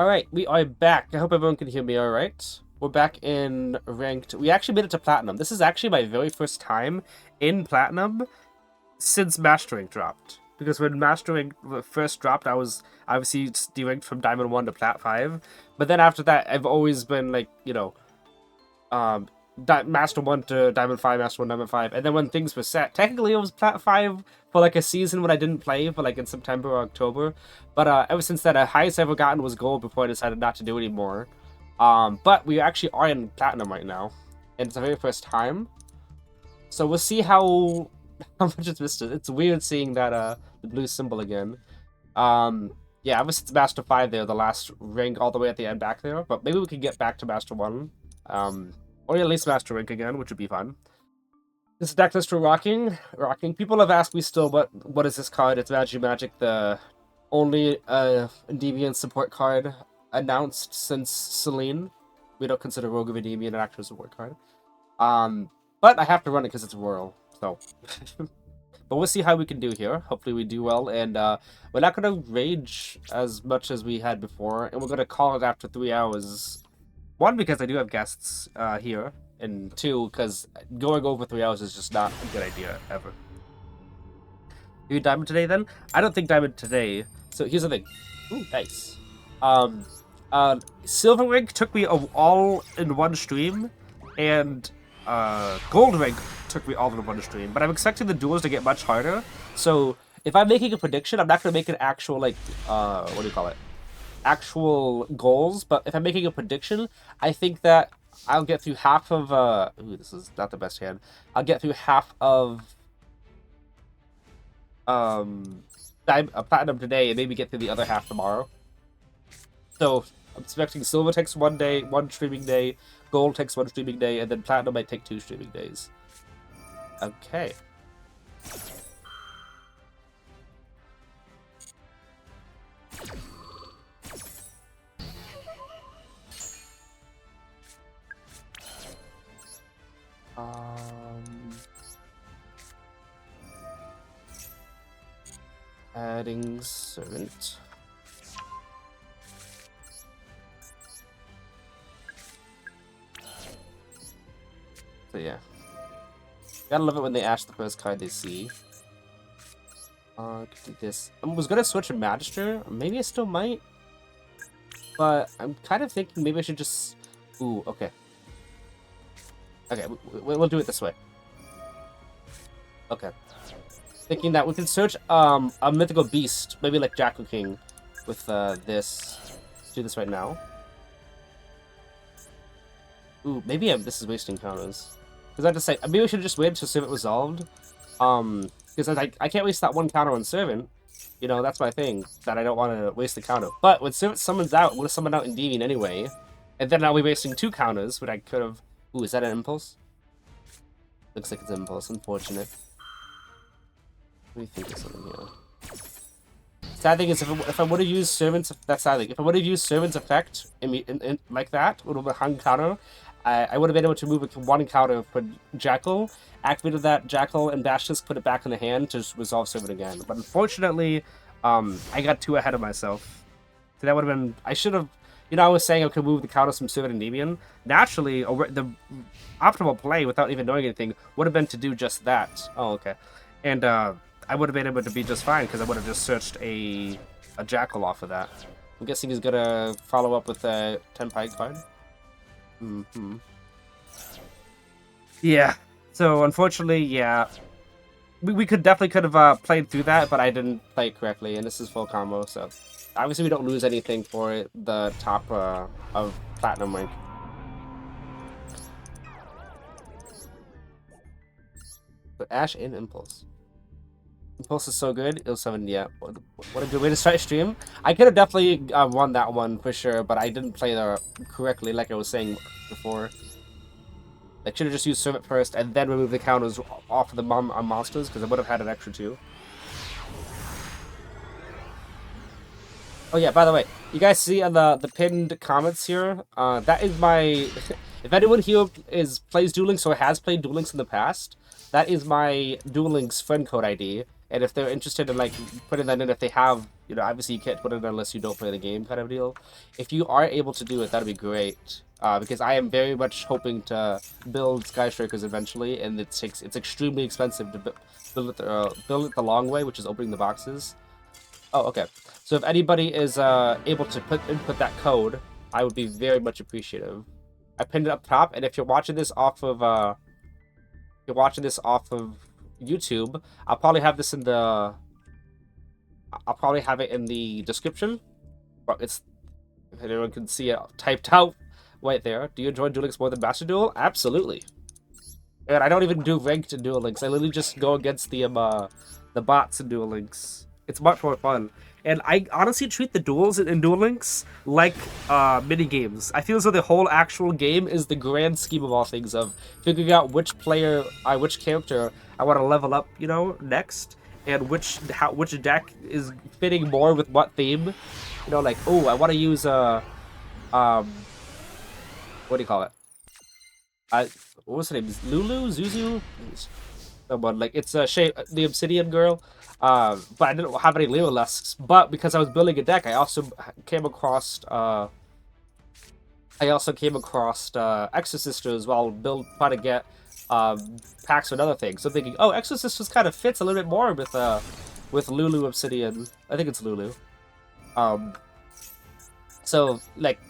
Alright, we are back. I hope everyone can hear me alright. We're back in ranked. We actually made it to Platinum. This is actually my very first time in Platinum since Master Rank dropped. Because when Master Rank first dropped, I was obviously de-ranked from Diamond 1 to Plat 5. But then after that, I've always been like, Master 1 to Diamond 5, Master 1, Diamond 5. And then when things were set, technically it was Plat 5 for like a season when I didn't play for like in September or October. But ever since then, the highest I ever gotten was Gold before I decided not to do anymore. But we actually are in Platinum right now. And it's the very first time. So we'll see how much it's missed. It's weird seeing that the blue symbol again. Yeah, ever since Master 5 there, the last rank all the way at the end back there. But maybe we can get back to Master 1. Or at least Master Rank again, which would be fun. This is deck list for Rocking. People have asked me still, what is this card? It's Magic, the only Endymion support card announced since Celine. We don't consider Rogue of Endymion an actual support card. But I have to run it because it's Royal, so. But we'll see how we can do here. Hopefully we do well, and we're not going to rage as much as we had before, and we're going to call it after 3 hours. One, because I do have guests here, and two, because going over 3 hours is just not a good idea, ever. You Diamond today, then? I don't think Diamond today. So here's the thing. Ooh, nice. Silver Rank took me all in one stream, and Gold Rank took me all in one stream. But I'm expecting the duels to get much harder, so if I'm making a prediction, I'm not going to make an actual, like, what do you call it? Actual goals, but if I'm making a prediction, I think that I'll get through half of ooh, this is not the best hand. I'll get through half of Platinum today and maybe get through the other half tomorrow. So I'm expecting Silver takes 1 day, 1 streaming day, Gold takes 1 streaming day, and then Platinum might take 2 streaming days. Okay. Adding Servant. So yeah. Gotta love it when they ash the first card they see. Could do this. I was gonna switch a Magister. Maybe I still might. But I'm kind of thinking maybe I should just... Ooh, okay. Okay, we'll do it this way. Okay. Thinking that we can search a mythical beast, maybe like Jackal King, with this. Let's do this right now. Ooh, maybe this is wasting counters. Because I have to say, maybe we should just wait until Servant resolved. Because I can't waste that 1 counter on Servant. You know, that's my thing, that I don't want to waste the counter. But when Servant summons out, we'll summon out Endymion anyway. And then I'll be wasting 2 counters, but I could have... Ooh, is that an Impulse? Looks like it's an Impulse, unfortunate. Let me think of something here. Sad thing is, if I would have used Servant's... That's sad thing. If I would have used Servant's effect like that, with a hung counter, I would have been able to move it to 1 counter for Jackal, activated that Jackal, and Bashes put it back in the hand to resolve Servant again. But unfortunately, I got too ahead of myself. So that would have been... I should have... You know, I was saying I could move the counters from Servant and Endymion. Naturally, the optimal play, without even knowing anything, would have been to do just that. Oh, okay. And I would have been able to be just fine, because I would have just searched a Jackal off of that. I'm guessing he's going to follow up with a 10 Pike card. Mm-hmm. Yeah. So, unfortunately, yeah. We could have played through that, but I didn't play it correctly, and this is full combo, so... Obviously, we don't lose anything for the top of Platinum rank. But Ash and Impulse. Impulse is so good. It'll summon, yeah. What a good way to start a stream. I could have definitely won that one for sure, but I didn't play the correctly, like I was saying before. I should have just used Servant first and then remove the counters off of the monsters, because I would have had an extra 2. Oh yeah, by the way, you guys see on the pinned comments here, that is my... If anyone here plays Duel Links or has played Duel Links in the past, that is my Duel Links friend code ID. And if they're interested in like putting that in, if they have, you know, obviously you can't put it unless you don't play the game kind of deal. If you are able to do it, that'd be great. Because I am very much hoping to build Skystrikers eventually, and it's extremely expensive to build it the long way, which is opening the boxes. Oh, okay. So if anybody is able to input that code, I would be very much appreciative. I pinned it up top, and if you're watching this off of YouTube, I'll probably have this in the I'll probably have it in the description. But it's if anyone can see it typed out right there. Do you enjoy Duel Links more than Master Duel? Absolutely. And I don't even do ranked in Duel Links. I literally just go against the bots in Duel Links. It's much more fun. And I honestly treat the duels in Duel Links like mini games. I feel as though the whole actual game is the grand scheme of all things of figuring out which character I want to level up, you know, next, and which deck is fitting more with what theme. You know, like, oh, I want to use what do you call it? What was her name? Lulu? Zuzu? Someone like it's the Obsidian girl. But I didn't have any Leolisks. But because I was building a deck, I also came across Exorcister as well. Trying to get packs with other things. So I'm thinking, oh, Exorcister kind of fits a little bit more with Lulu Obsidian. I think it's Lulu. So like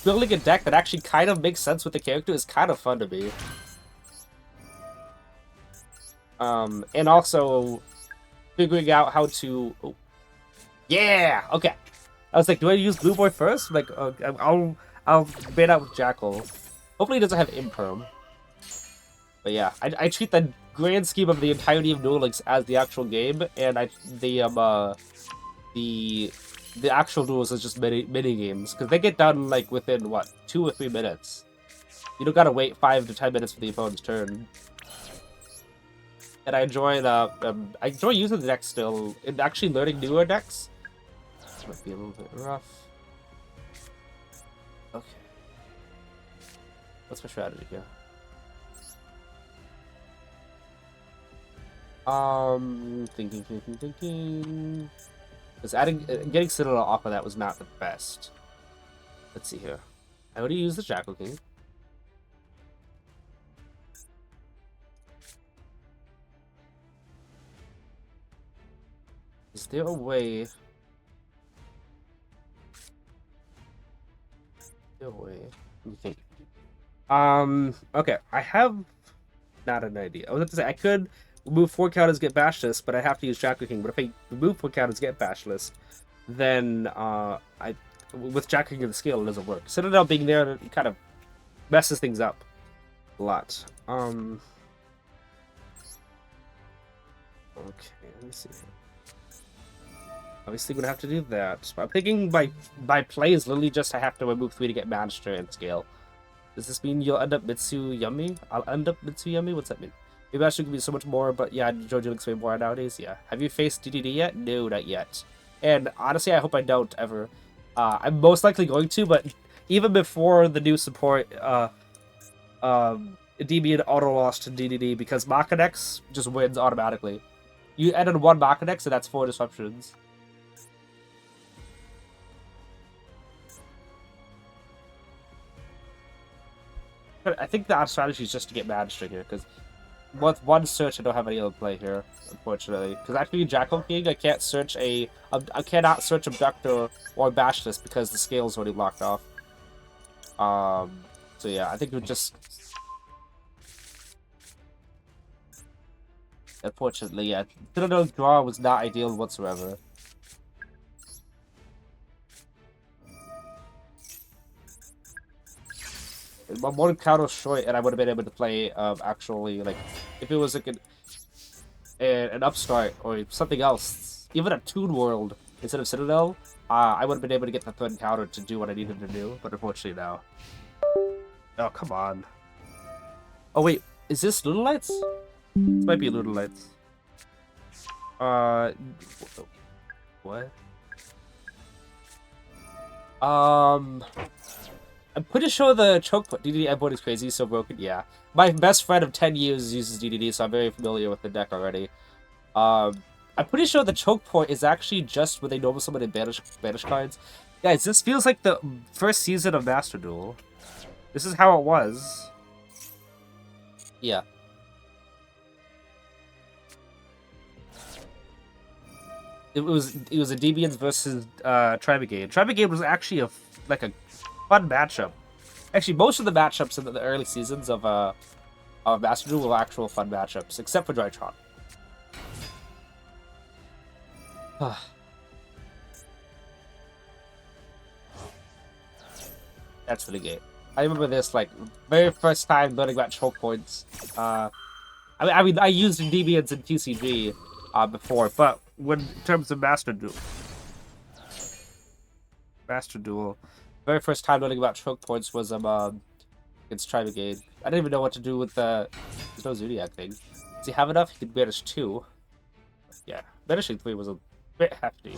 building a deck that actually kind of makes sense with the character is kind of fun to me. And also figuring out how to... Oh. Yeah! Okay. I was like, do I use Blue Boy first? Like, I'll bait out with Jackal. Hopefully he doesn't have Imperm. But yeah, I treat the grand scheme of the entirety of Duel Links as the actual game, and the actual duels is just mini games, because they get done like within what 2 or 3 minutes. You don't gotta wait 5 to 10 minutes for the opponent's turn. And I enjoy using the deck still, and actually learning newer decks. This might be a little bit rough. Okay. What's my strategy here? Thinking. Because getting Citadel off of that was not the best. Let's see here. I already used the Jackal King. Is there a way? Let me think. Okay, I have not an idea. I was about to say I could remove 4 counters, get Bashless, but I have to use Jackal King. But if I remove 4 counters, get Bashless, then with Jackal King in the scale, it doesn't work. Citadel being there, it kind of messes things up a lot. Okay, let me see. Obviously, gonna have to do that. But I'm thinking by play is literally just I have to remove 3 to get Master and scale. Does this mean you'll end up Mitsu Yummy? I'll end up Mitsu Yummy? What's that mean? Maybe Master could be so much more, but yeah, JoJo looks way more nowadays. Yeah. Have you faced DDD yet? No, not yet. And honestly, I hope I don't ever. I'm most likely going to, but even before the new support, Endymion auto-lost to DDD because Machanex just wins automatically. You add in 1 Machanex, and that's 4 disruptions. I think the strategy is just to get Magister here, because with 1 search, I don't have any other play here, unfortunately. Because actually, Jackal King, I cannot search Abductor or Bashless because the scale is already blocked off. So yeah, I think we just... Unfortunately, yeah, Citadel's draw was not ideal whatsoever. One counter short, and I would have been able to play actually, like, if it was like an upstart or something else, even a Toon World instead of Citadel, I would have been able to get the 3rd counter to do what I needed to do, but unfortunately no. Oh, come on. Oh wait, is this Lunar Lights? This might be Lunar Lights. What? I'm pretty sure the choke DDD endboard is crazy, so broken. Yeah, my best friend of 10 years uses DDD, so I'm very familiar with the deck already. I'm pretty sure the choke point is actually just when they normal summon and banish cards. Guys, this feels like the first season of Master Duel. This is how it was. Yeah. It was Endymions versus Tribigate. Tribigate was actually like a fun matchup. Actually, most of the matchups in the early seasons of Master Duel were actual fun matchups, except for Drytron. That's really good. I remember this like very first time learning about choke points. I used Endymions in TCG before, but when in terms of Master Duel, very first time learning about choke points was against Tribigate. I didn't even know what to do with the there's no Zodiac thing. Does he have enough? He could banish 2. Yeah, banishing 3 was a bit hefty.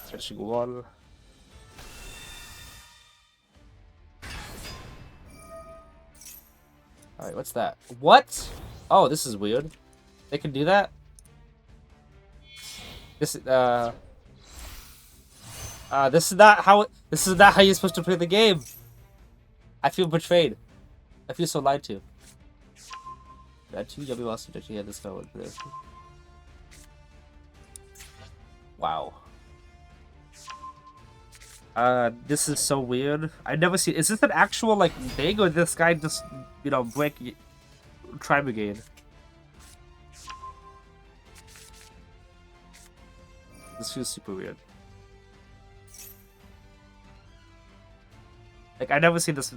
Banishing 1. Alright, what's that? What? Oh, this is weird. They can do that? This is this is not how you're supposed to play the game. I feel betrayed. I feel so lied to. That 2 yummy monster that you had this going for this. Wow. This is so weird. I've never seen. Is this an actual like thing, or this guy just break Tribigate? This feels super weird. Like I've never seen this.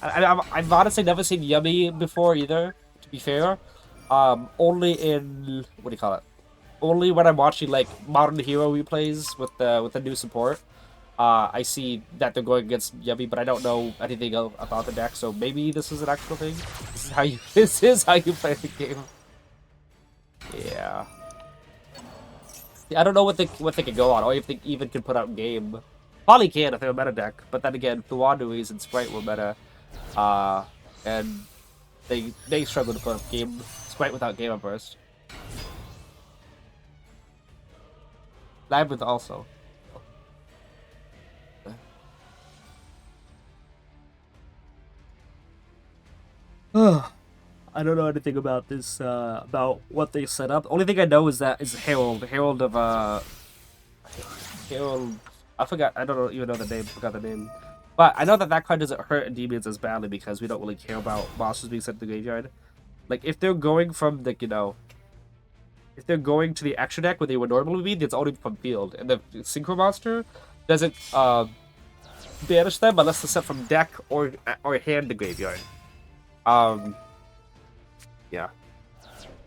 I've honestly never seen Yummy before either. To be fair, only in what do you call it? Only when I'm watching like Modern Hero replays with the new support. I see that they're going against Yummy, but I don't know anything about the deck. So maybe this is an actual thing. This is how you. This is how you play the game. Yeah. I don't know what they can go on, or if they even can put out game. Probably can if they're a meta deck, but then again, Thuanduis and Sprite were meta, and they struggle to put up game Sprite without Game Up Burst. Labyrinth also. I don't know anything about this, about what they set up. The only thing I know is that is Herald of Herald. I forgot. I don't even know the name. Forgot the name. But I know that card doesn't hurt Endymions as badly because we don't really care about monsters being sent to the graveyard. Like if they're going from the if they're going to the extra deck where they would normally be, it's only from field, and the synchro monster doesn't banish them unless they're sent from deck or hand to graveyard. Yeah.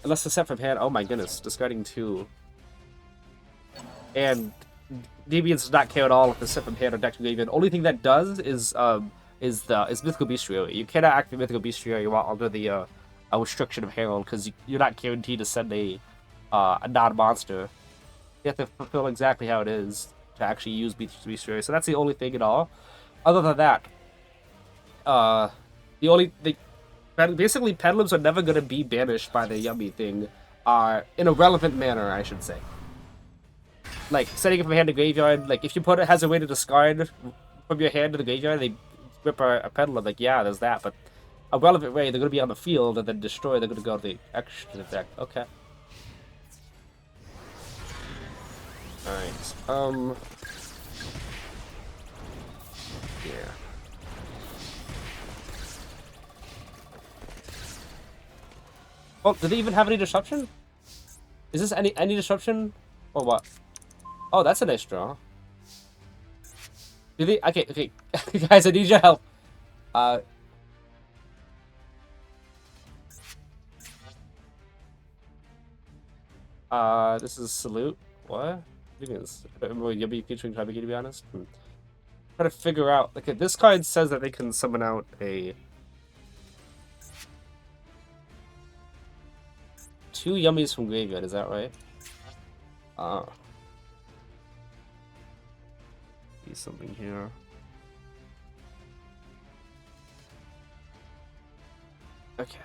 Unless they're sent from hand. Oh my goodness, discarding 2. And Deviants does not care at all if they're sent from hand or deck to graveyard. The only thing that does is Mythical Bestiary. You cannot activate Mythical Bestiary while under the a restriction of Herald because you're not guaranteed to send a non-monster. You have to fulfill exactly how it is to actually use Bestiary. So that's the only thing at all. Other than that, basically Pedlums are never going to be banished by the Yummy thing in a relevant manner, I should say. Like, setting it from hand to graveyard, like, if your opponent has a way to discard from your hand to the graveyard, they rip a Pedlum, like, yeah, there's that, but a relevant way, they're going to be on the field and then destroy, they're going to go to the extra deck. Okay. Alright, yeah. Oh, did they even have any disruption? Is this any disruption? Or what? Oh, that's a nice draw. Do they? Okay. Guys, I need your help. This is Salute. What? I think it's Yummy featuring Tribigate, to be honest. Try to figure out. Okay, this card says that they can summon out a 2 Yummies from graveyard. Is that right? See something here. Okay.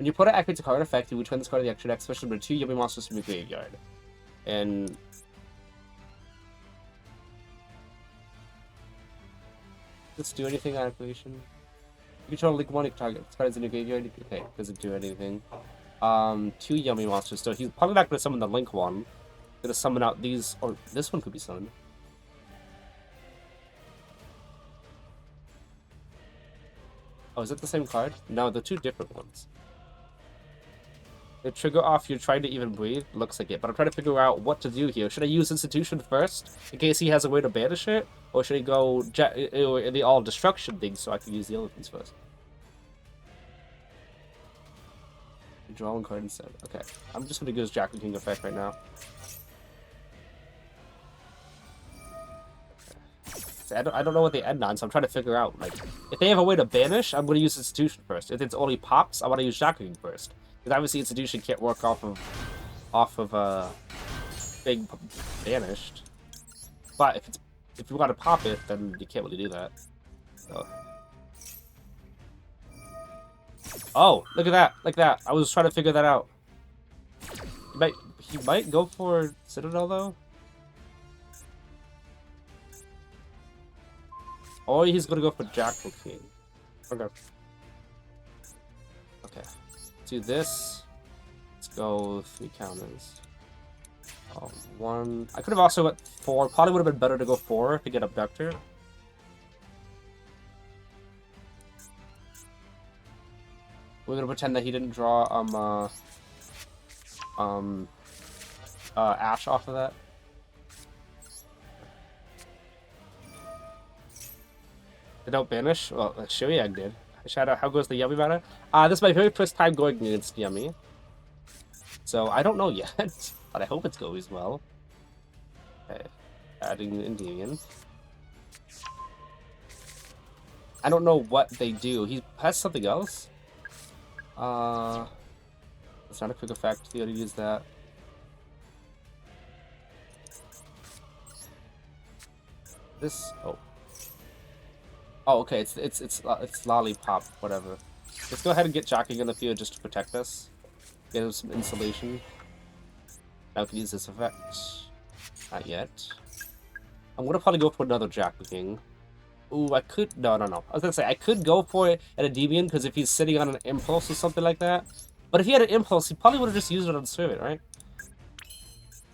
When you put it activates a card effect, you return this card to the extra deck, especially with 2 Yummy monsters from your graveyard. And does it do anything on activation? You control Link 1 target. This card is in your graveyard. Okay, doesn't do anything. 2 Yummy monsters. So he's probably not going to summon the Link one. Going to summon out these, or this one could be summoned. Oh, is it the same card? No, they're 2 different ones. The trigger off, you're trying to even breathe. Looks like it, but I'm trying to figure out what to do here. Should I use Institution first, in case he has a way to banish it? Or should I go in the all-destruction thing so I can use the other things first? Draw one card instead. Okay, I'm just going to use Jack and King effect right now. Okay. I don't know what they end on, so I'm trying to figure out, like, if they have a way to banish, I'm going to use Institution first. If it's only pops, I want to use Jack and King first. Because obviously Institution can't work off of being banished. But if you want to pop it, then you can't really do that. So. Oh, look at that! Like that. I was trying to figure that out. He might go for Citadel though. Or he's gonna go for Jackal King. Okay. Okay. Do this. Let's go 3 counters. 1. I could have also went 4. Probably would have been better to go 4 to get Abductor. We're gonna pretend that he didn't draw Ash off of that. They don't banish? Well, Shuriag did. Shadow, how goes the Yummy mana? This is my very first time going against Yummy. So I don't know yet, but I hope it goes well. Okay, adding Endymion. I don't know what they do. He has something else. It's not a quick effect. You gotta use that. This. Oh. Oh, okay. It's Lollipop. Whatever. Let's go ahead and get Jockeying in the field just to protect us. Get him some insulation. Now we can use this effect. Not yet. I'm gonna probably go for another Jackal King. Ooh, I could... No. I was gonna say, I could go for it at a Endymion, because if he's sitting on an Impulse or something like that. But if he had an Impulse, he probably would have just used it on Servant, right?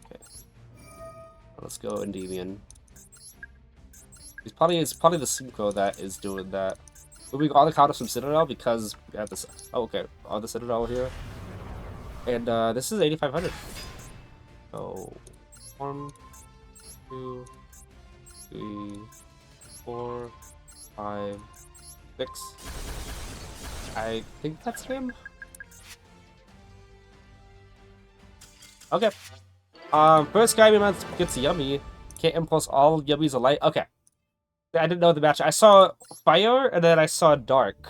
Okay. Let's go Endymion. It's probably the Synchro that is doing that. Moving all the counters from Citadel, because we have this... Oh, okay. All the Citadel here. And, this is 8,500. So... 1, 2, 3... 4, 5, 6. I think that's him. Okay. First guy we might gets Yummy. Can't impulse all Yummies alike. Okay. I didn't know the match. I saw Fire and then I saw Dark.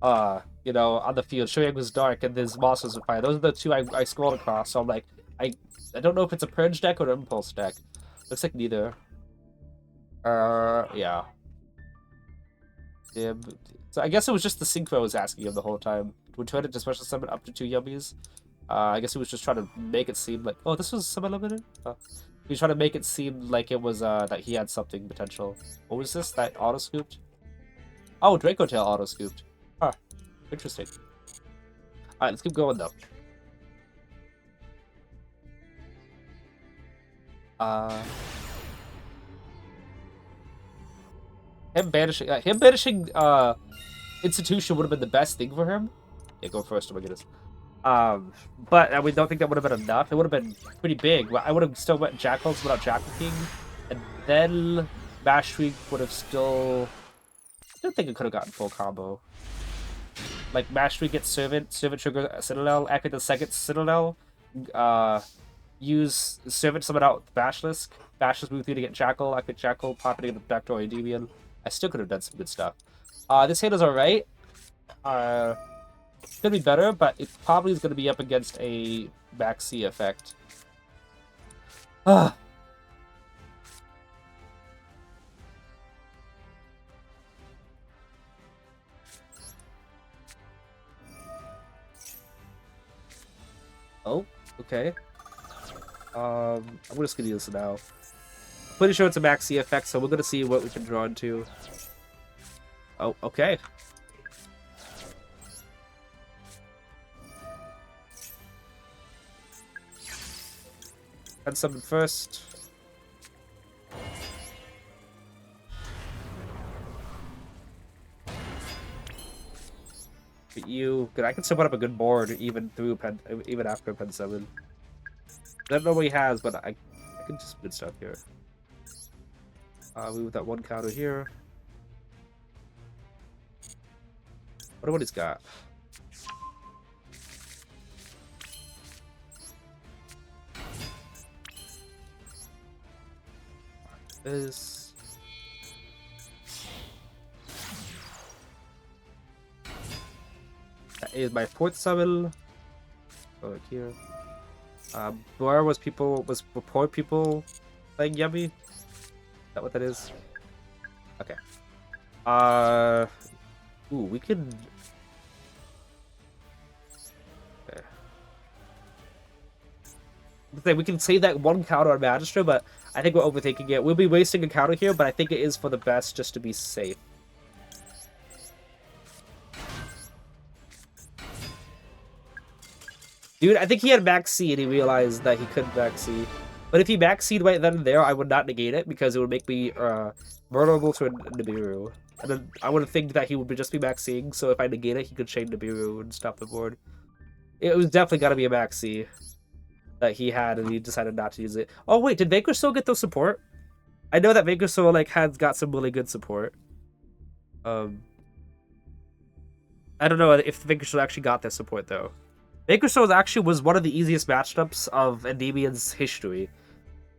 You know, on the field. Shuriag was Dark and there's monsters with Fire. Those are the 2 I scrolled across. So I'm like, I don't know if it's a Purge deck or an Impulse deck. Looks like neither. Yeah. So I guess it was just the Synchro I was asking him the whole time. Would turn it to special summon up to 2 Yummies. I guess he was just trying to make it seem like... Oh, this was summon limited? He was trying to make it seem like it was, that he had something potential. What was this? That auto-scooped? Oh, Draco Tail auto-scooped. Huh. Interesting. Alright, let's keep going, though. Him banishing Institution would have been the best thing for him. Yeah, go first, oh my goodness. But we don't think that would have been enough. It would have been pretty big. I would have still went Jackals without Jackal King, and then Bash Shriek would have still... I don't think it could have gotten full combo. Like, Bash Shriek gets Servant trigger Citadel, activate the second Citadel, use Servant summon out Bashlisk, Bashlisk move 3 to get Jackal, activate Jackal, pop it into the backdoor Endymion. I still could have done some good stuff. This hand is alright. It's gonna be better, but it probably is gonna be up against a back C effect. Okay. I'm just gonna use this now. Pretty sure it's a max C effect, so we're gonna see what we can draw into. Oh, okay. And summon first. But you, cause I can still put up a good board even after pen summon. I don't know what he has, but I can just good stuff here. Move that one counter here. Wonder what he's got. This. That is my fourth summon. Go back here. Where was report people playing Yummy? Is that what that is? Okay. Ooh, we could. Okay. We can save that one counter on Magistra, but I think we're overthinking it. We'll be wasting a counter here, but I think it is for the best just to be safe. Dude, I think he had max C and he realized that he couldn't max C. But if he max C'd right then and there, I would not negate it because it would make me vulnerable to Nibiru. And then I would think that he would just be max C'ing, so if I negate it, he could chain Nibiru and stop the board. It was definitely got to be a max C that he had, and he decided not to use it. Oh wait, did Vaker Soul get those support? I know that Vaker Soul has got some really good support. I don't know if Vaker Soul actually got their support though. Vaker Soul actually was one of the easiest matchups of Endymion's history.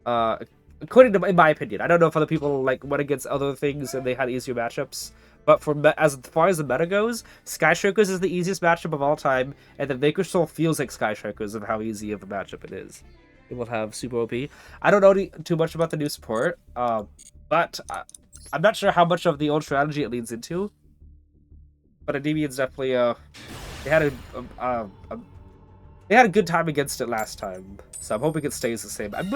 According to in my opinion. I don't know if other people went against other things and they had easier matchups. But as far as the meta goes, Skystrikers is the easiest matchup of all time, and then Vaker Soul feels like Skystrikers of how easy of a matchup it is. It will have super OP. I don't know too much about the new support, but I'm not sure how much of the old strategy it leads into. But Endymion's definitely they had a good time against it last time, so I'm hoping it stays the same. I'm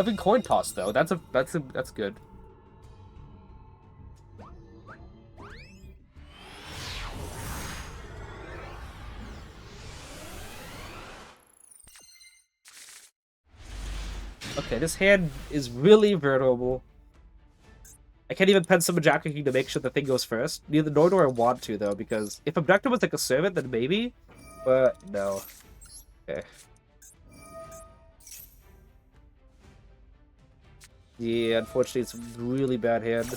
in coin toss though. That's good. Okay, this hand is really vulnerable. I can't even pen summon Jack King to make sure the thing goes first. Nor do I want to though, because if Abductor was like a servant, then maybe. But no. Okay. Yeah, unfortunately, it's a really bad hand.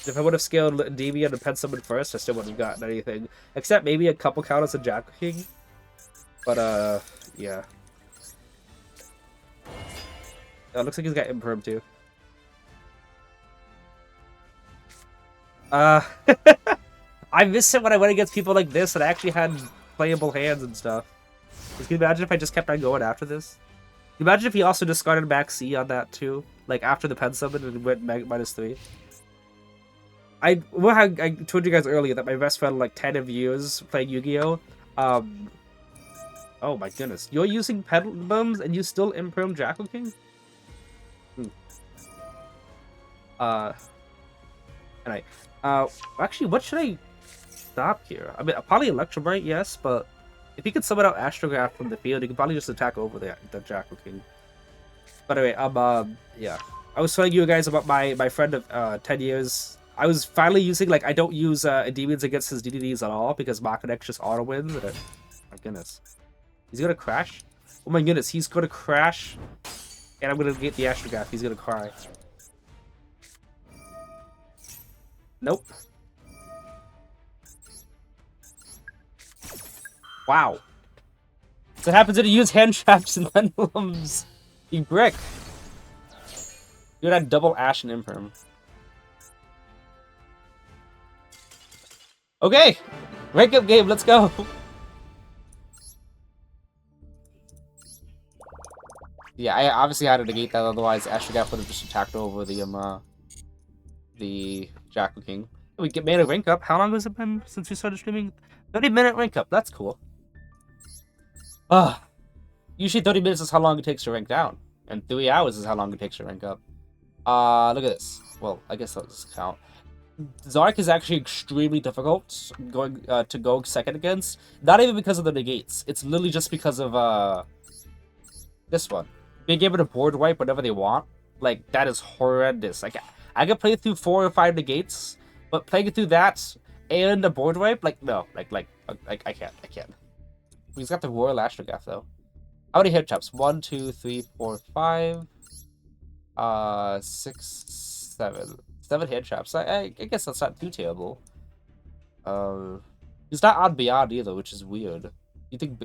If I would have scaled Endymion and pen summoned first, I still wouldn't have gotten anything. Except maybe a couple counters of Jack King. But, yeah. Oh, it looks like he's got Imperm too. I miss it when I went against people like this and I actually had playable hands and stuff. Can you imagine if I just kept on going after this? Can you imagine if he also discarded max C on that too? Like after the pen summon and went -3? I told you guys earlier that my best friend 10 of years playing Yu-Gi-Oh! Oh my goodness. You're using Pen Bums and you still Imperm Jackal King? Anyway. Actually, what should I stop here? I mean, probably Electrobrite, yes, but if he could summon out Astrograph from the field, he could probably just attack over the Jackal King. But anyway, yeah. I was telling you guys about my friend of 10 years. I was finally using, I don't use Endymions against his DDDs at all, because Machinex just auto-wins. And my goodness. He's gonna crash? Oh my goodness, he's gonna crash. And I'm gonna get the Astrograph. He's gonna cry. Nope. Wow. So it happens when you use hand traps and pendulums. You brick. You would have double Ash and Imperm. Okay. Rank up game, let's go. Yeah, I obviously had to negate that, otherwise Astrograph would have just attacked over the Jackal King. We made a rank up. How long has it been since we started streaming? 30-minute rank up. That's cool. Usually 30 minutes is how long it takes to rank down, and 3 hours is how long it takes to rank up. Look at this. Well, I guess I'll just count. Zark is actually extremely difficult going to go second against. Not even because of the negates. It's literally just because of this one. Being able to board wipe whenever they want. Like, that is horrendous. Like, I could play through 4 or 5 negates, but playing through that and a board wipe, like, no. Like, I can't. He's got the Royal Astrograph, though. How many hit traps? 1, 2, 3, 4, 5. 6, 7. 7 hit traps. I guess that's not too terrible. He's not on Beyond either, which is weird. You think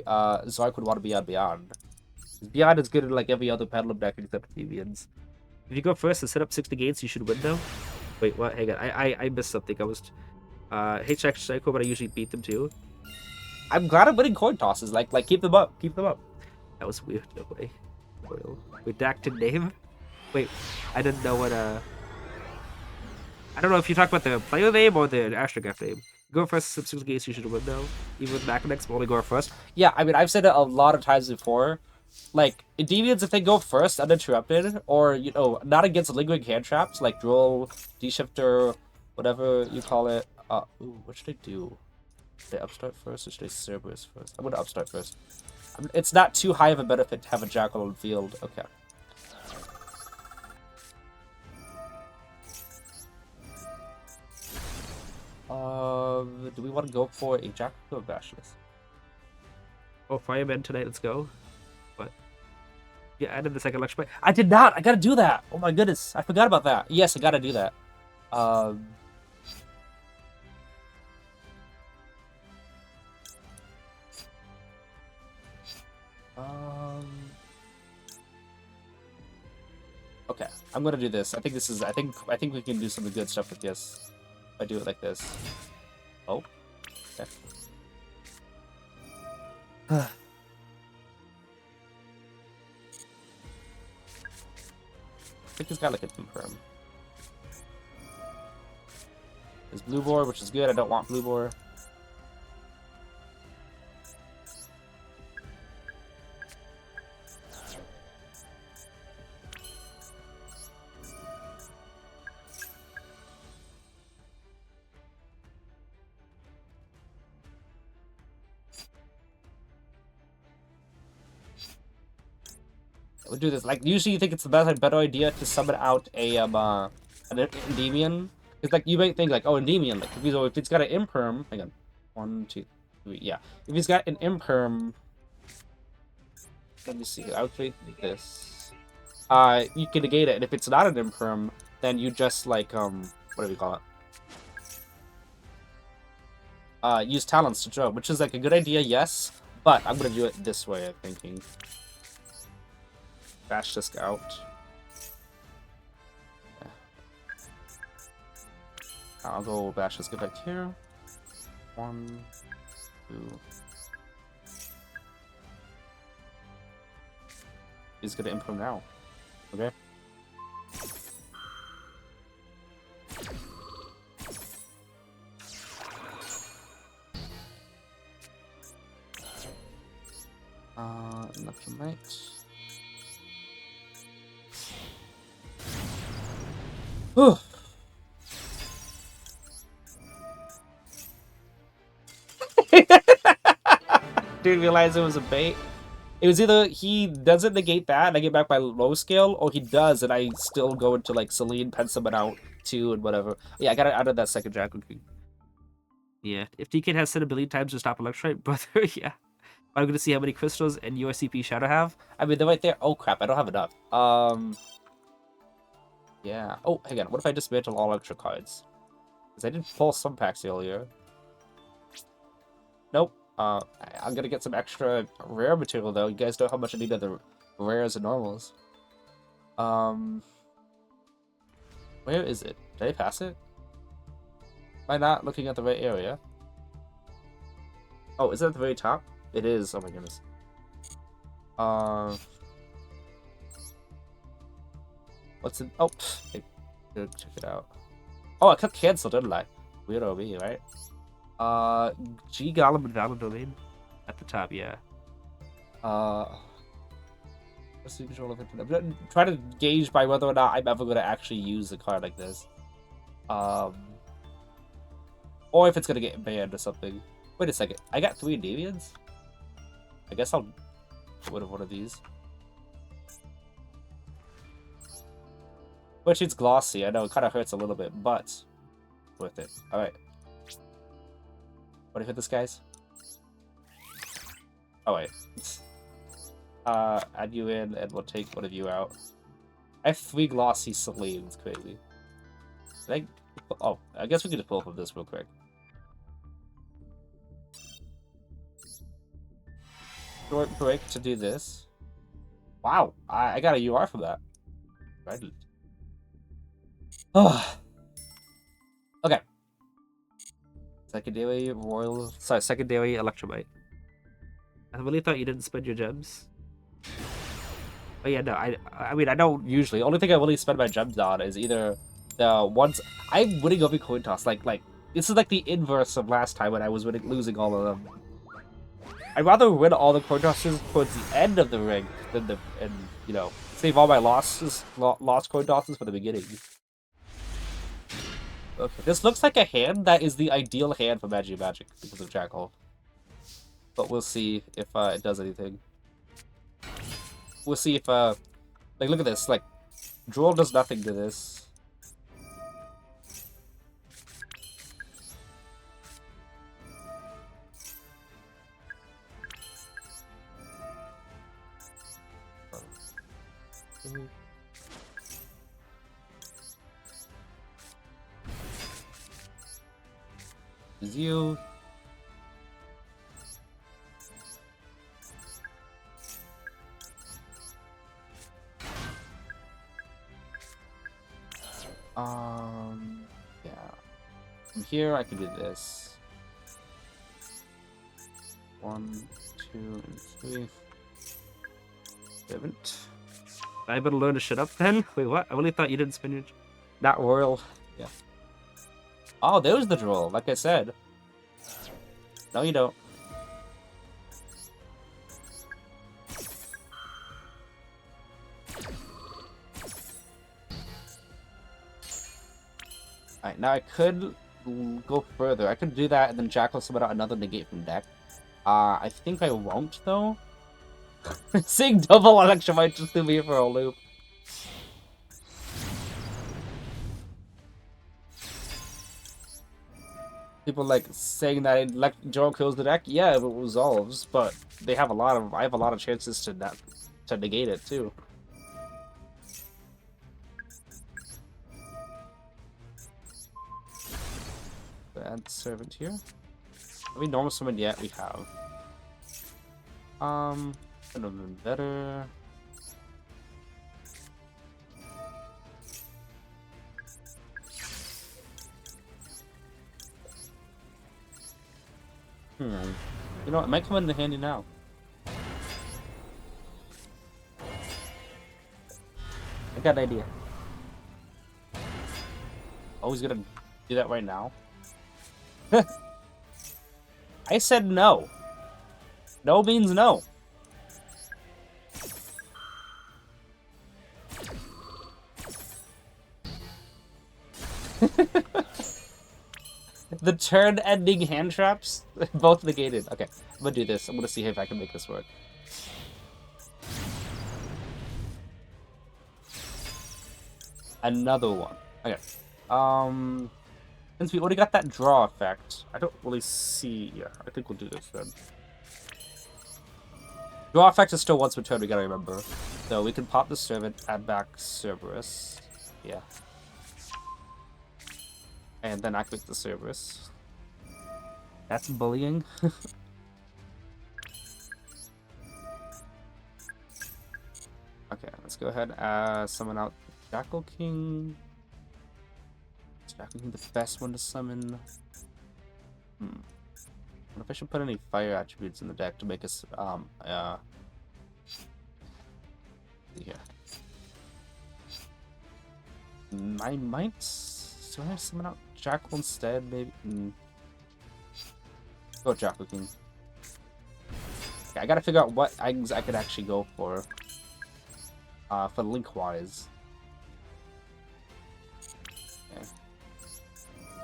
Zark would want to be on Beyond? Beyond is good in like every other Petalum deck except Endymions. If you go first and set up 6 negates, you should win though. Wait, what? Hang on. I missed something. I was H-X Psycho, but I usually beat them too. I'm glad I'm winning coin tosses. Like keep them up. Keep them up. That was weird. No way. Redacted name? Wait, I didn't know what I don't know if you talk about the player name or the Astrograph name. Go first, sub 6 gates, you should win though. Even with Mechanics, but only go first. Yeah, I mean, I've said it a lot of times before. Like, Endymions, if they go first uninterrupted, or, you know, not against lingering hand traps, like Duel, D-Shifter, whatever you call it. Ooh, what should I do? Should I upstart first, or should I Cerberus first? I'm gonna upstart first. It's not too high of a benefit to have a Jackal on field. Okay. Do we want to go for a Jackal or Bashless? Oh, Fireman tonight, let's go. What? Yeah, I did the second lecture play. I did not! I gotta do that! Oh my goodness, I forgot about that. Yes, I gotta do that. Okay, I'm gonna do this. I think this is. I think we can do some good stuff with this. If I do it like this. Oh. Okay. I think he's got like a confirm. There's blue boar, which is good. I don't want blue boar. We'll do this. Like, usually you think it's the better idea to summon out a an Endymion. It's like you might think like, oh, Endymion. Like if it's got an imperm, hang on, 1, 2, 3, yeah. If he's got an imperm, let me see. I would think this. You can negate it, and if it's not an imperm, then you just like what do we call it? Use talents to draw, which is like a good idea, yes. But I'm gonna do it this way. I'm thinking. Bash this out. Yeah. I'll go bash this back here. 1, 2. He's gonna improve now. Okay. Nothing right. Didn't realize it was a bait. It was either he doesn't negate that and I get back by low scale, or he does and I still go into like Celine, pen someone out too and whatever. Yeah, I got it out of that second Jackal King. Yeah, if DK has said a billion times to stop Electrite, brother, yeah. I'm gonna see how many crystals and USCP Shadow have. I mean, they're right there. Oh crap, I don't have enough. Yeah. Oh, hang on. What if I dismantle all extra cards? Because I did pull some packs earlier. Nope. I'm gonna get some extra rare material though. You guys know how much I need of the rares and normals. Where is it? Did I pass it? Am I not looking at the right area? Oh, is it at the very top? It is. Oh my goodness. What's in? Oh, hey, check it out. Oh, I clicked cancel, didn't I? Weirdo me, right? G Golem and Valid Domain at the top, yeah. What's the control of it? I'm trying to gauge by whether or not I'm ever gonna actually use a card like this. Or if it's gonna get banned or something. Wait a second, I got 3 Endymions? I guess I'll get rid of one of these. Which it's glossy, I know it kind of hurts a little bit, but worth it. Alright. What do you hit this, guys? Oh, wait. Add you in, and we'll take one of you out. I have 3 glossy Selene, it's crazy. Oh, I guess we could just pull from this real quick. Short break to do this. Wow, I got a UR for that. Right. Oh. Okay. Secondary Electromite. I really thought you didn't spend your gems. But yeah, no, I mean, I don't usually. Only thing I really spend my gems on is either the ones I'm winning every coin toss. Like this is like the inverse of last time when I was losing all of them. I'd rather win all the coin tosses towards the end of the ring than you know, save all my lost coin tosses for the beginning. Okay, this looks like a hand that is the ideal hand for Magic because of Jackal. But we'll see if it does anything. We'll see if like, look at this, like, Droll does nothing to this. Is you. Yeah. From here, I can do this. 1, 2, and 3. Haven't. I better learn to shut up then? Wait, what? I really thought you didn't spend your... Not royal. Yeah. Oh, there's the Droll, like I said. No, you don't. Alright, now I could go further. I could do that and then Jackal summon out another negate from deck. I think I won't, though. Seeing double Electromite just threw me for a loop. People like saying that Joe kills the deck. Yeah, if it resolves, but they have I have a lot of chances to negate it too. Add servant here. Have we normal summoned yet? We have. Could have been better. You know what? It might come in handy now. I got an idea. Oh, he's gonna do that right now? I said no. No means no. The turn-ending hand traps? Both negated. Okay, I'm gonna do this. I'm gonna see if I can make this work. Another one. Okay. Since we already got that draw effect, I don't really see... Yeah, I think we'll do this then. Draw effect is still once per turn, we gotta remember. So we can pop the Servant, add back Cerberus. Yeah. And then activate the Cerberus. That's bullying. Okay, let's go ahead and summon out Jackal King. Is Jackal King the best one to summon? I wonder if I should put any fire attributes in the deck to make us, here. I might... Do I summon out Jackal instead, maybe? Go Jackal King. Okay, I gotta figure out what items I could actually go for link-wise. Okay.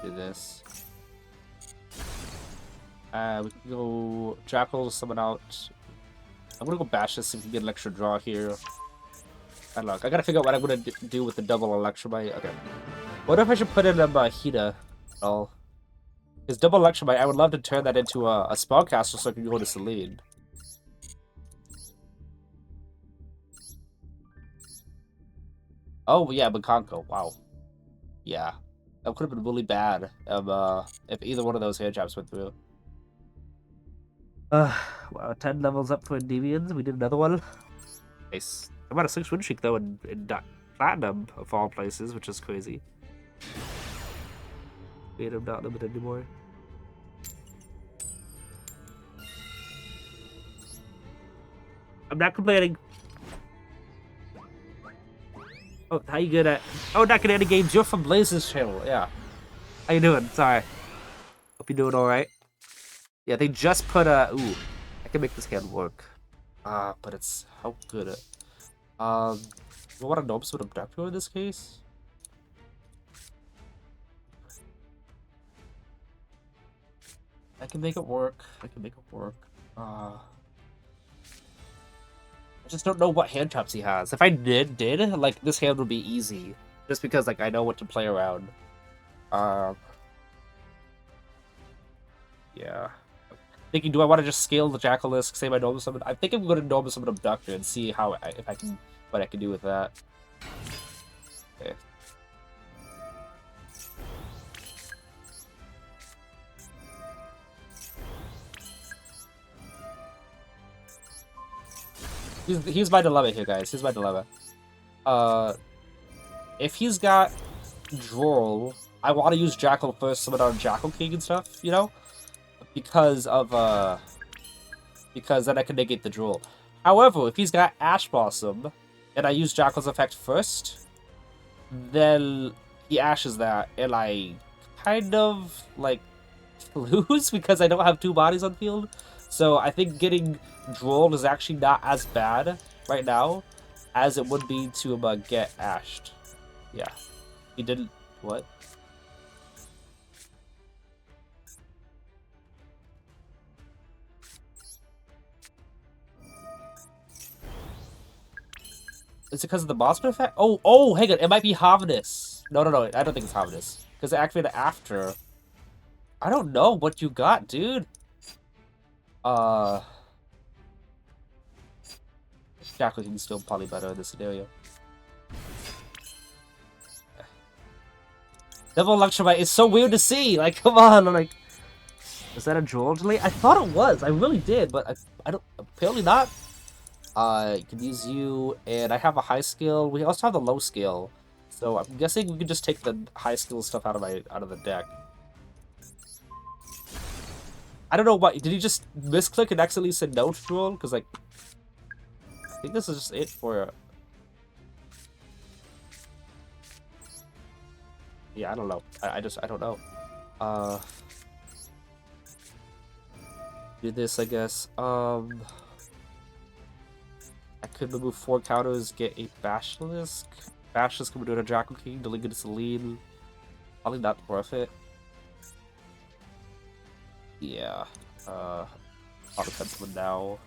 Do this. We can go Jackal, summon out. I'm gonna go bash this so we can get an extra draw here. Bad luck. I gotta figure out what I'm gonna do with the double Electrobite. Okay. What if I should put in a Hida? Oh. His double Electrobite, I would love to turn that into a Spellcaster so I can go to Celine. Oh, yeah, Bakonko. Wow. Yeah. That could have been really bad if either one of those hand traps went through. Wow, 10 levels up for Endymions. We did another one. Nice. I'm at a 6 win streak, though, in Platinum, of all places, which is crazy. Wait, I'm not limited anymore. I'm not complaining. Oh, how you good at... Oh, not good at any games. You're from Blaze's channel. Yeah. How you doing? Sorry. Hope you're doing alright. Yeah, they just put a... Ooh. I can make this hand work. But it's... How good at... What a Gnomes with Abductor in this case? I can make it work. I can make it work. I just don't know what hand traps he has. If I did, like, this hand would be easy. Just because, like, I know what to play around. Yeah. Thinking, do I want to just scale the Jackalisk, say my Gnome Summon? I think I'm going to Gnome Summon Abductor and see how if I can what I can do with that. Okay. Here's my dilemma here, guys. Here's my dilemma. If he's got Droll, I want to use Jackal first, summon on Jackal King and stuff, you know? Because then I can negate the Droll. However, if he's got Ash Blossom, and I use Jackal's effect first, then he ashes that, and I kind of, like, lose because I don't have 2 bodies on field. So I think getting Droll is actually not as bad right now as it would be to get ashed. Yeah. He didn't... What? Is it because of the Boston effect? Oh, hang on. It might be Havnus. No. I don't think it's Havnus. Because it activated after. I don't know what you got, dude. Jackal King's still probably better in this scenario. Double Electrobite is so weird to see. Like, come on. Like, is that a Droll delay? I thought it was. I really did, but I don't. Apparently not. You can use you, and I have a high skill. We also have the low skill, so I'm guessing we can just take the high skill stuff out of the deck. I don't know what. Did he just misclick and accidentally said no to Droll? Because like, I think this is just it for. Yeah, I don't know. I don't know. Do this, I guess. I could remove 4 counters, get a Basilisk. Basilisk can do it a Jackal King, delete it to Celine. Probably not worth it. Yeah. I'll pencil it now.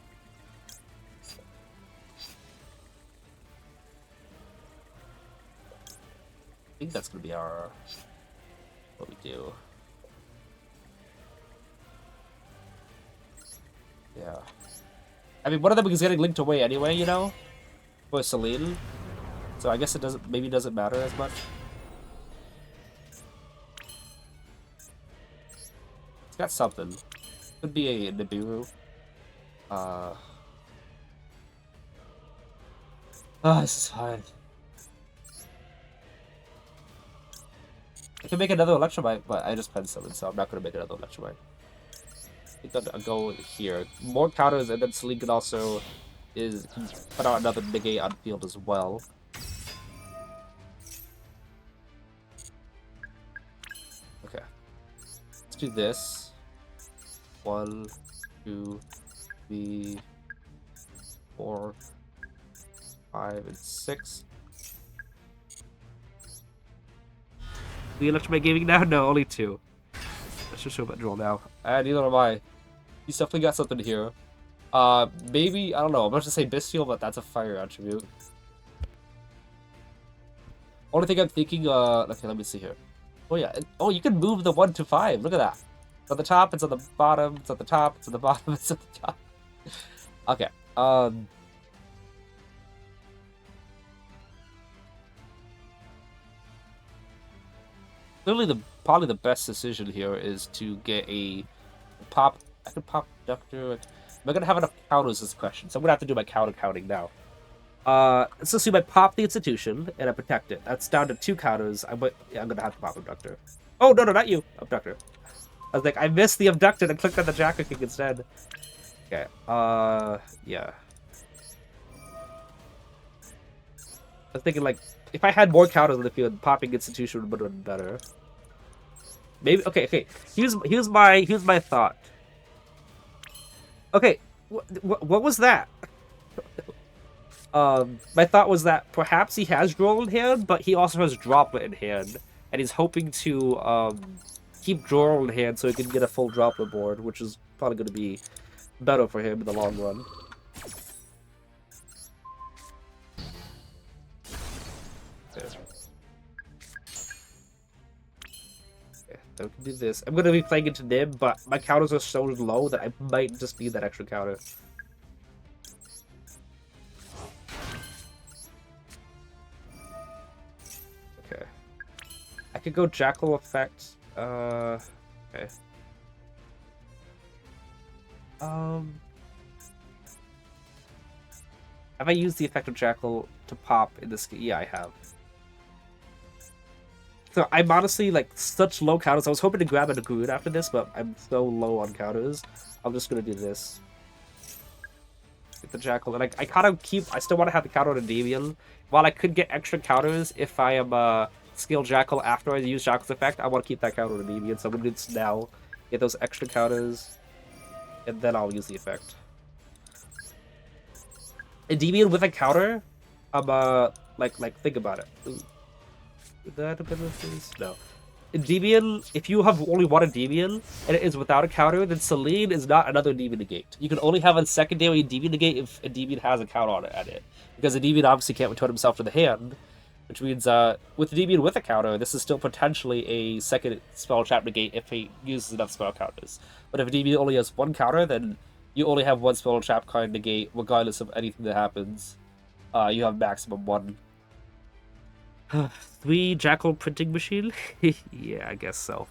I think that's gonna be our what we do. Yeah. I mean, one of them is getting linked away anyway, you know, for Celine. So I guess it doesn't matter as much. It's got something. Could be a Nibiru. This is hard. I can make another Electrobite, but I just penciled it, so I'm not gonna make another Electrobite. I think I'll go here. More counters, and then Celine can also put out another negate on field as well. do this. 1, 2, 3, 4, 5, and 6. Do you left my gaming now? No, only 2. Let's just show about draw now. Neither am I. He's definitely got something here. Maybe, I don't know. I'm about to say Bestial, but that's a fire attribute. Only thing I'm thinking, okay, let me see here. Oh yeah, oh, you can move the 1 to 5. Look at that. It's on the top, it's on the bottom, it's on the top, it's on the bottom, it's on the top. Okay, clearly probably the best decision here is to get a pop. I could pop Doctor. Am I gonna have enough counters? Is the question. So I'm gonna have to do my counter counting now. Let's assume I pop the institution and I protect it. That's down to 2 counters. Yeah, I'm gonna have to pop Abductor. Oh no, not you, Abductor. I was like, I missed the Abductor and clicked on the Jacker King instead. Okay. Yeah. I was thinking like, if I had more counters in the field, popping institution would have been better. Maybe. Okay. Here's my thought. Okay, what was that? My thought was that perhaps he has Droll in hand, but he also has Droplet in hand, and he's hoping to keep Droll in hand so he can get a full Droplet board, which is probably going to be better for him in the long run. So we can do this. I'm going to be playing into Nim, but my counters are so low that I might just need that extra counter. Okay. I could go Jackal effect. Okay. Have I used the effect of Jackal to pop in this game? Yeah, I have. So I'm honestly like such low counters. I was hoping to grab a Nagoon after this, but I'm so low on counters. I'm just gonna do this. Get the Jackal, and I kind of keep. I still want to have the counter on Endymion. While I could get extra counters if I am skill Jackal after I use Jackal's effect, I want to keep that counter on Endymion. So I'm gonna do this now. Get those extra counters, and then I'll use the effect. Endymion with a counter. Like think about it. Ooh. That abilities? No. Endymion, if you have only one Endymion and it is without a counter, then Selene is not another Endymion negate. You can only have a secondary Endymion negate if Endymion has a counter on it at it. Because Endymion obviously can't return himself to the hand, which means with Endymion with a counter, this is still potentially a second spell trap negate if he uses enough spell counters. But if Endymion only has one counter, then you only have one spell trap card negate regardless of anything that happens. You have maximum 1. 3 Jackal printing machine? Yeah, I guess so.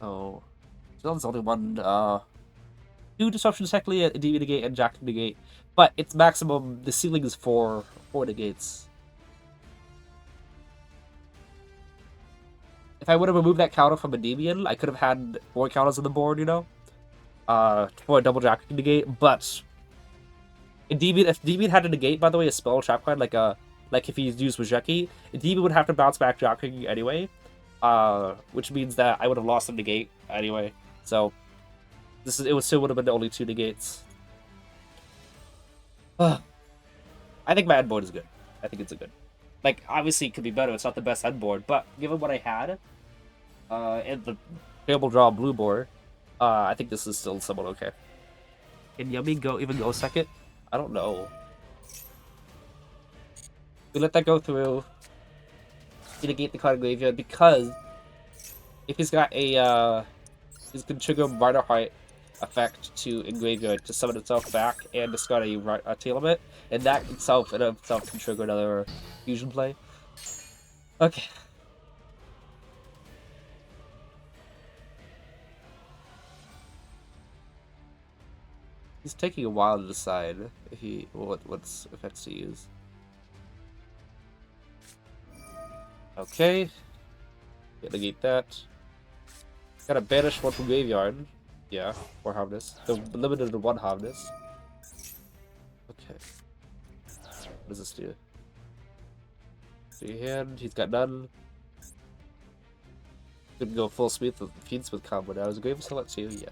Oh. So there's only one, 2 disruptions technically at DV negate and Jack negate. But it's maximum, the ceiling is 4 negates. If I would have removed that counter from Endymion, I could have had 4 counters on the board, you know? For a double Jack negate, but Endymion, if Endymion had to negate, by the way, a spell trap card, like if he used Wajeki, Endymion would have to bounce back Jack anyway, which means that I would have lost the negate anyway. So it still would have been only 2 negates. I think my end board is good. I think it's a good. Like, obviously it could be better. It's not the best end board, but given what I had, and the table draw blue board, I think this is still somewhat okay. Can Yummy even go second? I don't know. We let that go through. We negate the card graveyard because if he's got a he's gonna trigger Martyr Heart effect to in graveyard to summon itself back and discard a Telement, and that itself can trigger another fusion play. Okay. He's taking a while to decide if what's effects to use. Okay. Negate that. Gotta banish one from graveyard. Yeah, 4 Harvest. They're limited to 1 Harvest. Okay. What does this do? Free hand, he's got none. Couldn't go full speed with Fiendsmith combo now. Is it Grave Select too? Yeah.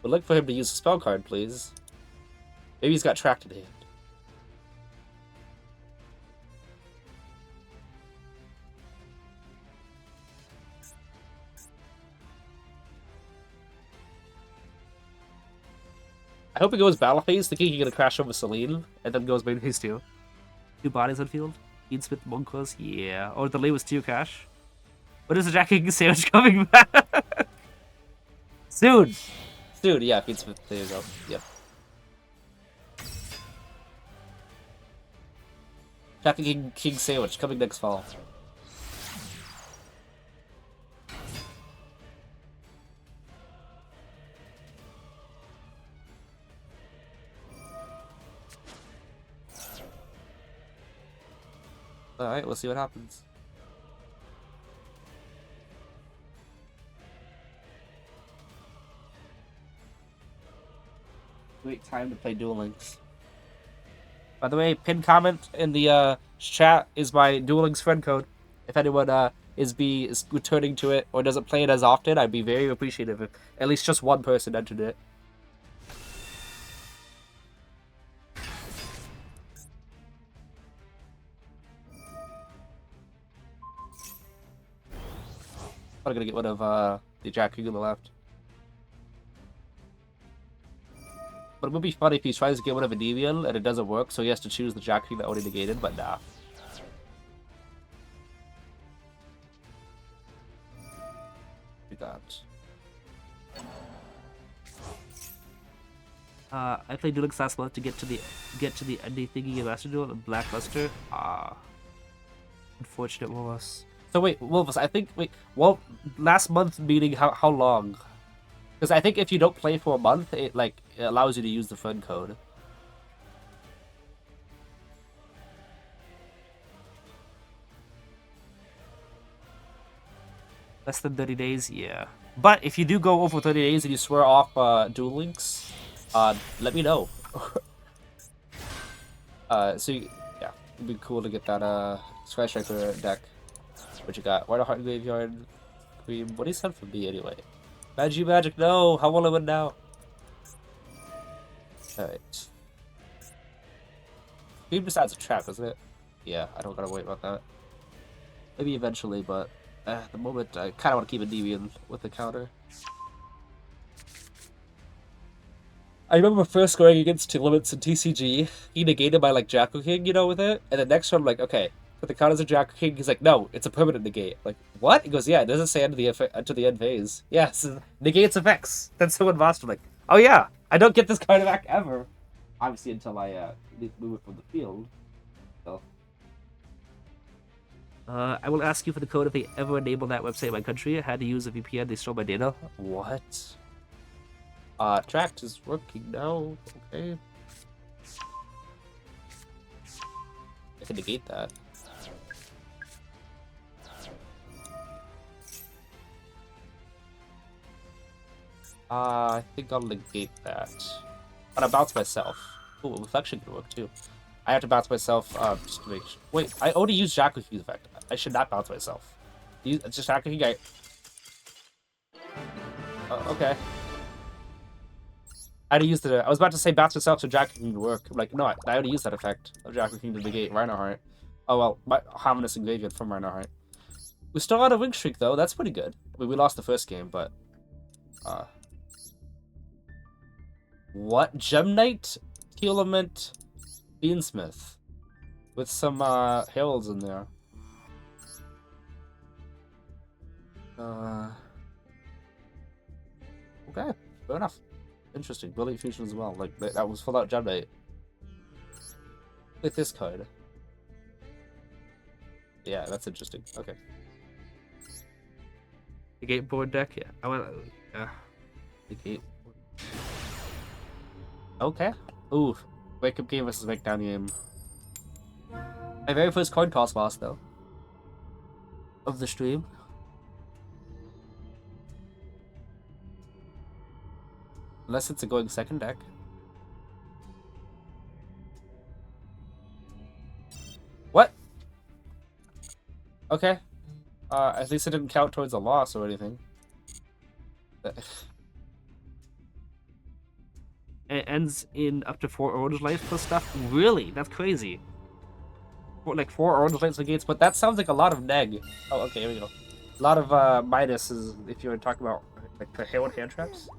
Would like for him to use a spell card, please. Maybe he's got Tracked in hand. I hope he goes Battle Phase, thinking he's gonna crash over Celine, and then goes Main Phase too. 2 bodies on field. Fiendsmith Monkos, yeah. Or the delay was 2 cash. When is the Jack King sandwich coming back? Soon! Soon, yeah, Fiendsmith, there you go. Yep. Jack King sandwich coming next fall. Alright, we'll see what happens. Wait, time to play Duel Links. By the way, pinned comment in the chat is my Duel Links friend code. If anyone is returning to it or doesn't play it as often, I'd be very appreciative if at least just one person entered it. I'm gonna get rid of the Jack King on the left. But it would be funny if he tries to get rid of Endymion and it doesn't work, so he has to choose the Jack King that already negated, but nah. Do that. I played Duel Links last month to get to the ending thingy in Master Duel and Black Luster. Unfortunate Wolvus. So wait, Wolvus, I think well, last month meaning how long? Because I think if you don't play for a month, it allows you to use the friend code. Less than 30 days, yeah. But if you do go over 30 days and you swear off Duel Links, let me know. Yeah, it'd be cool to get that Sky Striker deck. What you got? White Heart Graveyard, Cream. What do you send for me anyway? Magic, no! How will I win now? Alright. Cream decides a trap, isn't it? Yeah, I don't gotta worry about that. Maybe eventually, but at the moment, I kinda want to keep Endymion with the counter. I remember first going against 2 limits in TCG, he negated my Jackal King, with it, and the next one I'm like, okay, but the count as a Jackal King. He's like, no, it's a permanent negate. Like, what? He goes, yeah, it doesn't say end to the end phase. Yes, yeah, negates effects. Then someone mastered like, oh yeah, I don't get this card back ever. Obviously until I move it from the field. So. I will ask you for the code if they ever enable that website in my country. I had to use a VPN. They stole my data. What? Tract is working now. Okay. I can negate that. I think I'll negate that. But I bounce myself. Ooh, reflection can work too. I have to bounce myself just to make sure. Wait, I already used Jackal King's effect. I should not bounce myself. It's just Jackal King. Okay. I already used it. I was about to say bounce myself so Jackal King to work. I'm like, no, I already used that effect of Jackal King to negate Reinhardt. Oh well, my Harmonious and Graveyard from Reinhardt. We're still on a win streak though. That's pretty good. I mean, we lost the first game, but what? Gem Knight, Telement, Beansmith, with some heralds in there. Okay, fair enough. Interesting. Brilliant Fusion as well. That was full out Gem Knight. With this card. Yeah, that's interesting. Okay. The gate board deck, yeah. I want. The gate. Okay. Ooh, wake up game versus wake down game. My very first coin toss loss though. Of the stream. Unless it's a going second deck. What? Okay. At least it didn't count towards a loss or anything. It ends in up to 4 orange lights plus stuff? Really? That's crazy. Like 4 orange lights negates, but that sounds like a lot of neg. Oh, okay, here we go. A lot of minuses if you're talking about like the hand traps.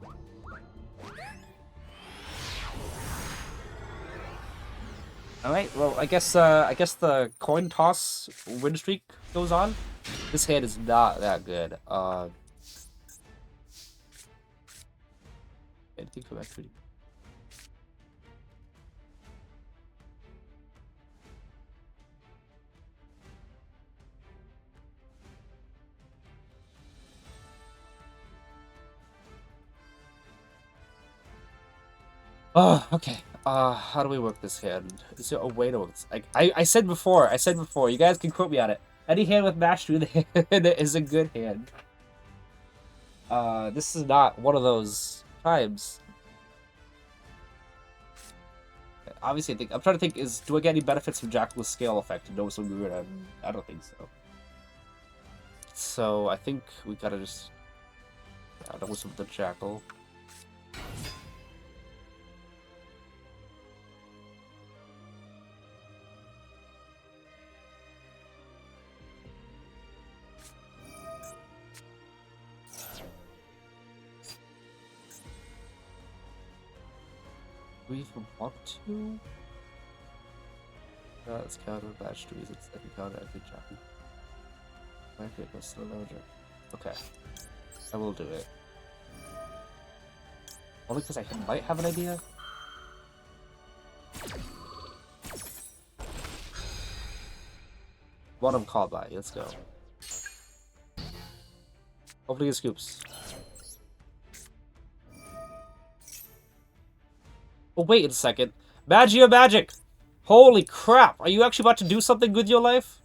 All right. Well, I guess the coin toss win streak goes on. This hand is not that good. Anything from activity. Oh, okay. How do we work this hand? Is there a way to work this? I said before, you guys can quote me on it. Any hand with mash through the hand is a good hand. This is not one of those times. Obviously, I'm trying to think, do I get any benefits from Jackal's scale effect and Noticeable Garuda? I don't think so. So, I think we gotta just... Yeah, Noticeable the Jackal. We even want to? Let's counter batch trees. It's every counter every Jackal. Market goes to the larger. Okay. I will do it. Only because I might have an idea. One of them called by. Let's go. Hopefully it scoops. Oh, wait a second. Magia magic! Holy crap! Are you actually about to do something with your life?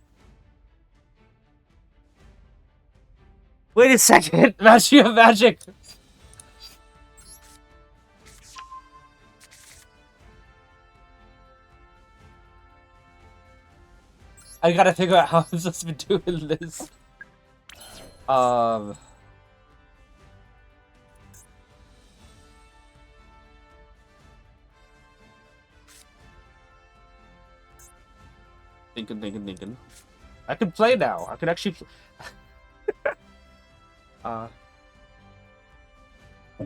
Wait a second! Magia magic! I gotta figure out how I'm supposed to be doing this. Thinking. I can play now. I can actually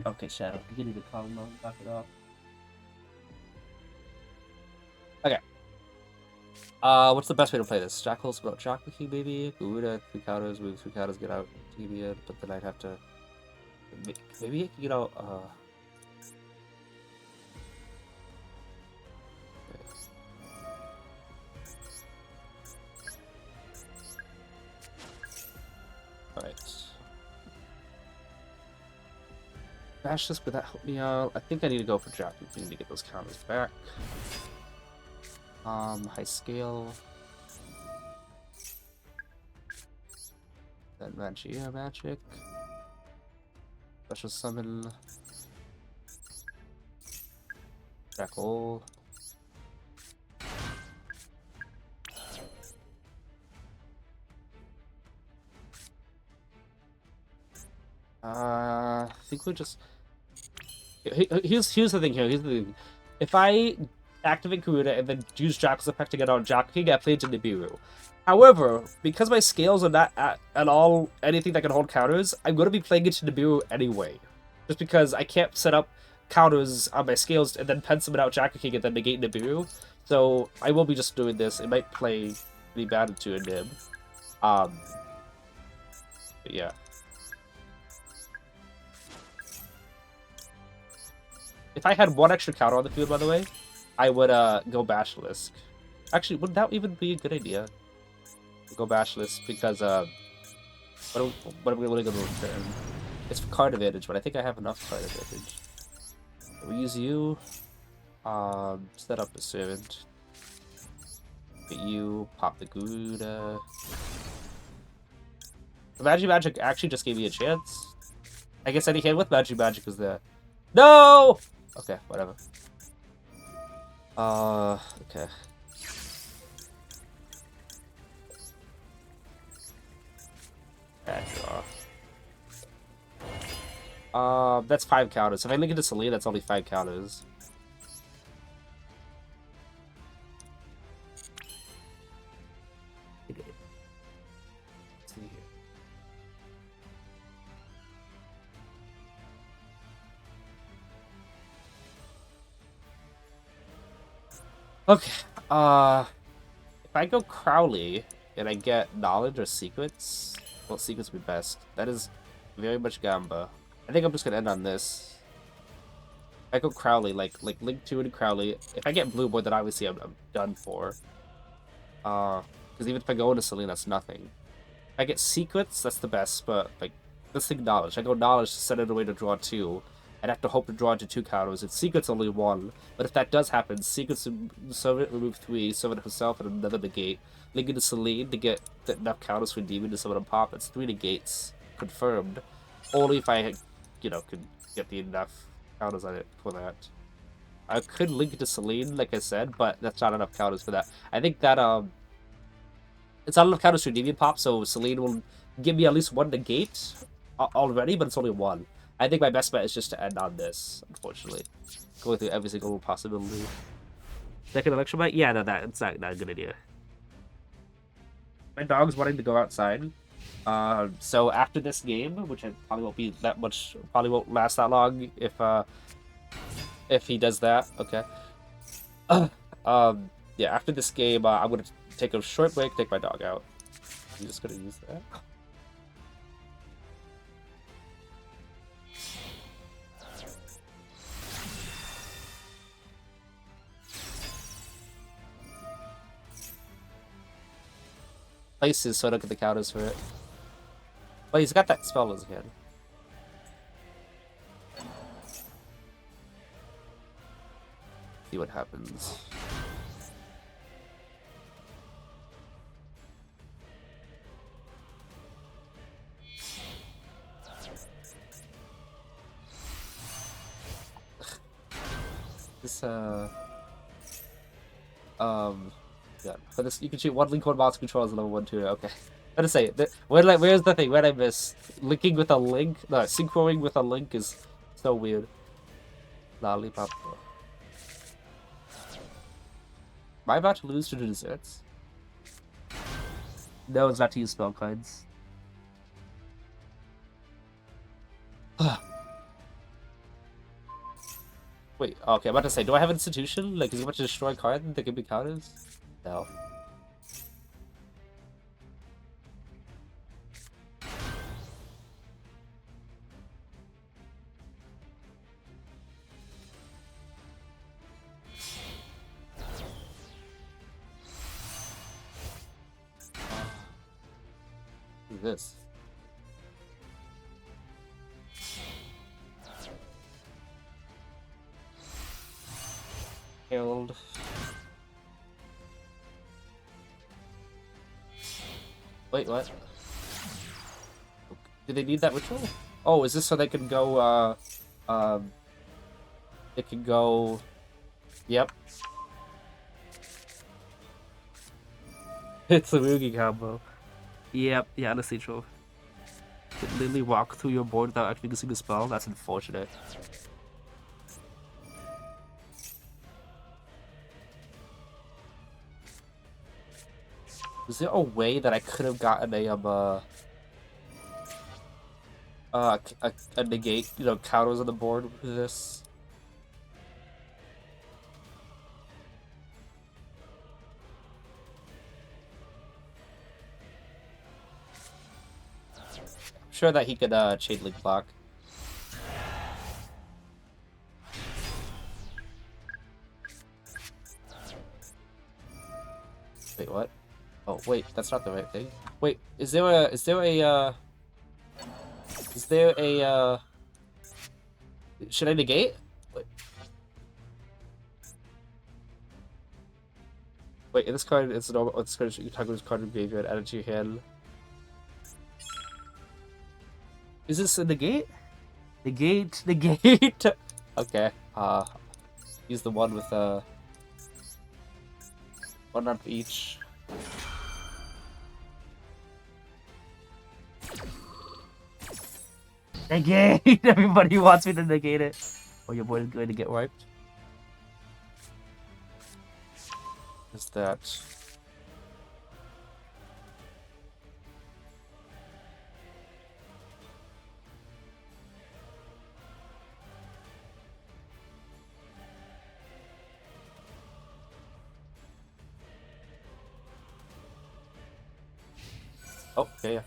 okay, Shadow. You need to calm down, back it off. Okay. What's the best way to play this? Jackal's about Jackal King, maybe? Garuda, 3 counters, move 3 counters, get out, Endymion, but then I'd have to... Maybe I can get out, Alright. Bash this, would that help me out? I think I need to go for Jackal King to get those counters back. High scale. Then Magia magic. Special summon. Jackal. I think we just... Here's the thing here, If I activate Garuda and then use Jackal's effect to get on Jackal King, I play into Nibiru. However, because my scales are not at all anything that can hold counters, I'm going to be playing into Nibiru anyway. Just because I can't set up counters on my scales and then pen summon out Jackal King and then negate Nibiru. So I will be just doing this. It might play pretty bad into a Nib. But yeah. If I had 1 extra counter on the field, by the way, I would go Basilisk. Actually, would that even be a good idea? Go Basilisk, because what am we going to return? It's for card advantage, but I think I have enough card advantage. We use you. Set up the servant. Get you, pop the Garuda. The Magic actually just gave me a chance. I guess any hand with Magic is there. No! Okay, whatever. Okay. Okay, draw. That's 5 counters. If I link it to Celine, that's only 5 counters. Let's see here. Okay, if I go Crowley and I get knowledge or secrets, well, secrets would be best. That is very much Gamba. I think I'm just gonna end on this. If I go Crowley, like Link 2 and Crowley. If I get Blue Boy, then obviously I'm done for. Because even if I go into Celine, that's nothing. If I get secrets, that's the best. But like, let's think knowledge. I go knowledge to send it away to draw 2. I'd have to hope to draw into 2 counters. It's secrets only 1. But if that does happen, secrets Soviet remove 3, Soviet himself and another negate. Link into Celine to get enough counters for Demon to summon a pop. That's 3 negates confirmed. Only if I, could get the enough counters on it for that. I could link it to Celine, like I said, but that's not enough counters for that. I think that it's not enough counters for Endymion pop, so Celine will give me at least 1 negate already, but it's only 1. I think my best bet is just to end on this, unfortunately. Going through every single possibility. Second election bite? Yeah, no, it's not a good idea. My dog's wanting to go outside. So after this game, which probably won't be that much, probably won't last that long if he does that. Okay. Yeah, after this game, I'm gonna take a short break, take my dog out. I'm just gonna use that. Places so I don't get the counters for it. But he's got that spell in his hand. See what happens. This yeah, for this you can shoot 1 link 1 monster controls level 1 2. Okay. I'm gonna say where's the thing? Where'd I miss? Linking with a link? No, synchroing with a link is so weird. Lollipop. Am I about to lose to the desserts? No, it's not to use spell cards. Wait, okay, I'm about to say, do I have institution? Like, is he about to destroy a card that can be counters? No. Who's this? Herald. Wait, what? Do they need that ritual? Oh, is this so they can go, they can go... Yep. It's a Mugi combo. Yep, yeah, honestly, true. Could literally walk through your board without actually using a spell? That's unfortunate. Is there a way that I could have gotten a negate, counters on the board with this? I'm sure that he could chain link block. Wait, what? Oh, wait, that's not the right thing. Wait, is there a should I negate? Wait, in this card, it's normal. This card, you talk about this card in graveyard, add it to your hand. Is this a negate? Negate. Okay. Use the one with one on each. Negate! Everybody wants me to negate it. Oh, your boy is going to get wiped. Is that? Oh, yeah.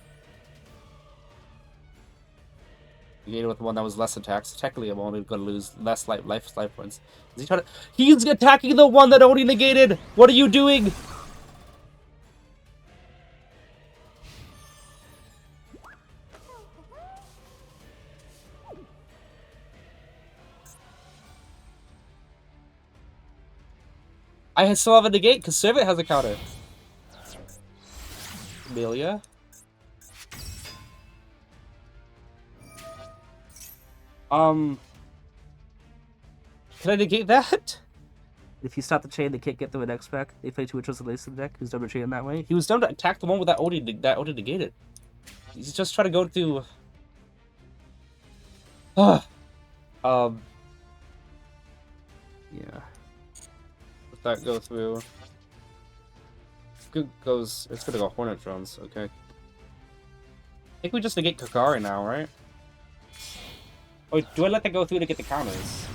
Negated with the one that was less attacks. Technically, I'm only going to lose less life points. Is he trying to? He's attacking the one that only negated. What are you doing? I still have a negate because Servant has a counter. Amelia. Can I negate that? If you stop the chain, they can't get through the next pack. They play two Witches and Lace in the deck. Who's done the chain that way? He was done to attack the one with that Odin negated. He's just trying to go through. Yeah. Let that go through. Good goes. It's gonna go Hornet drones. Okay. I think we just negate Kakari now, right? Oh, do I let that go through to get the counters?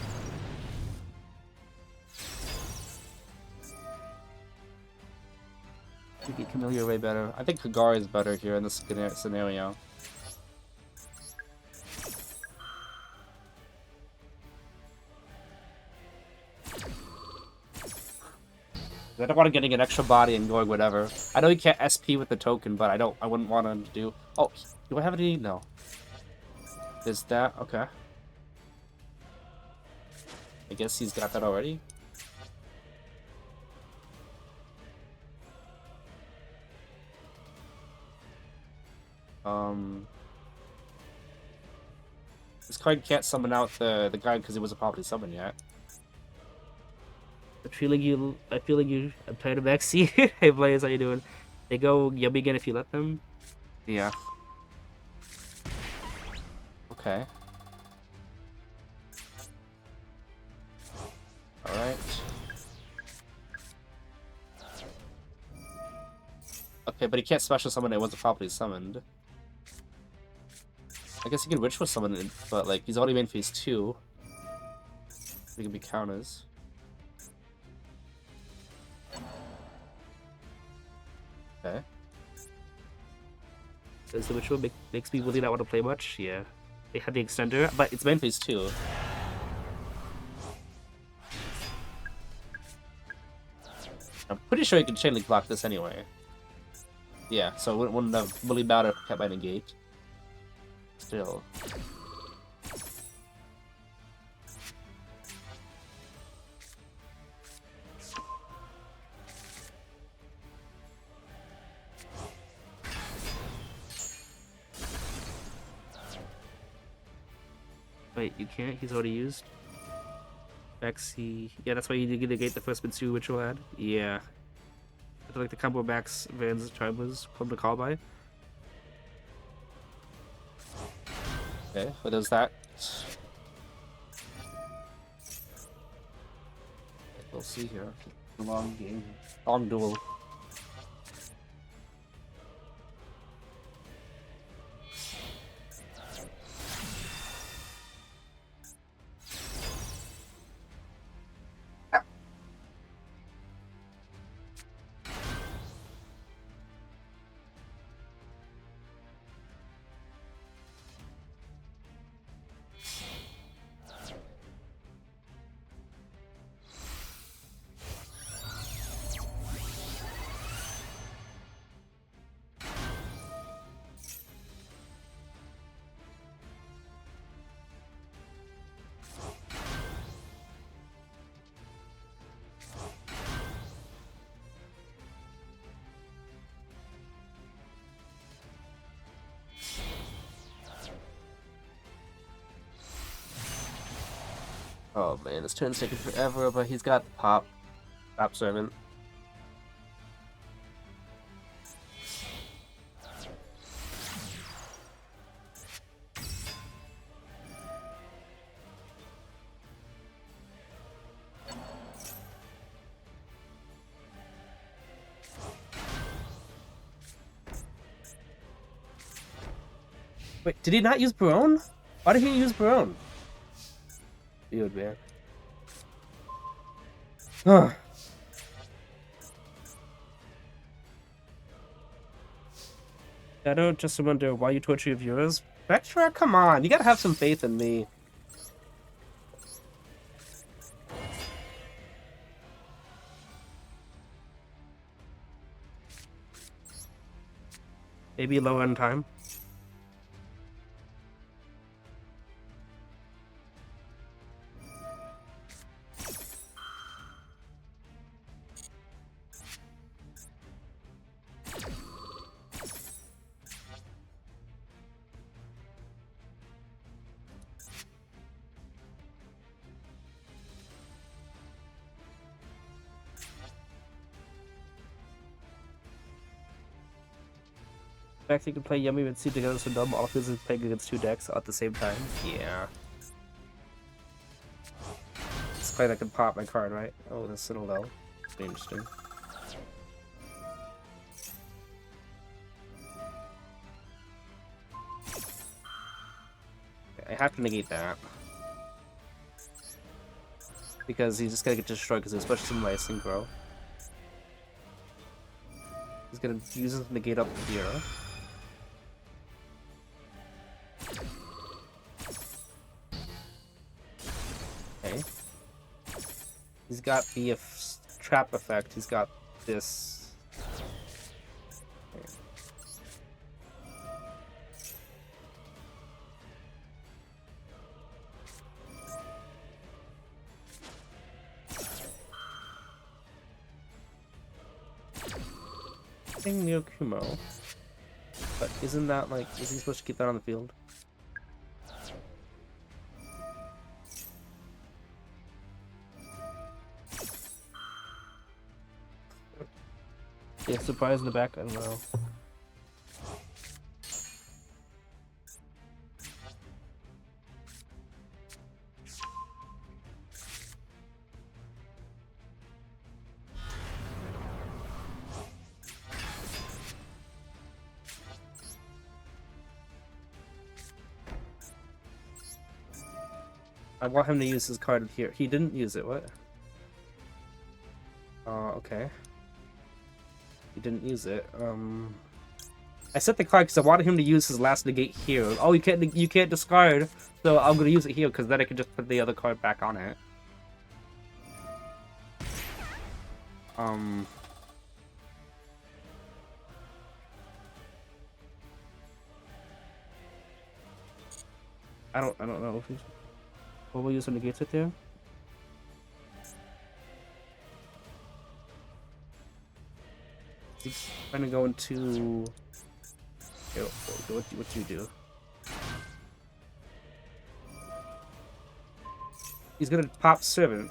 I think Camellia way better. I think Kagari is better here in this scenario. I don't want him getting an extra body and going whatever. I know he can't SP with the token, but I wouldn't want him to do. Oh, do I have any? No. Is that okay? I guess he's got that already. This card can't summon out the guy because it wasn't properly summoned yet. I'm feeling you. I'm tired of Maxi. Hey, Blaze, how you doing? They go yummy again if you let them. Yeah. Okay. Alright. Okay, but he can't special summon it wasn't properly summoned. I guess he can ritual summon it, but like he's already main phase 2. He can be counters. Okay. Does the ritual makes me really not want to play much? Yeah. They had the extender, but it's main phase 2. I'm pretty sure you can chain link block this anyway. Yeah, so it wouldn't have really mattered if it kept by negate. Still. Wait, you can't? He's already used? Maxi. Yeah, that's why you did negate the first Mitsu ritual ad. Yeah. I feel like the combo Max Van's time was fun to call by. Okay, what is that? We'll see here. Long game. Long duel. Oh man, this turn's taking forever, but he's got the pop. Pop servant. Wait, did he not use Barone? Why did he use Barone? Dude, man. Huh. I don't just wonder why you torture your viewers. Vectra, come on, you gotta have some faith in me. Maybe low on time. In fact, you can play Yummy and C together so dumb all because it's playing against 2 decks at the same time. Yeah. This play that can pop my card, right? Oh, the Citadel. Be interesting. I have to negate that. Because he's just gonna get destroyed because there's especially some my synchro. He's gonna use his negate up here. Okay. He's got the trap effect. He's got this. Okay. Neo Kumo. But isn't that like, is he supposed to keep that on the field? Yeah, surprise in the back, I don't know. I want him to use his card here. He didn't use it, what? Okay. He didn't use it. I set the card because I wanted him to use his last negate here. Oh, you can't discard, so I'm gonna use it here because then I can just put the other card back on it. I don't know if he's... What will use some negates it there? He's trying to go into... Okay, what do you do? He's gonna pop Servant.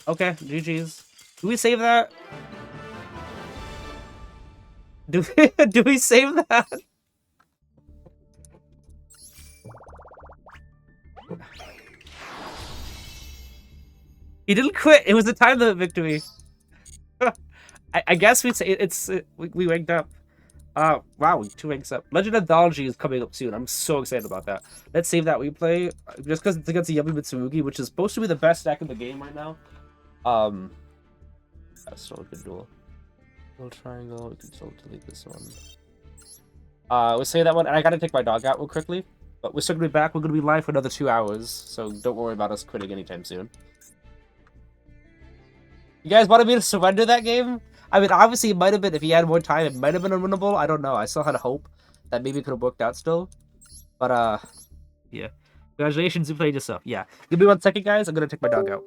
Okay, GG's. Do we save that? Do we save that? He didn't quit. It was a time limit victory. I guess we'd say we wanked up. Wow, 2 ranks up. Legend Anthology is coming up soon. I'm so excited about that. Let's save that replay just because it's against the Yummy Mitsurugi, which is supposed to be the best deck in the game right now. That's still a good duel. Little triangle. We can still delete this one. We'll save that one, and I gotta take my dog out real quickly. But we're still gonna be back. We're gonna be live for another 2 hours, so don't worry about us quitting anytime soon. You guys wanted me to surrender that game? I mean, obviously, it might have been, if he had more time, it might have been unwinnable. I don't know. I still had hope that maybe it could have worked out still. But, yeah. Congratulations, you played yourself. Yeah. Give me 1 second, guys. I'm gonna take my dog out.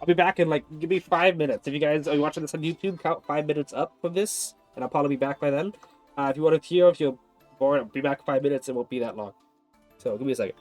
I'll be back in, like, give me 5 minutes. If you guys are watching this on YouTube, count 5 minutes up from this, and I'll probably be back by then. If you want to hear, if you're bored, I'll be back in 5 minutes. It won't be that long. So, give me a second.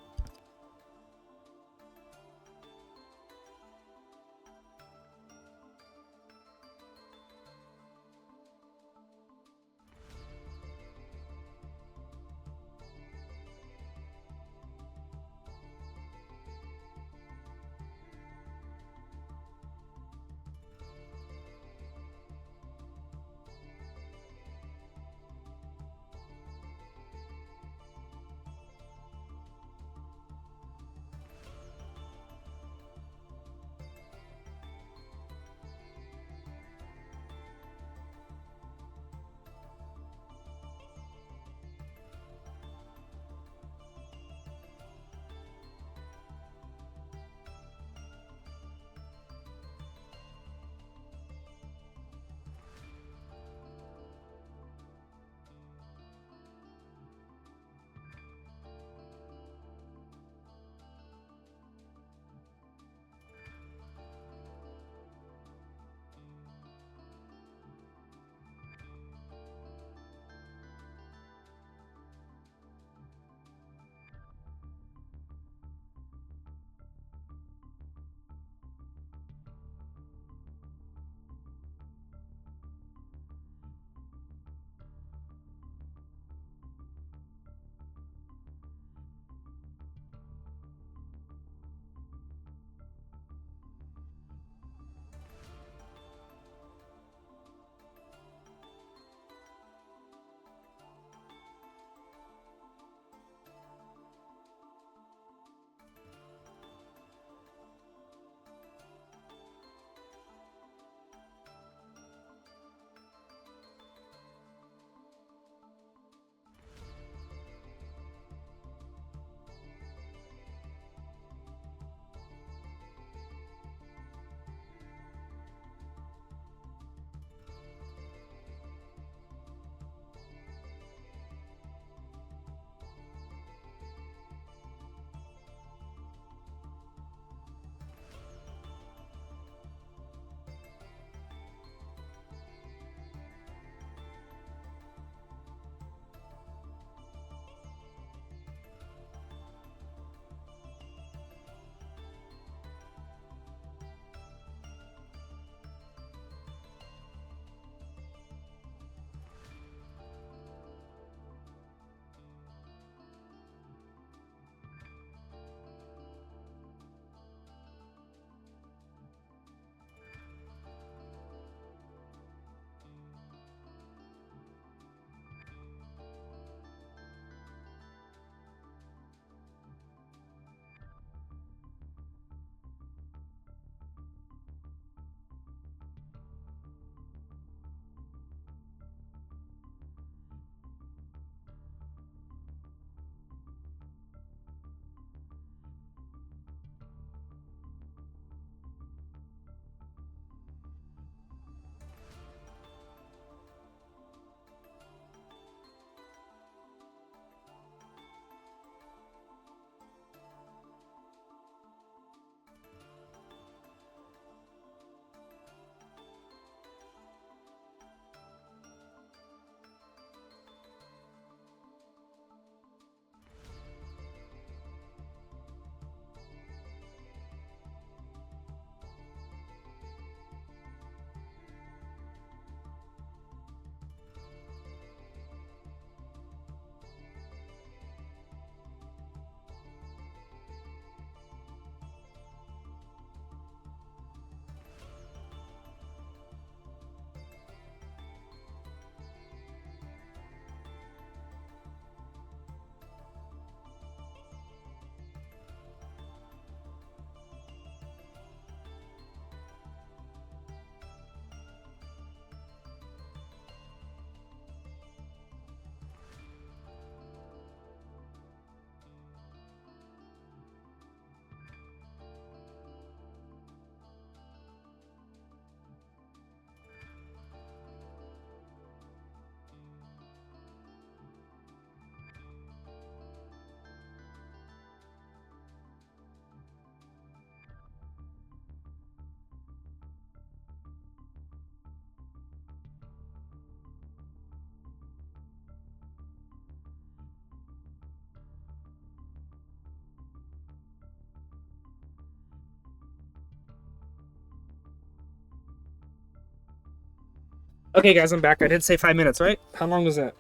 Okay, guys, I'm back. I did say 5 minutes, right? How long was that?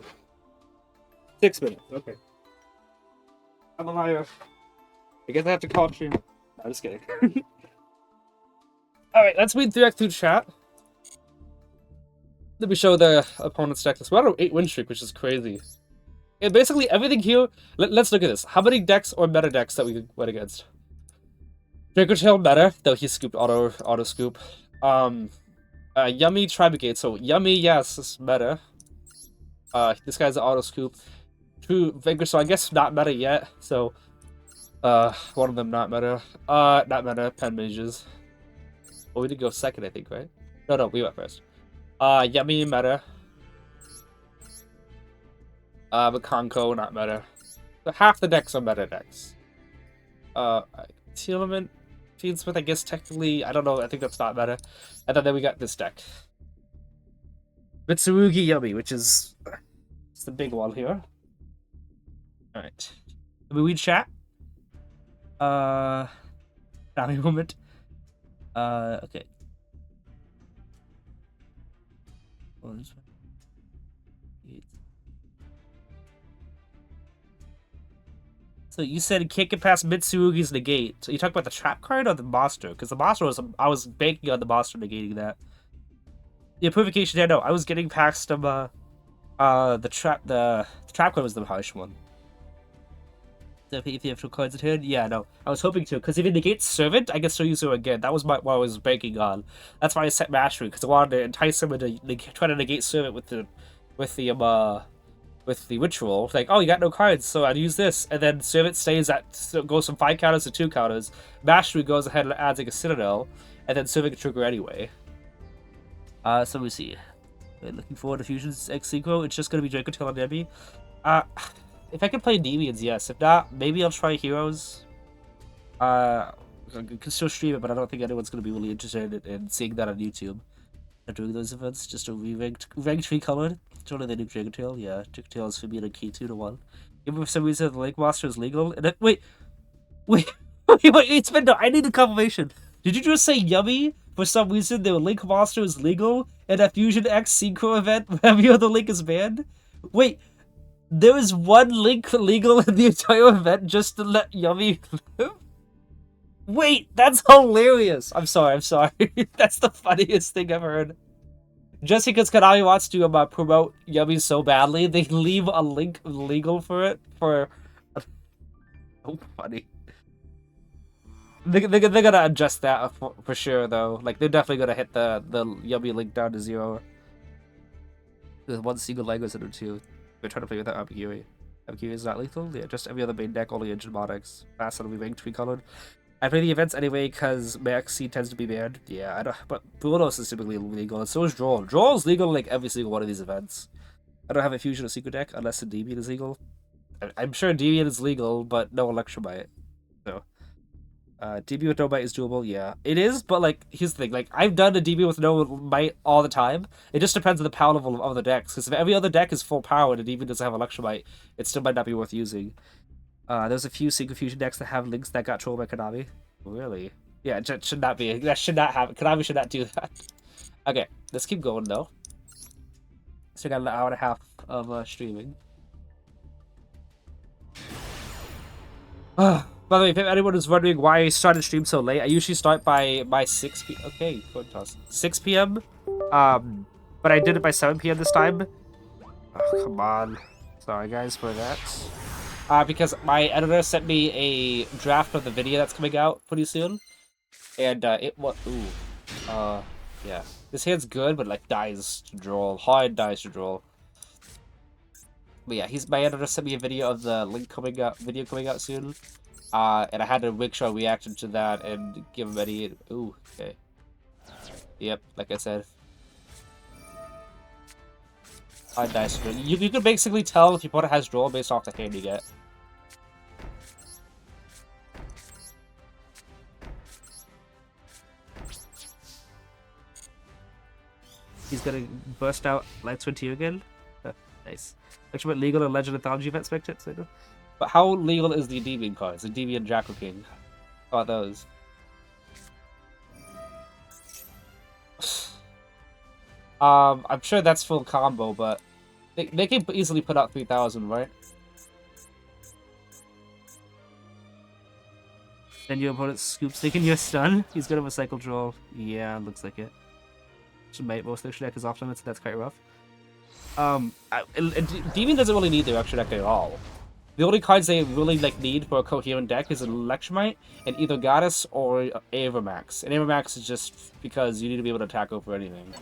6 minutes. Okay. I'm a liar. I guess I have to call stream. No, I'm just kidding. Alright, let's read through chat. Let me show the opponent's deck list. We're on an 8-win streak, which is crazy. And basically, everything here... Let's look at this. How many decks or meta decks that we went against? Dracotail meta, though he scooped auto scoop. Yummy Tribegate. So, Yummy, yes, is meta. This guy's an auto scoop. True Vigor, so I guess not meta yet. So, one of them not meta. Not meta, Pen Mages. Well, we did go second, I think, right? No, we went first. Yummy meta. Makonko, not meta. So half the decks are meta decks. Tealament, Fiendsmith, I guess technically, I don't know, I think that's not meta. And then we got this deck. Mitsurugi Yummy, which is it's the big one here. Alright. Let me read chat. Now a moment. Okay. So you said can't get past Mitsurugi's negate. So you talk about the trap card or the monster? Because the monster was I was banking on the monster negating that. The purification, yeah, no, I was getting past him. The trap card was the harsh one. If you have two cards in hand, yeah, no, I was hoping to, because if it negates Servant, I can still use her again. That was what I was banking on. That's why I set Mastery, because I wanted to entice him into try to negate Servant with the ritual. Like, oh, you got no cards, so I'd use this, and then Servant stays goes from 5 counters to 2 counters. Mastery goes ahead and adds like a Citadel, and then Servant can trigger anyway. So let me see. Looking forward to Fusion's X Synchro. It's just gonna be Dracotail and Demi. If I can play Endymions, yes. If not, maybe I'll try Heroes. I can still stream it, but I don't think anyone's gonna be really interested in seeing that on YouTube. Not doing those events, just a ranked 3-colored. It's only the new Dracotail. Yeah, Dracotail is for me a key 2-1. Even for some reason the Link Monster is legal. And then, wait, it's been no. I need a confirmation. Did you just say Yummy? For some reason, the Link Monster is legal, and at Fusion X Synchro event, where every other Link is banned? Wait, there is one Link legal in the entire event just to let Yummy live? Wait, that's hilarious! I'm sorry. That's the funniest thing I've heard. Just because Konami wants to promote Yummy so badly, they leave a Link legal for it for... So funny. They're gonna adjust that for sure, though. Like, they're definitely gonna hit the Yummy Link down to 0. There's one single language in it, too. We're trying to play without Ambiguity. Ambiguity is not lethal? Yeah, just every other main deck, only engine modics. Fast and we ranked 3-colored. I play the events anyway, because Maxi tends to be banned. Yeah, I don't... But Brunos is typically legal, and so is Droll. Droll is legal in, like, every single one of these events. I don't have a Fusion or Secret deck, unless Endymion is legal. I'm sure Endymion is legal, but no Electrobite. So... DB with no bite is doable, yeah. It is, but, like, here's the thing. Like, I've done a DB with no bite all the time. It just depends on the power level of other decks. Because if every other deck is full power and a DB doesn't have Electrobite, it still might not be worth using. There's a few Secret Fusion decks that have links that got trolled by Konami. Really? Yeah, it should not be. That should not happen. Konami should not do that. Okay, let's keep going, though. So we got an hour and a half of streaming. By the way, if anyone is wondering why I started stream so late, I usually start by 6 p.m. Okay, coin toss. 6 p.m. But I did it by 7 p.m. this time. Oh, come on. Sorry, guys, for that. Because my editor sent me a draft of the video that's coming out pretty soon. And, it was... Ooh. Yeah. This hand's good, but, like, dies to draw. Hard dies to draw. But yeah, my editor sent me a video of the video coming out soon. And I had to make sure I reacted to that and give him any... Ooh, okay. Yep, like I said. Hard dice. You can basically tell if your opponent has draw based off the hand you get. He's gonna burst out Light Swing to you again? Nice. Actually, legal and Legend Anthology event spectator. But how legal is the Endymion cards? Endymion Draco King. How about those? I'm sure that's full combo, but they can easily put out 3,000, right? Then your opponent scoops taking your stun. He's gonna have a cycle draw. Yeah, looks like it. Should might most extra deck is off limits, so that's quite rough. Demon doesn't really need their extra deck at all. The only cards they really need for a coherent deck is an Electromite and either Goddess or Avermax. And Avermax is just because you need to be able to attack over anything.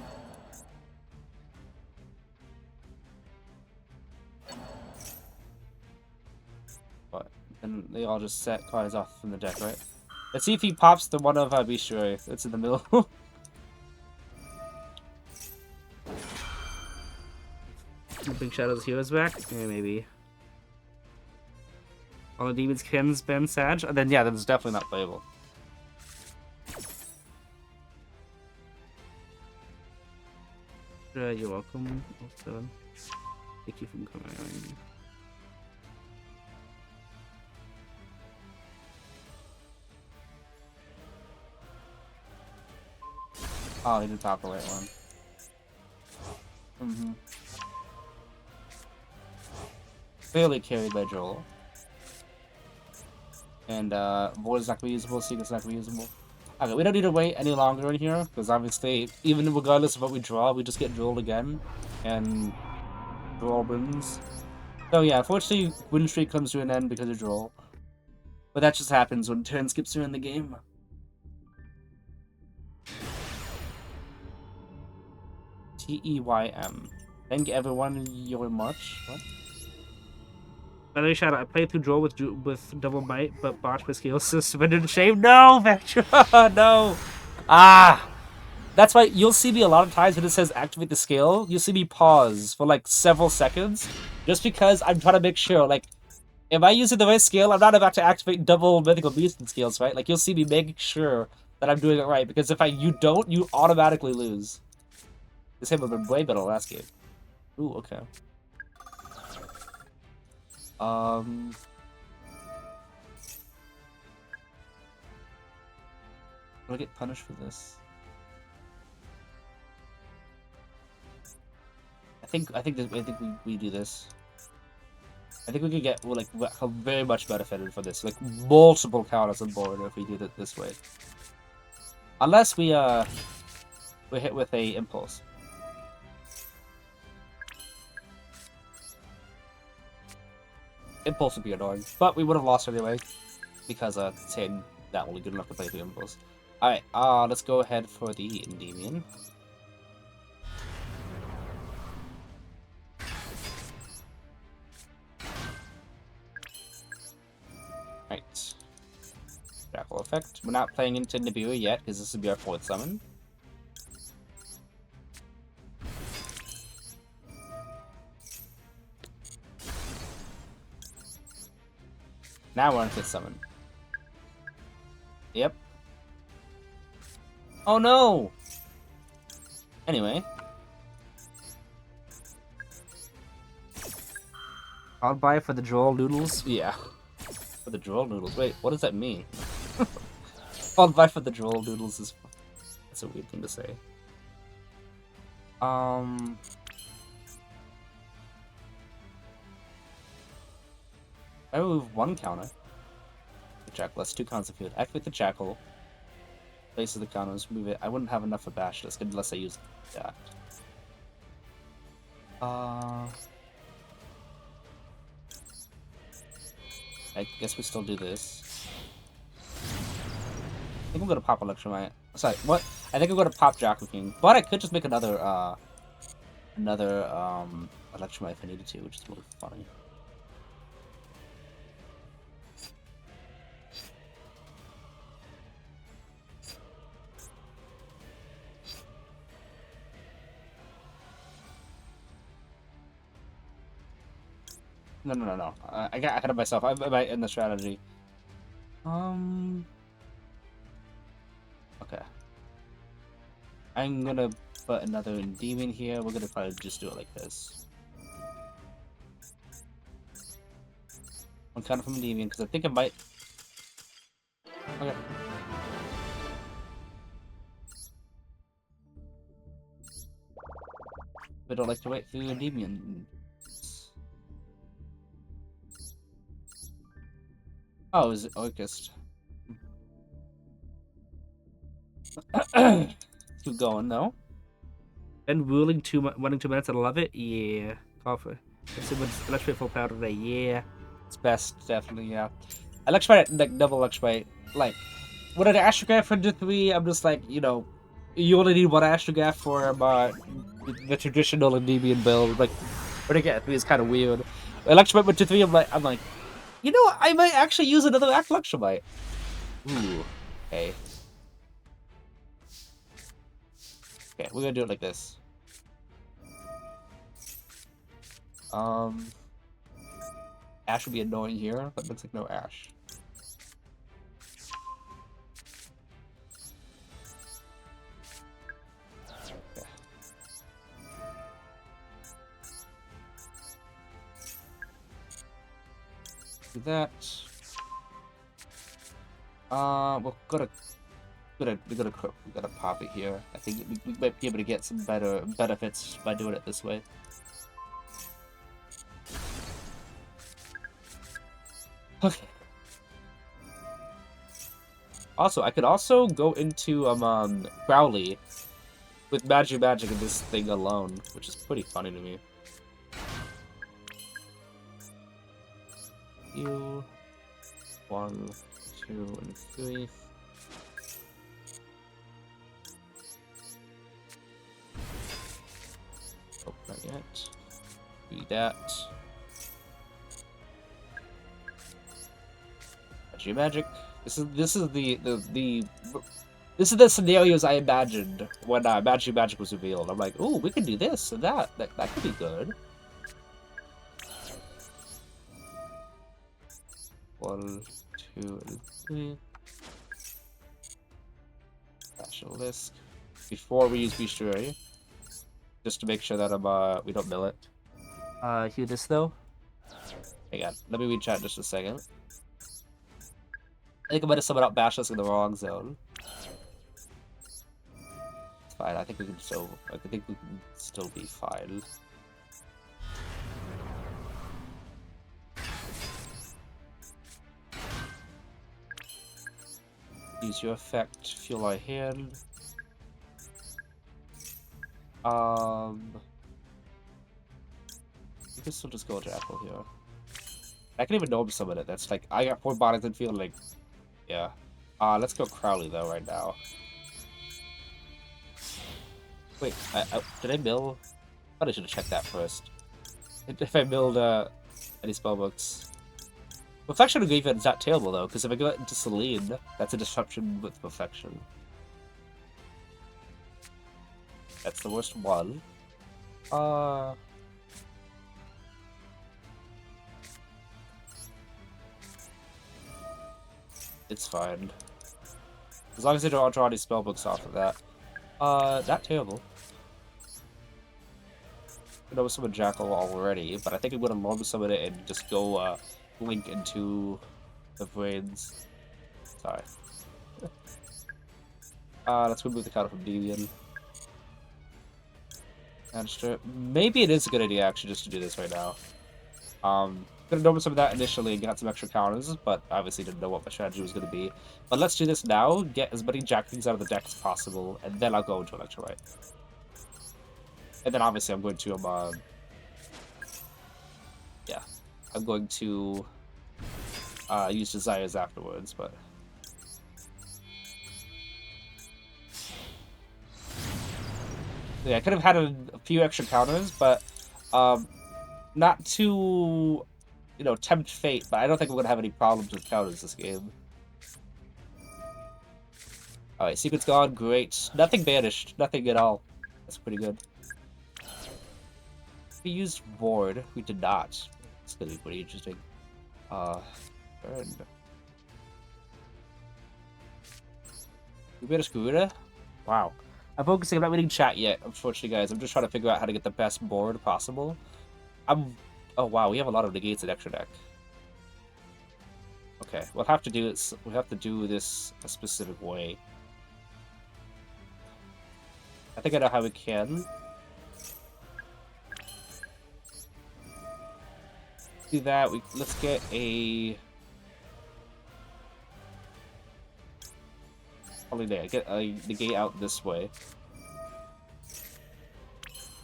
But then they all just set cards off from the deck, right? Let's see if he pops the one of Bistro. It's in the middle. Big Shadow's Heroes back? Yeah, maybe. All the demons can spend Sag? And then, yeah, then it's definitely not playable. You're welcome. Also, thank you for coming. Oh, he did pop the right one. Fairly carried by Joel. And Void is not gonna be usable, Secret's not gonna be usable. Okay, we don't need to wait any longer in here, because obviously, even regardless of what we draw, we just get Joel again. And Joel wins. So yeah, unfortunately, win streak comes to an end because of Joel. But that just happens when turn skips are in the game. TEYM. Thank everyone your much. What? By the way, Shadow, I played through Joel with Double Might, but botched my skill suspended shame. No, Vectra, no. Ah, that's why you'll see me a lot of times when it says activate the skill. You'll see me pause for like several seconds, just because I'm trying to make sure, like, am I using the right skill? I'm not about to activate double mythical beast skills, right? Like, you'll see me making sure that I'm doing it right, because if you don't, you automatically lose. This game would have been way better last game. Ooh, okay. Do I get punished for this? I think we do this. I think we could get very much benefited for this, like multiple counters on board if we do it this way. Unless we're hit with a impulse. Impulse would be annoying, but we would have lost anyway because saying that only good enough to play the impulse. All right, let's go ahead for the Endymion. Right. Jackal effect. We're not playing into Nibiru yet because this will be our 4th summon. Now we're on 5th summon. Yep. Oh no! Anyway. I'll buy for the Joel noodles. Yeah. For the Joel noodles. Wait, what does that mean? I'll buy for the Joel noodles is... That's a weird thing to say. I remove 1 counter. The Jackal, that's 2 counters of field. Activate the Jackal. Places the counters, move it. I wouldn't have enough for Bash this unless I use that. I guess we still do this. I think I'm gonna pop Electromite. Sorry, what? I think I'm gonna pop Jackal King. But I could just make another Electromite if I needed to, which is really funny. No. I got ahead of myself. I might end the strategy. Okay. I'm gonna put another Endymion here. We're gonna probably just do it like this. 1 counter from Endymion, because I think it might... Okay. We don't like to wait for Endymion. Oh, is it August? Keep going though. And ruling running 2 minutes, I love it. Yeah, coffee. Electrify full power today. Yeah, it's best definitely. Yeah, electrify like double electrify. Like, what an astrograph for 3, I'm just like, you know, you only need one astrograph for the traditional Endymion build. Like, when I get 3 is kind of weird. Electrify with 3, I'm like, you know, I might actually use another electrify. Ooh, okay. Okay, we're gonna do it like this. Ash would be annoying here, but looks like no Ash. Okay. Do that. We're gonna pop it here. I think we might be able to get some better benefits by doing it this way. Okay. Also, I could also go into Crowley with magic in this thing alone, which is pretty funny to me. You 1, 2, and 3. Oh, not yet. Do that. Magic. This is the scenarios I imagined when Magic was revealed. I'm like, ooh, we can do this and that. That could be good. 1, 2, and 3. Basilisk. Before we use Bestiary, just to make sure that we don't mill it. Hear this though. Hang on, let me read chat just a second. I think I might have summoned out Basilisk in the wrong zone. It's fine. I think we can still be fine. Use your effect, fuel our hand. You can still just go Jackal here. I can even Gnome summon it. That's like, I got 4 bodies and feel like, yeah. Let's go Crowley though right now. Wait, did I mill? I thought I should have checked that first. If I milled any spellbooks. Perfection of Grievance is not terrible though, because if I go into Celine, that's a disruption with perfection. That's the worst one. It's fine. As long as I don't draw any spellbooks off of that. Not terrible. I know summon Jackal already, but I think I'm gonna normal summon it and just go link into the brains. Sorry. Let's remove the counter from Devian. Maybe it is a good idea actually just to do this right now. Gonna normal some of that initially and got some extra counters, but obviously didn't know what my strategy was gonna be. But let's do this now, get as many Jack things out of the deck as possible, and then I'll go into Electrolyte. And then obviously I'm going to yeah. I'm going to use Desires afterwards, but yeah, I could have had a few extra counters, but not to, you know, tempt fate, but I don't think we're gonna have any problems with counters this game. Alright, Secret's gone, great. Nothing banished, nothing at all. That's pretty good. We used Ward, we did not. It's gonna be pretty interesting. Burn. We made a Scooter? Wow. I'm focusing, I'm not reading chat yet, unfortunately, guys. I'm just trying to figure out how to get the best board possible. Oh wow, we have a lot of negates in extra deck. Okay, we'll have to do this a specific way. I think I know how we can. Do that. Let's get a probably there. Get a negate out this way.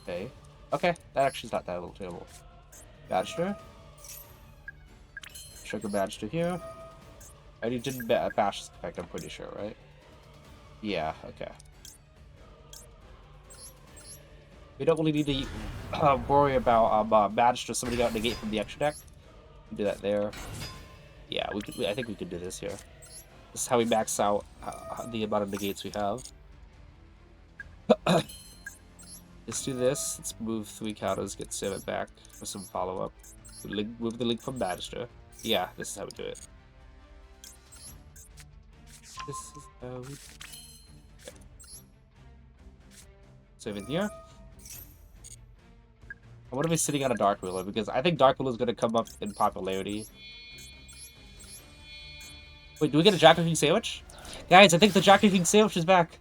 Okay. Okay, that actually is not that terrible. Badger. Sugar Badger here. I already did bash this effect, I'm pretty sure, right? Yeah, okay. We don't really need to worry about Badger somebody got negate from the extra deck. We do that there. Yeah, I think we could do this here. This is how we max out the amount of negates we have. Let's do this. Let's move 3 counters, get 7 back for some follow-up. Move the link from Badger. Yeah, this is how we do it. This is how we... Okay. Save in here. I want to be sitting on a Dark Ruler, because I think Dark Ruler is going to come up in popularity. Wait, do we get a Jack King sandwich? Guys, I think the Jack King sandwich is back.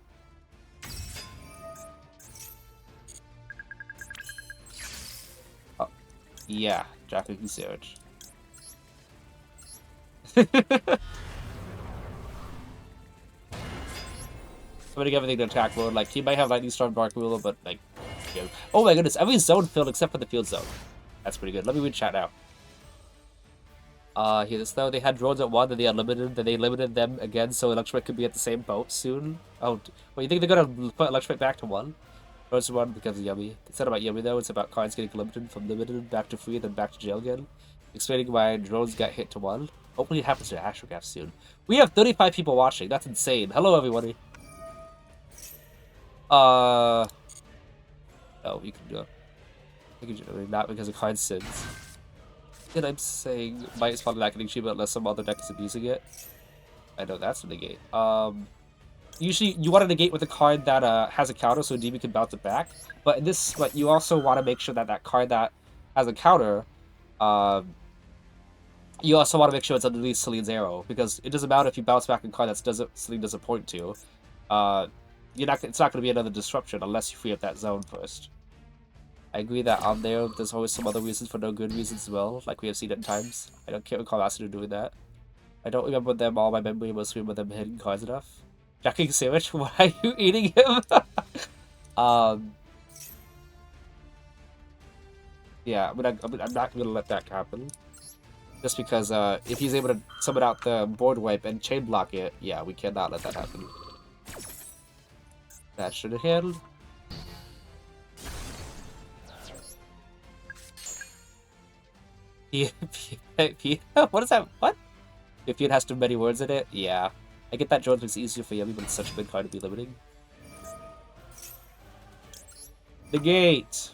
Oh, yeah, Jack King sandwich. Somebody get everything to attack mode. Like, he might have Lightning Storm, Dark Ruler, but, like, you know. Oh my goodness, every zone filled except for the field zone. That's pretty good. Let me read chat now. Here this though, they had drones at 1, then they unlimited, then they limited them again, so Electric could be at the same boat soon. Oh, well, you think they're gonna put Electric back to 1? Drones to 1 because of Yummy. It's not about Yummy though, it's about cards getting limited from limited back to free, then back to jail again. Explaining why drones got hit to 1. Hopefully it happens to Astrograph soon. We have 35 people watching, that's insane. Hello everybody. No, you can go. I can generally not because of card sins. And I'm saying might spawn not getting cheaper unless some other deck is abusing it. I know that's a negate. Usually you want to negate with a card that has a counter so DB can bounce it back. But in this, but you also want to make sure that that card that has a counter, you also want to make sure it's underneath Celine's arrow, because it doesn't matter if you bounce back a card that Celine doesn't point to. It's not going to be another disruption unless you free up that zone first. I agree that on there's always some other reasons for no good reasons as well, like we have seen at times. Can't recall Acido doing that. I don't remember them all, my memory mostly remember them hitting cards enough. Jacking sandwich, why are you eating him? Yeah, I'm not gonna let that happen. Just because if he's able to summon out the board wipe and chain block it, yeah, we cannot let that happen. That should have handled. What is that? What? If it has too many words in it? Yeah. I get that Jones makes it easier for Yummy, but it's such a good card to be limiting. Negate!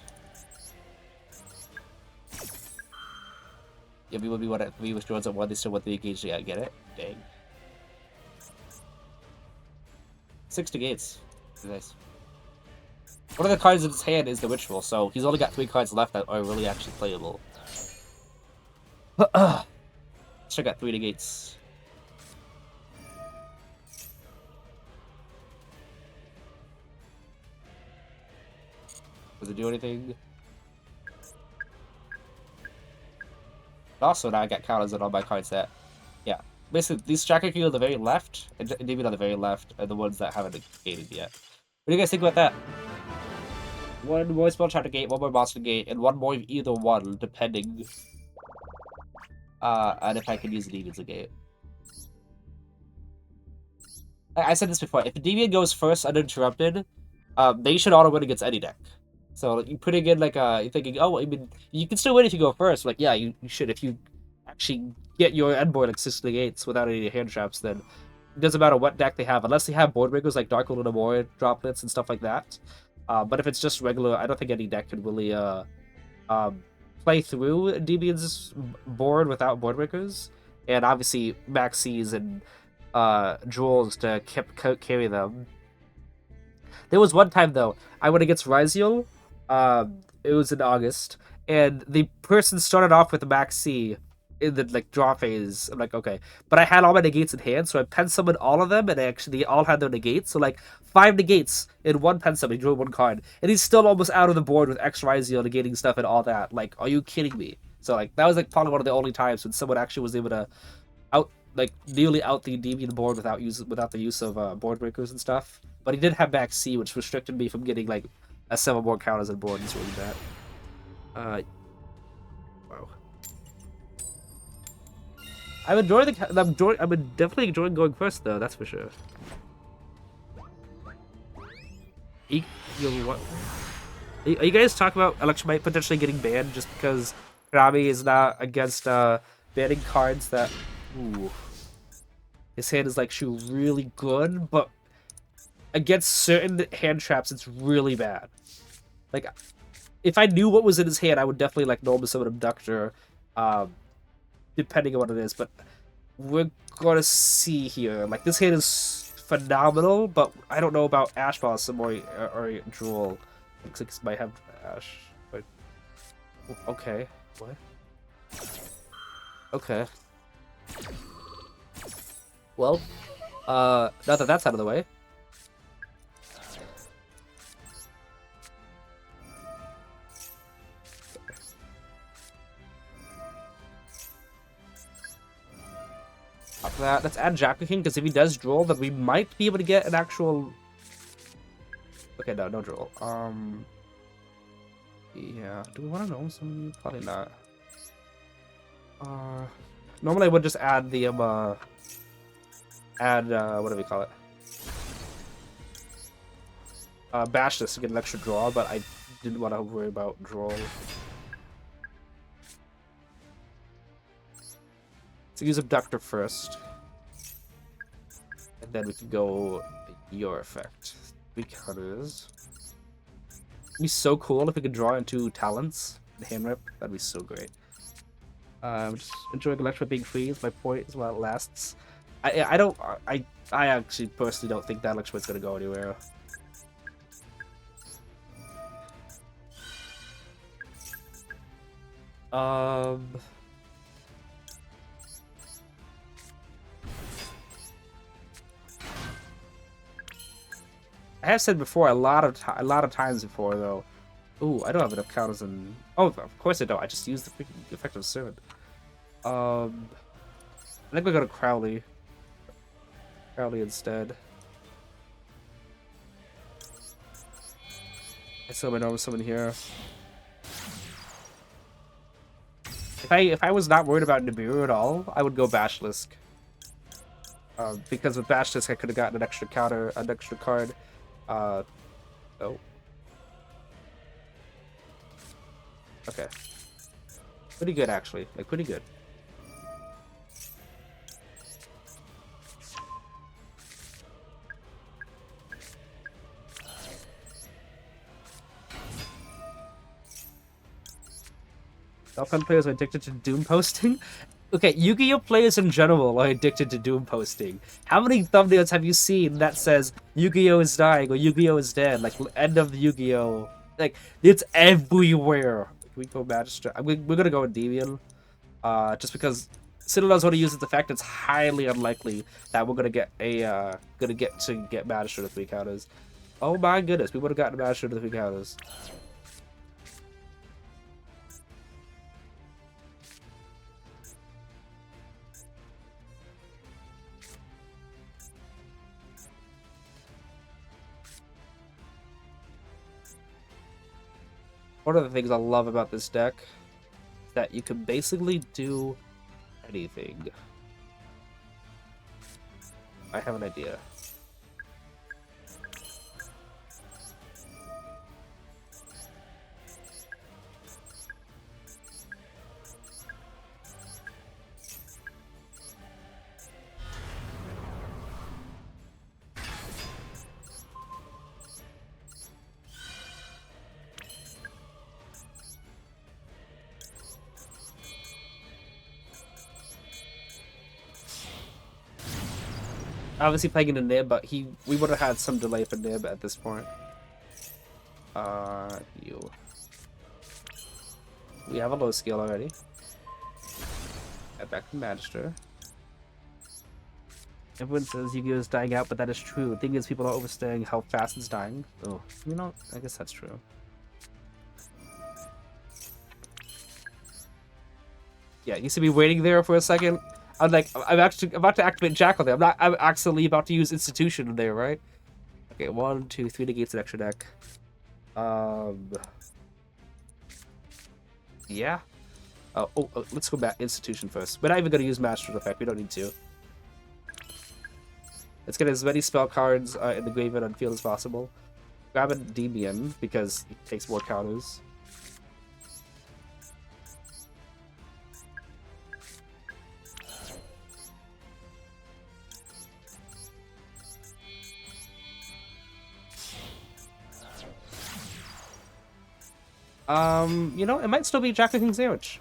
Yummy would be what if we with Jones at 1, they still want the engage. Yeah, get it? Dang. 6 negates. Nice. One of the cards in his hand is the Ritual, so he's only got 3 cards left that are really actually playable. Still got 3 negates. Does it do anything? Also, now I got counters on all my cards that... Yeah. Basically, these Tracker King on the very left, and Endymion on the very left, are the ones that haven't negated yet. What do you guys think about that? 1 more spell trap negate, 1 more monster negate, and 1 more of either one, depending... and if I can use Demons negate. I said this before, if a Endymion goes first uninterrupted, they should auto win against any deck. So like, you're putting in like you're thinking, oh, I mean, you can still win if you go first. Like, yeah, you should if you actually get your end board like 6 negates without any hand traps. Then it doesn't matter what deck they have, unless they have board breakers like Dark Little More droplets and stuff like that. But if it's just regular, I don't think any deck could really play through Endymion's board without board breakers, and obviously Maxis and Jewels to carry them. There was one time though, I went against Ryziel. It was in August, and the person started off with a Maxi in the like draw phase. I'm like, okay, but I had all my negates in hand, so I pen summoned all of them, and actually they all had their negates. So like 5 negates in one pen summon. He drew 1 card, and he's still almost out of the board with X Ryziel negating stuff and all that. Like, are you kidding me? So like that was like probably one of the only times when someone actually was able to nearly out the Endymion board without the use of board breakers and stuff. But he did have back C, which restricted me from getting like a 7 more counters on board. It's really bad. Wow. I'm enjoying I'm definitely enjoying going first though. That's for sure. What? Are you guys talking about Electromite potentially getting banned just because Konami is not against banning cards that? Ooh. His hand is like really good, but against certain hand traps, it's really bad. Like, if I knew what was in his hand, I would definitely like normal summon Abductor, depending on what it is. But we're gonna see here. Like, this hand is phenomenal, but I don't know about Ash Blossom or Duel. Looks like this might have Ash. But okay, what? Okay. Well, now that that's out of the way. Let's add Jacker King, because if he does Droll, then we might be able to get an actual... Okay, no Droll. Yeah, do we want to know some? Probably not. Normally I would just add the, what do we call it? Bash this to get an extra draw, but I didn't want to worry about Droll. So use Abductor first. And then we can go your effect. Because it'd be so cool if we could draw into talents and hand rip. That'd be so great. I'm just enjoying Electra being free is my point as well. It lasts. I actually personally don't think that Electra's gonna go anywhere. I have said before a lot of times before though. Ooh, I don't have enough counters in. Oh, of course I don't. I just used the freaking effective servant. I think we're gonna Crowley. Crowley instead. I still have my normal summon here. If I was not worried about Nibiru at all, I would go Bashlisk. Because with Bashlisk I could have gotten an extra counter, an extra card. Oh. Okay. Pretty good, actually. Like, pretty good. Elfan players are addicted to Doom posting? Okay, Yu-Gi-Oh! Players in general are addicted to Doom posting. How many thumbnails have you seen that says Yu-Gi-Oh! Is dying or Yu-Gi-Oh! Is dead? Like, end of Yu-Gi-Oh! Like, it's everywhere. Can we go Magistrate? We're gonna go Endymion. Just because Citadel's want to use its effect, it's highly unlikely that we're gonna get Magistrate with 3 counters. Oh my goodness, we would have gotten Magistrate with 3 counters. One of the things I love about this deck is that you can basically do anything. I have an idea. Obviously playing in a nib, but we would have had some delay for nib at this point. You. We have a low skill already. Get back to Magister. Everyone says Yu-Gi-Oh! Is dying out, but that is true. The thing is, people are overstaying how fast it's dying. Oh, you know, I guess that's true. Yeah, you see me waiting there for a second. I'm like, I'm actually about to activate Jackal there. I'm actually about to use Institution there, right? Okay, 1, 2, 3 negates an extra deck. Yeah. Oh, let's go back Institution first. We're not even gonna use Master's Effect. We don't need to. Let's get as many spell cards in the graveyard on field as possible. Grab Endymion because it takes more counters. You know, it might still be Jack the King Sandwich.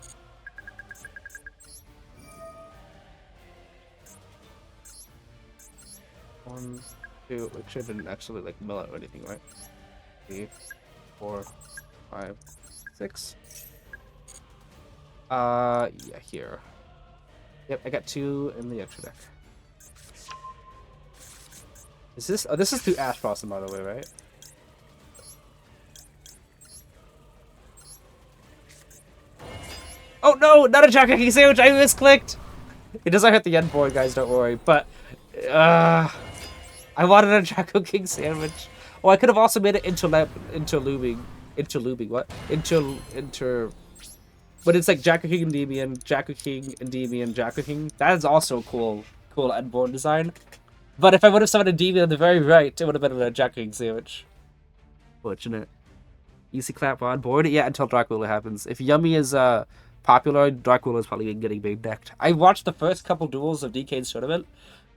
One, two, make sure it didn't actually like mill out or anything, right? 3, 4, 5, 6. Yeah, here. Yep, I got 2 in the extra deck. Is this? Oh, this is through Ash Blossom, by the way, right? Oh no, not a Jack the King Sandwich! I misclicked! It doesn't hit the end board, guys, don't worry. But, I wanted a Jack the King Sandwich. Oh, I could have also made it interlubing. What? But it's like Jack the King Endymion, Jack the King Endymion, Jack the King. That is also a cool end board design. But if I would have summoned Endymion on the very right, it would have been a Jack the King Sandwich. Fortunate. Easy clap on board. Yeah, until Dracula happens. If Yummy is popular, Dracula is probably getting big decked. I watched the first couple duels of DK's tournament,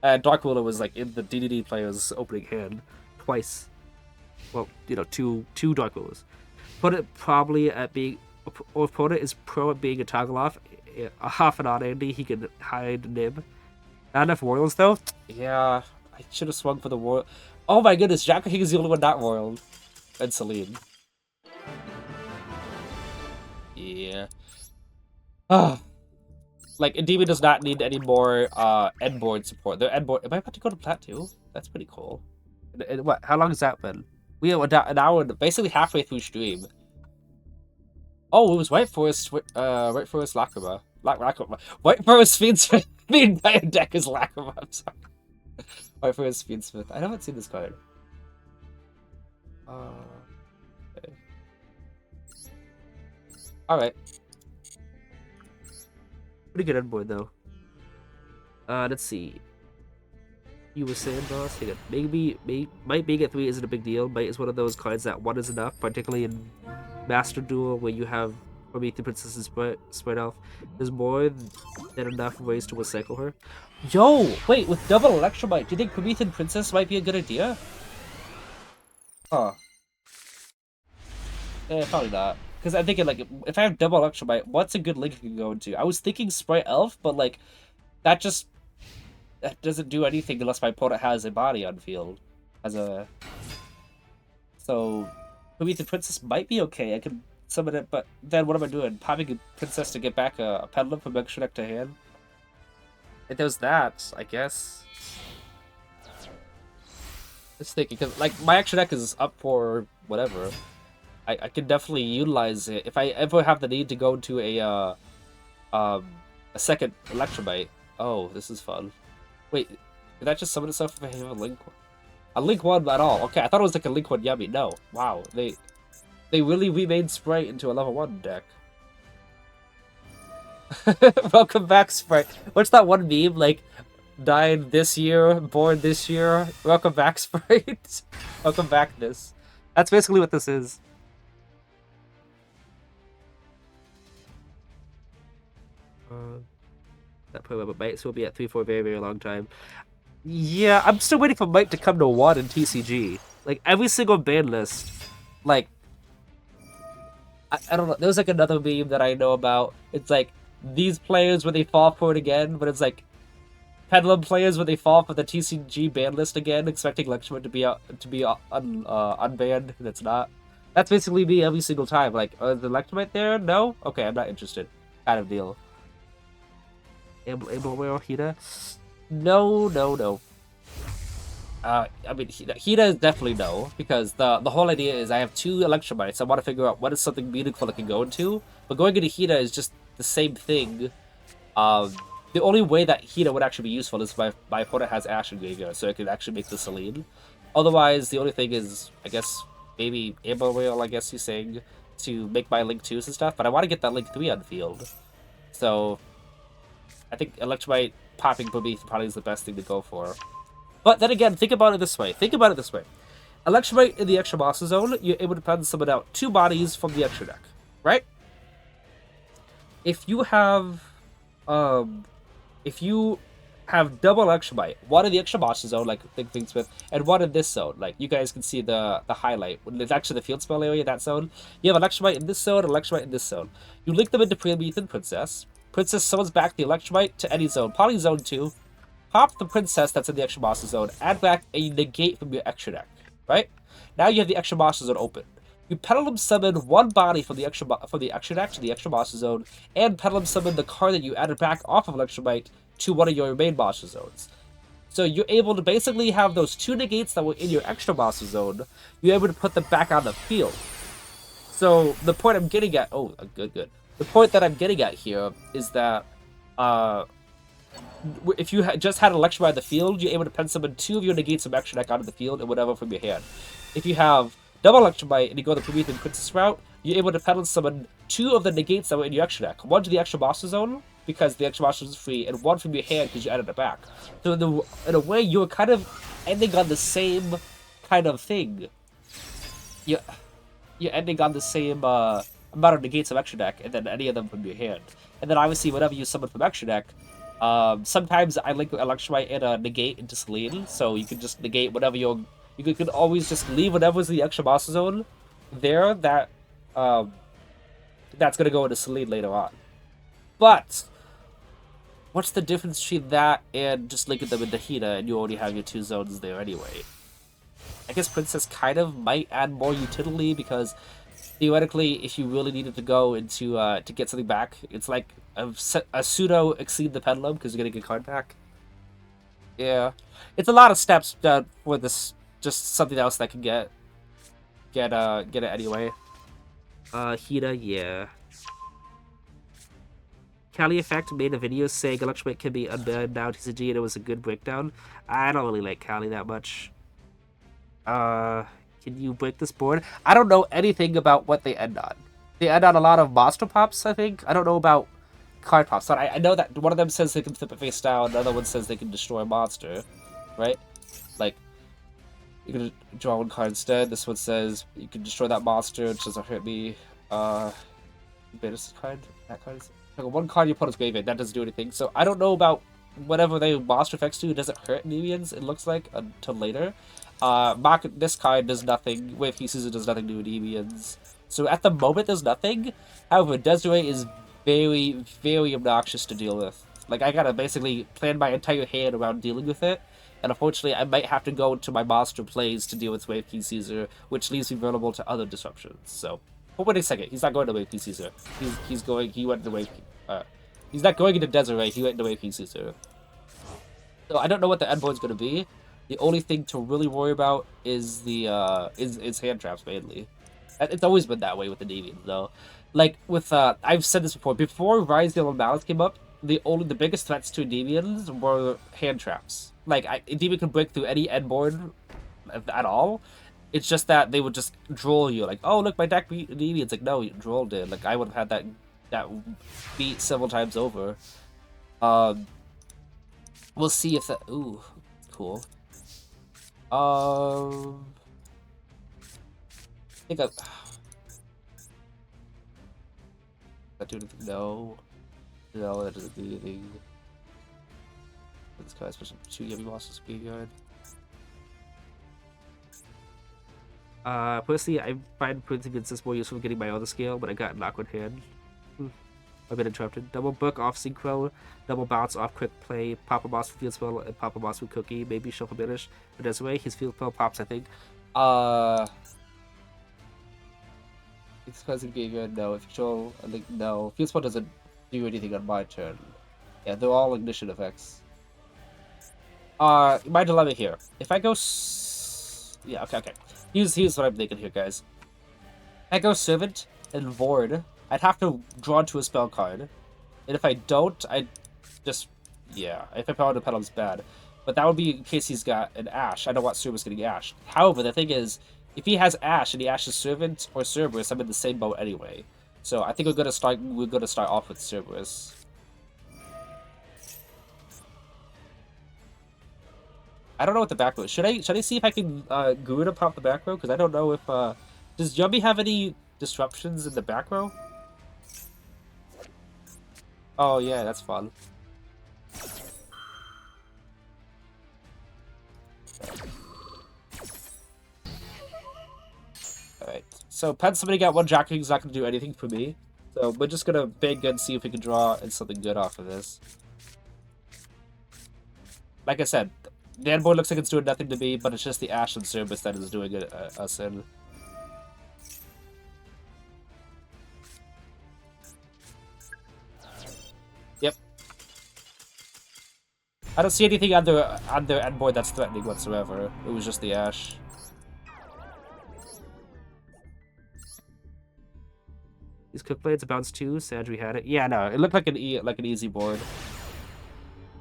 and Dracula was like in the DDD player's opening hand twice. Well, you know, two Draculas. Put it probably at being, or opponent is pro at being a toggle off. A half an odd Andy, he can hide Nib. Not enough Royals though. Yeah, I should have swung for the Royal. Oh my goodness, Jack King is the only one not Royal. And Celine. Yeah. Like, Endymion does not need any more end board support. The end board. Am I about to go to Plat too? That's pretty cool. And what? How long has that been? We are an hour, basically halfway through stream. Oh, it was White Forest. White Forest Lacrima. White Forest Speedsmith. The entire deck is Lacrima. I'm sorry. White Forest Speedsmith. I haven't seen this card. Okay. All right. Pretty good end board though. Let's see. You were saying, boss? Hang on. Might being at 3 isn't a big deal. Might is one of those cards that 1 is enough, particularly in Master Duel where you have Promethean Princess's spread elf. There's more than enough ways to recycle her. Yo! Wait, with double Electromite, do you think Promethean Princess might be a good idea? Huh. Probably not. Because I'm thinking, like, if I have double Electromite, what's a good link I can go into? I was thinking Sprite Elf, but, like, that doesn't do anything unless my opponent has a body on field. So, Promethean Princess might be okay. I can summon it, but then what am I doing? Popping a Princess to get back a Pendulum from extra deck to hand? If there's that, I guess. Just thinking, because, like, my extra deck is up for whatever. I could definitely utilize it if I ever have the need to go into a second Electromite. Oh, this is fun. Wait, did that just summon itself if I have a Link? A Link 1 at all? Okay, I thought it was like a Link 1 Yummy. No. Wow, they really remade Sprite into a level 1 deck. Welcome back, Sprite. What's that one meme? Like, died this year, born this year. Welcome back, Sprite. Welcome back, this. That's basically what this is. That probably about Might, so we'll be at 3 for a very, very long time. Yeah, I'm still waiting for Might to come to 1 in TCG. Like, every single ban list, like, I don't know, there's like another meme that I know about. It's like, these players when they fall for it again, but it's like, Pendulum players when they fall for the TCG ban list again, expecting Electromite to be unbanned, and it's not. That's basically me every single time. Like, is the Electromite there? No? Okay, I'm not interested. Kind of deal. Ambleware Hida? No. I mean, Hida is definitely no, because the whole idea is I have 2 Electromites. I want to figure out what is something meaningful I can go into, but going into Hida is just the same thing The only way that Hina would actually be useful is if my opponent has Ash in graveyard, so I could actually make the Celine. Otherwise, the only thing is, I guess, maybe Amber Whale, I guess you're saying, to make my Link 2s and stuff, but I want to get that Link 3 on the field. So, I think Electromite popping Prometheus probably is the best thing to go for. But then again, think about it this way. Electromite in the extra monster zone, you're able to pen summon out 2 bodies from the extra deck, right? If you have double Electromite, one in the extra monster zone, like Think Things with, and one in this zone, like you guys can see the highlight. When it's actually the field spell area, that zone, you have Electromite in this zone, Electromite in this zone. You link them into Promethean Princess. Princess summons back the Electromite to any zone, probably zone 2. Pop the Princess that's in the extra monster zone, add back a negate from your extra deck, right? Now you have the extra monster zone open. You Pendulum Summon one body from the extra deck to the extra monster zone, and Pendulum Summon the card that you added back off of Electromite to one of your main monster zones. So you're able to basically have those 2 negates that were in your extra monster zone, you're able to put them back on the field. So the point I'm getting at, good. The point that I'm getting at here is that, if you just had Electromite in the field, you're able to pen summon 2 of your negates from extra deck onto the field and whatever from your hand. If you have double Electromite and you go the Promethean Princess route, you're able to pedal summon 2 of the negates that were in your extra deck. One to the extra monster zone, because the extra monster is free, and one from your hand because you added it back. So in a way, you're kind of ending on the same kind of thing. You're ending on the same amount of negates of extra deck, and then any of them from your hand. And then obviously, whenever you summon from extra deck, sometimes I link Electromite and a negate into Celine, so you can just negate whatever you could always just leave whatever's in the extra monster zone there, that's gonna go into Celine later on. But what's the difference between that and just linking them into Hina and you already have your 2 zones there anyway? I guess Princess kind of might add more utility because theoretically, if you really needed to go into to get something back, it's like a pseudo Exceed the Pendulum because you're getting a card back. Yeah, it's a lot of steps for this. Just something else that can get it anyway. Hina, yeah. Kali Effect made a video saying Electromite can be unbanned now TCG and it was a good breakdown. I don't really like Kali that much. Can you break this board? I don't know anything about what they end on. They end on a lot of monster pops, I think. I don't know about card pops. So I know that one of them says they can flip it face down, another one says they can destroy a monster, right? Like, you can draw 1 card instead. This one says you can destroy that monster, which doesn't hurt me. This card? That card is... Like 1 card you put as graveyard, that doesn't do anything. So I don't know about whatever they monster effects do. It doesn't hurt Endymions, it looks like, until later. This card does nothing. Wave Pieces does nothing to Endymions. So at the moment, there's nothing. However, Desiree is very, very obnoxious to deal with. Like, I gotta basically plan my entire hand around dealing with it. And unfortunately, I might have to go into my monster plays to deal with Wave King Caesar, which leaves me vulnerable to other disruptions. So, but wait a second, he's not going to Wave King Caesar. He went to Wave King, he's not going into Desiree, he went into Wave King Caesar. So I don't know what the end board's going to be. The only thing to really worry about is the, is hand traps, mainly. It's always been that way with the Endymion, though. Like, with, I've said this before Rise of the Malice came up, the biggest threats to Endymions were hand traps. Like, Endymion could break through any end board at all. It's just that they would just droll you, like, oh, look, my deck beat Endymion. It's like, no, you drolled it. Like, I would have had that beat several times over. We'll see if that... Ooh, cool. I think I... That do anything? No. No, that doesn't do anything. This guy, especially 2 heavy monsters graveyard. Personally, I find Prince of Incest more useful for getting my other scale, but I got an awkward hand. I've been interrupted. Double book off synchro, double bounce off quick play, pop a monster with field spell, and pop a monster with cookie, maybe shuffle banish. But as way, his field spell pops, I think. Expensive graveyard, no. If you control, I think, no. Field spell doesn't do anything on my turn. Yeah, they're all ignition effects. My dilemma here. If I go yeah, okay. Here's what I'm thinking here, guys. If I go Servant and Void, I'd have to draw into a spell card. And if I don't, I'd just, yeah, if I power the pedal's bad. But that would be in case he's got an Ash. I don't want Cerberus getting Ash. However, the thing is, if he has Ash and he Ashes Servant or Cerberus, I'm in the same boat anyway. So I think we're gonna start off with Cerberus. I don't know what the back row is. Should I see if I can Guru to pop the back row? Because I don't know if does Yummy have any disruptions in the back row? Oh yeah, that's fun. Alright. So Pen somebody got one Jockey is not gonna do anything for me. So we're just gonna big good see if we can draw something good off of this. Like I said, the end board looks like it's doing nothing to me, but it's just the Ash and Cerberus that is doing us in. Yep. I don't see anything on their end board that's threatening whatsoever. It was just the Ash. These Cook Blades bounce too. Sandry had it. Yeah, no, it looked like an easy board.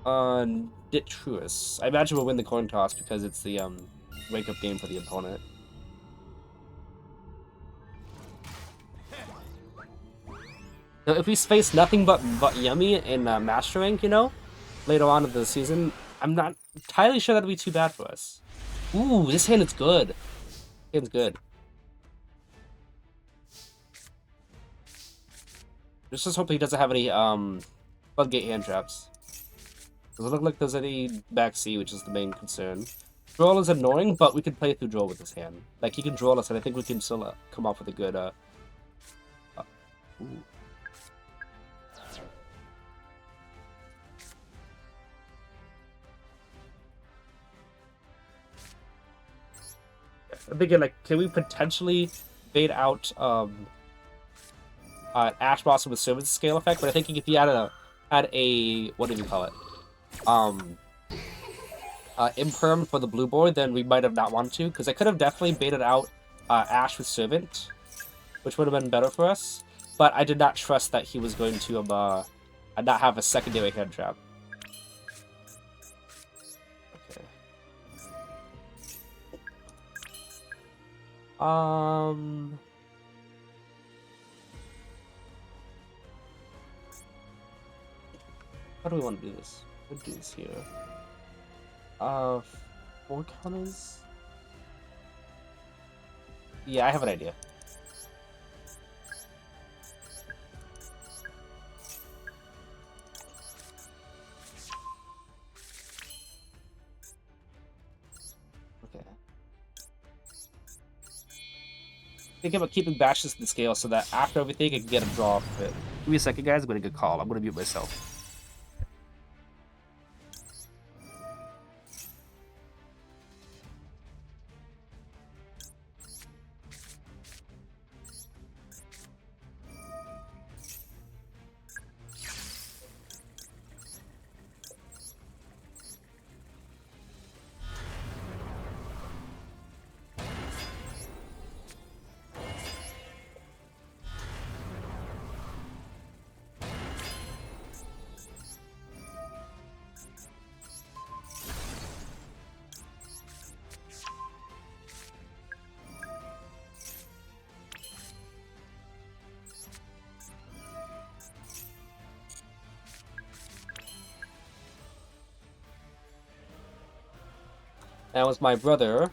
On Ditruous. I imagine we'll win the coin toss because it's the wake-up game for the opponent. Now, if we face nothing but Yummy in Master Rank, you know, later on in the season, I'm not entirely sure that'll be too bad for us. Ooh, this hand is good. This hand's good. Just hope he doesn't have any floodgate hand traps. Doesn't look like there's any back C, which is the main concern. Droll is annoying, but we can play through Droll with this hand. Like, he can Droll us, and I think we can still come up with a good, ooh. I'm thinking, like, can we potentially bait out, Ash Blossom with Servant's Scale effect? But I think if he had a, what do you call it? Imperm for the blue board, then we might have not wanted to, because I could have definitely baited out Ash with Servant, which would have been better for us, but I did not trust that he was going to not have a secondary hand trap. Okay. How do we want to do this? We'll do this here. 4 counters? Yeah, I have an idea. Okay. Think about keeping bashes in the scale so that after everything I can get a draw off of it. Give me a second, guys. I'm going to get a call. I'm going to mute myself. That was my brother.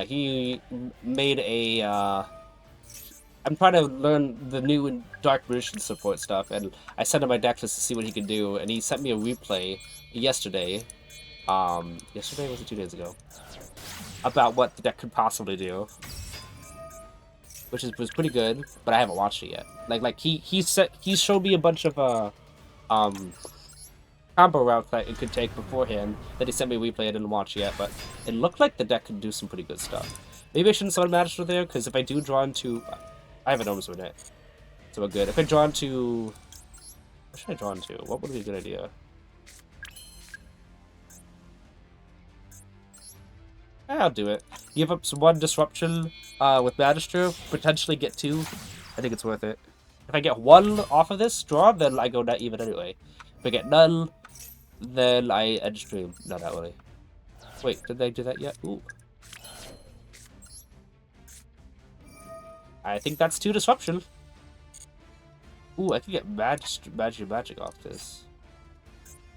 He made a, I'm trying to learn the new Dark Magician support stuff, and I sent him my deck just to see what he could do, and he sent me a replay yesterday. Yesterday? Was it 2 days ago? About what the deck could possibly do. Which was pretty good, but I haven't watched it yet. Like he showed me a bunch of, combo routes that it could take beforehand that he sent me a replay. I didn't watch yet, but it looked like the deck could do some pretty good stuff. Maybe I shouldn't summon Magister there, because if I do draw into... I have an Enormous Net, so we're good. If I draw into... What should I draw into? What would be a good idea? I'll do it. Give up some 1 Disruption with Magister, potentially get 2. I think it's worth it. If I get 1 off of this draw, then I go not even anyway. If I get none, then I end stream. No, that way. Wait, did they do that yet? Ooh. I think that's 2 disruption. Ooh, I can get magic off this.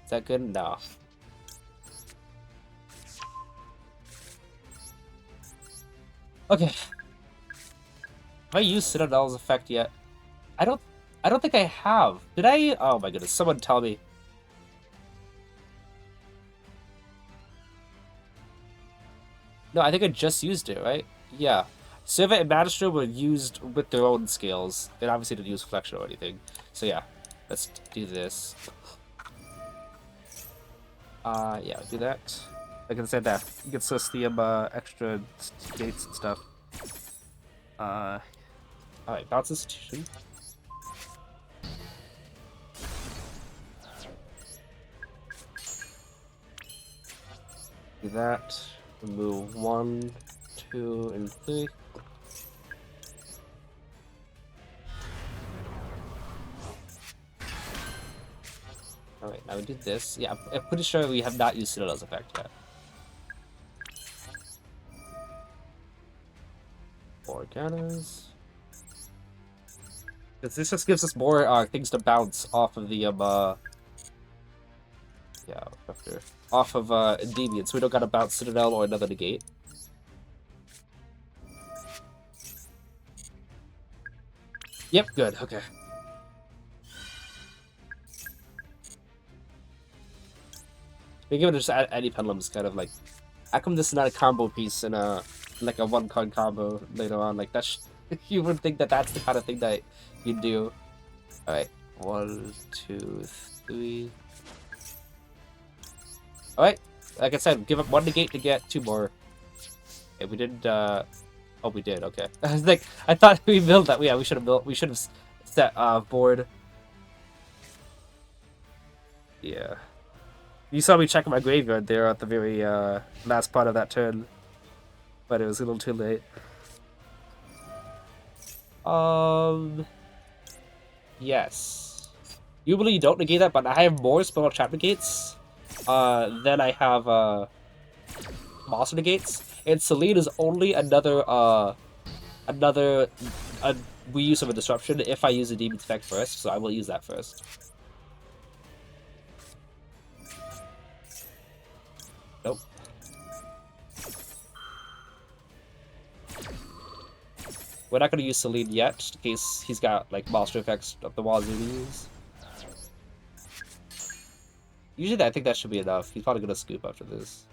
Is that good? No. Okay. Have I used Citadel's effect yet? I don't think I have. Did I? Oh my goodness, someone tell me. No, I think I just used it, right? Yeah. Servant and Magistrate were used with their own skills. It obviously didn't use Flexion or anything. So yeah, let's do this. Yeah, do that. Like I said, that gets us the extra gates and stuff. Alright, bounce institution. Do that. Remove 1, 2, and 3. Alright, now we do this. Yeah, I'm pretty sure we have not used Citadel's effect yet. 4 counters. Because this just gives us more things to bounce off of the yeah, after off of Endymion, so we don't gotta bounce Citadel or another negate. Yep, good, okay. Speaking of just any pendulum is kind of like, how come this is not a combo piece in a like a 1-card combo later on? Like that's you would think that that's the kind of thing that you do. All right, 1, 2, 3. All right, like I said, give up 1 negate to get 2 more. Okay, we didn't. Oh, we did. Okay, I was like, I thought we built that. Yeah, we should have built. We should have set board. Yeah. You saw me checking my graveyard there at the very last part of that turn, but it was a little too late. Yes. Usually you don't negate that, but I have more spell trap negates than I have monster negates, and Celine is only another reuse of a disruption if I use a demon's effect first, so I will use that first. Nope. We're not going to use Celine yet, in case he's got like monster effects of the wazoo to use. Usually I think that should be enough. He's probably going to scoop after this.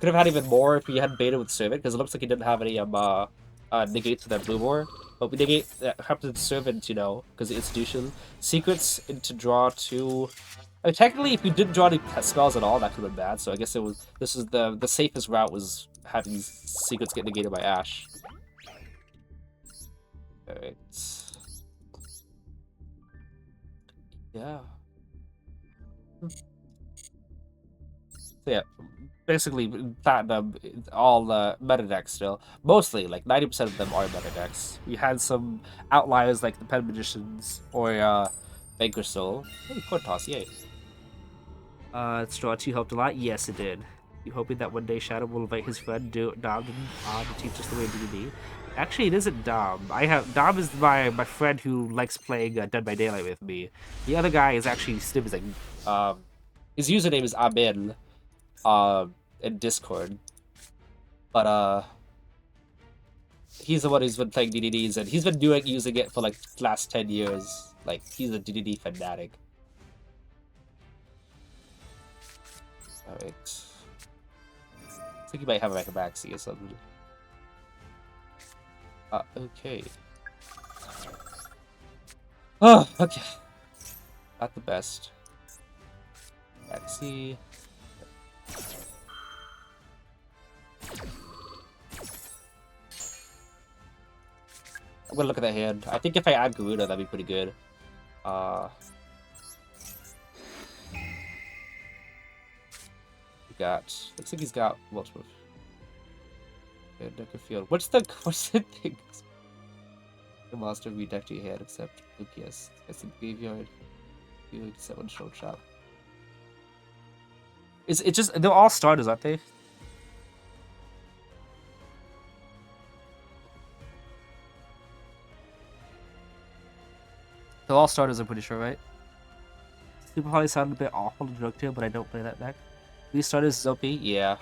Could have had even more if we had beta with Servant, because it looks like he didn't have any negates to that blue more. But we negate Captain Servant, you know, because the institution. Secrets into draw 2. I mean, technically, if we didn't draw any spells at all, that could have been bad. So I guess it was. This is the safest route was having secrets get negated by Ash. All right. Yeah. So yeah, basically platinum, all meta decks still. Mostly, like 90% of them are meta decks. We had some outliers like the Pen Magicians or Banker Soul. Hey, coin toss, yay. Straw 2 helped a lot? Yes, it did. You hoping that one day Shadow will invite his friend Dom to teach us the way to D&D? Actually, it isn't Dom. Dom is my friend who likes playing Dead by Daylight with me. The other guy is actually Stim. Is like, his username is Amin. In Discord, but he's the one who's been playing DDDs, and he's been using it for like the last 10 years. Like he's a DDD fanatic. All right, I think he might have like a maxi or something. Okay. Oh, okay. Not the best. Maxi. I'm gonna look at that hand. I think if I add Garuda, that'd be pretty good. He got. Looks like he's got multiple. Deck of field. What's the thing? The monster we deck to your hand except Lucius. It's in graveyard. You like set one show chop. It's just they're all starters, aren't they? They're all starters, I'm pretty sure, right? Super probably sounded a bit awful to joke to, but I don't play that deck. These starters is OP? Yeah.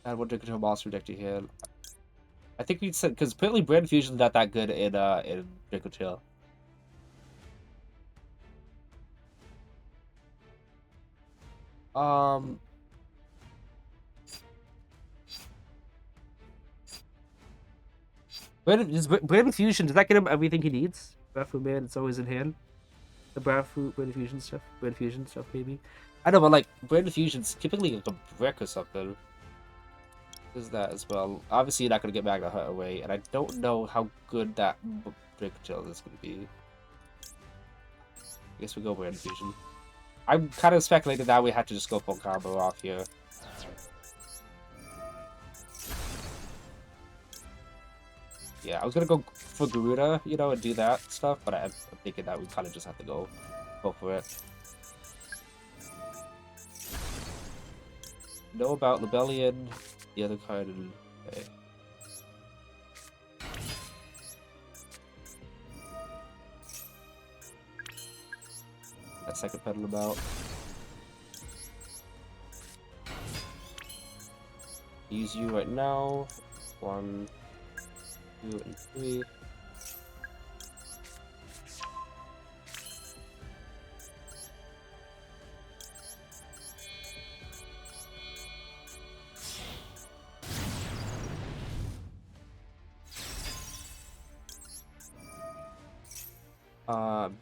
Add one deck to a monster deck to hand. I think we said because apparently Brand Fusion's not that good in Draco Tail. Brand Fusion, does that get him everything he needs? Breath Man, it's always in hand. The Brand Fusion stuff, maybe. I know, but like Brand Fusion's typically like a brick or something. Is that as well? Obviously, you're not gonna get Magna Hut away, and I don't know how good that Draco Tail is gonna be. I guess we go Brand Fusion. I'm kind of speculating that we have to just go full combo off here. Yeah, I was gonna go for Garuda, you know, and do that stuff, but I'm thinking that we kind of just have to go for it. Know about Libellion, the other card, and okay. That second pedal about. Use you right now. 1, 2, and 3.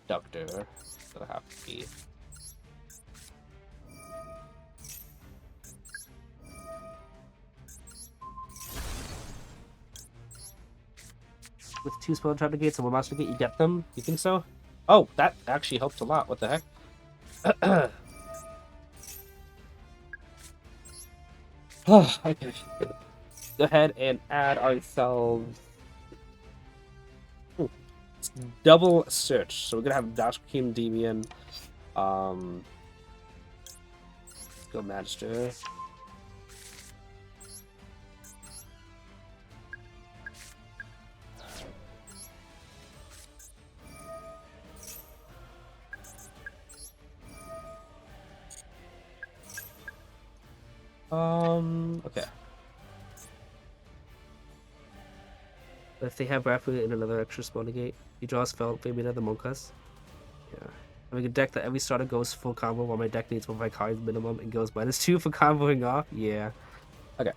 Doctor. That'll have to be. With 2 spell trap negates and 1 monster negate, you get them? You think so? Oh, that actually helps a lot. What the heck? Okay. Go ahead and add ourselves. It's double search. So we're gonna have Dash King Endymion. Go Magister. Okay. If they have Rafu and another extra spell negate, you draw a spell, maybe another Monkas. Yeah. Having a deck that every starter goes full combo while my deck needs 1 of my cards minimum and goes -2 for comboing off. Yeah. Okay.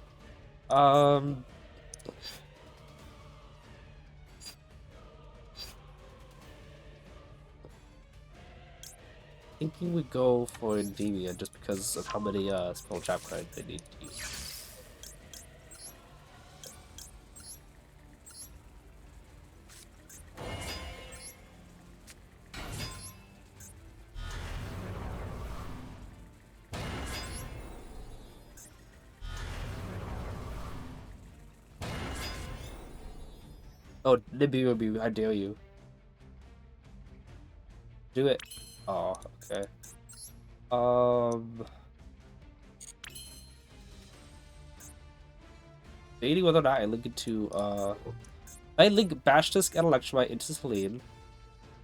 Thinking we go for Endymion just because of how many spell trap cards they need to use. Oh, Nibby would be, I dare you. Do it. Oh, okay. Debating whether or not I link it to, I link Bashtisk and Electromite into Celine.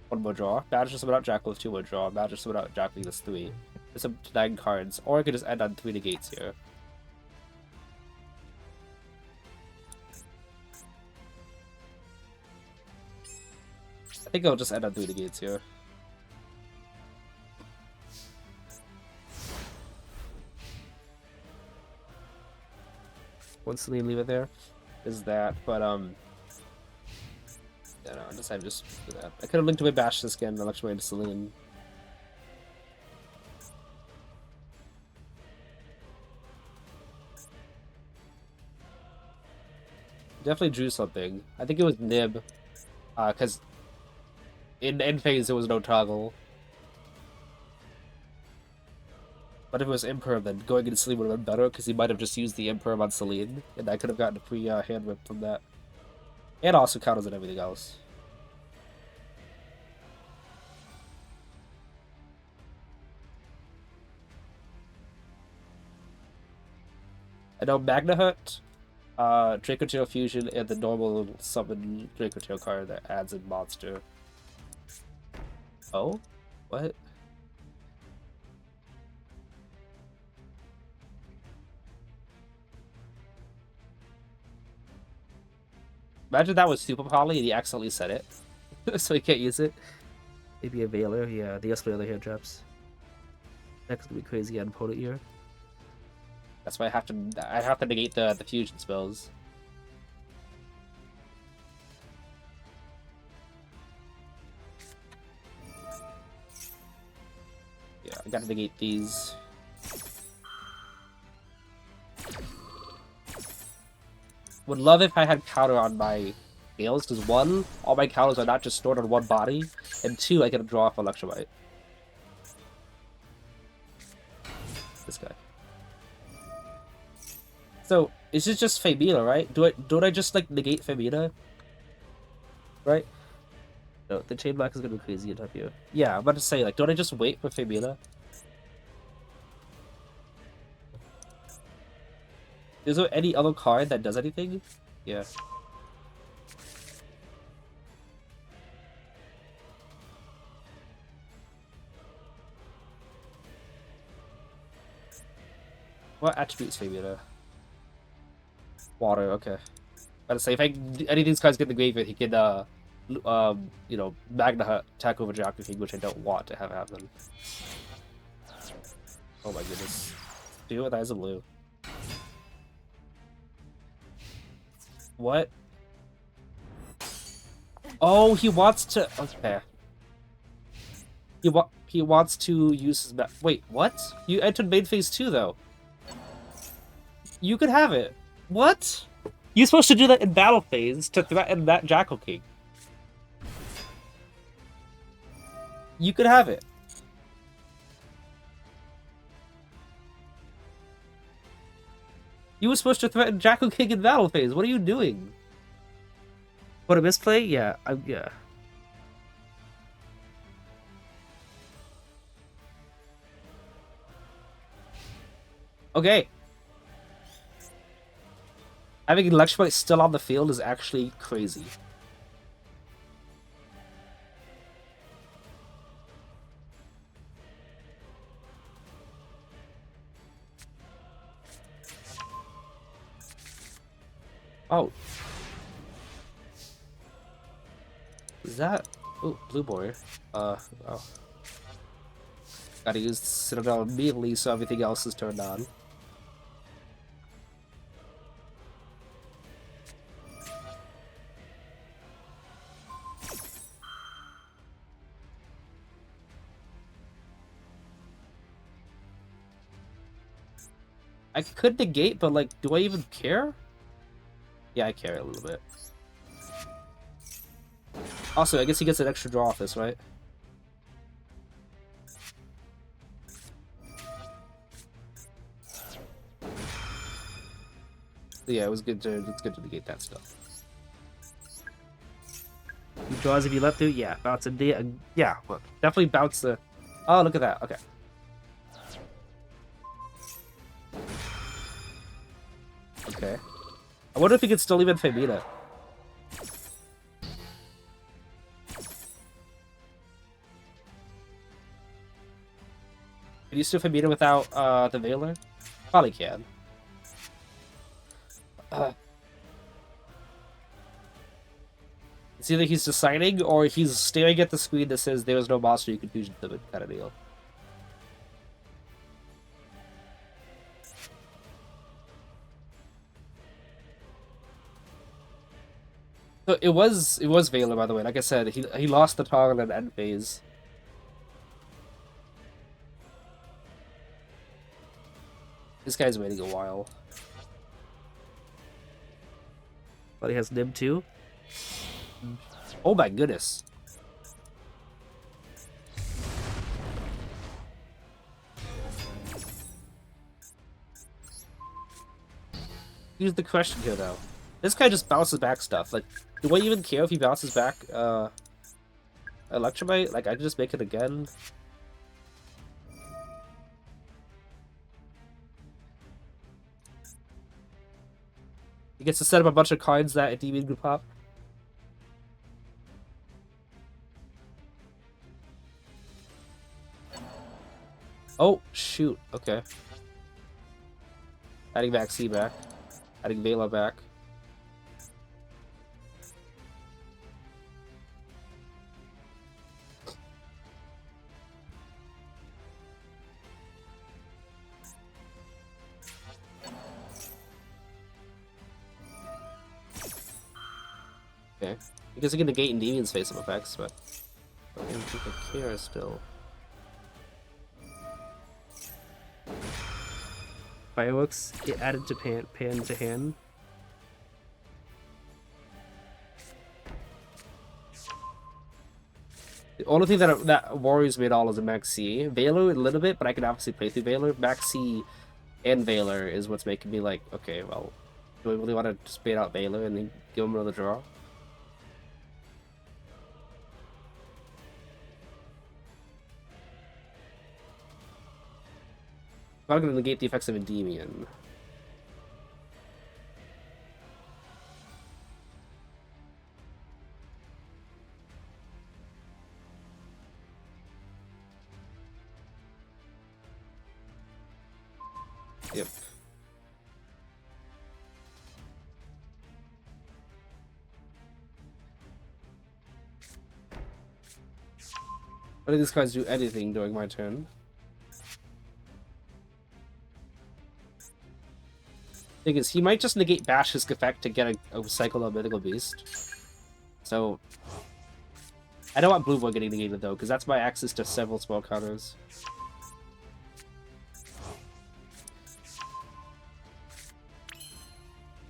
1 more draw. Bashtisk without Jackal with 2 more draw. Bashtisk without Jackal is 3. It's up to 9 cards. Or I could just end on 3 negates here. I think I'll just end on 3 negates here. Once Celine, leave it there. Is that, but yeah, no, I decided just do that. I could have linked to my Bash this again and Electromite to Celine. Definitely drew something. I think it was Nib, because in end phase there was no toggle. But if it was Imperm, then going into Celine would have been better, because he might have just used the Imperm on Celine, and I could have gotten a free hand whip from that. And also counters and everything else. I know Magna Hut, Draco Tail Fusion, and the normal summon Draco Tail card that adds in monster. Oh? What? Imagine that was Super Poly and he accidentally said it. So he can't use it. Maybe a Veiler, yeah, the Escalator here drops. Next will be crazy on opponent here. That's why I have to negate the fusion spells. Yeah, I gotta negate these. Would love if I had counter on my scales, because one, all my counters are not just stored on one body, and two, I can draw off Electromite. This guy. So, is it just Femina, right? Don't I just like negate Femina? Right? No, the chain black is gonna be crazy up here. Yeah, I'm about to say, like, don't I just wait for Femina? Is there any other card that does anything? Yeah. What attributes Femina? Water, okay. About to say, if any of these cards get in the graveyard, he can, you know, Magna Hut, attack over Jaku King, which I don't want to have happen. Oh my goodness. Deal with Eyes of Blue. What? Oh, he wants to. Okay. He wants to use his. Wait, what? You entered main phase 2 though. You could have it. What? You're supposed to do that in battle phase to threaten that Jackal King. You could have it. You were supposed to threaten Jackal King in battle phase. What are you doing? What, a misplay? Yeah, yeah. Okay. Having Electromite still on the field is actually crazy. Oh. Is that... Oh, Blue Boy. Oh. Gotta use Citadel immediately so everything else is turned on. I could negate, but like, do I even care? Yeah, I care a little bit. Also, I guess he gets an extra draw off this, right? Yeah, it's good to negate that stuff. He draws if you let through, yeah. Bounce a yeah, look. Definitely bounce the. Oh, look at that. Okay. Okay. I wonder if he could still even Femina. Can you still Femina without the Veiler? Probably can. It's either he's deciding or he's staring at the screen that says there is no monster you can fusion to it kind of deal. So it was Veiler, by the way. Like I said, he lost the toggle at end phase. This guy's waiting a while. But he has Nim too. Oh my goodness. here's the question here, though. This guy just bounces back stuff. Like, do I even care if he bounces back, Electrobite? Like, I can just make it again. He gets to set up a bunch of coins that Endymion can pop. Oh, shoot. Okay. Adding back C back. Adding Vela back. Okay. Because I can negate Endymion's face-up effects, but I don't think I care still. Fireworks get added to pan to hand. The only thing that worries me at all is a Max C. Valor a little bit, but I can obviously play through Valor. Max C and Valor is what's making me like, okay, well, do I really want to just bait out Valor and then give him another draw? I'm not going to negate the effects of Endymion. Yep. None of these cards do anything during my turn. Thing is, he might just negate Bash's effect to get a cycle of Mythical Beast. So, I don't want Blue Boy getting negated though, because that's my access to several spell counters.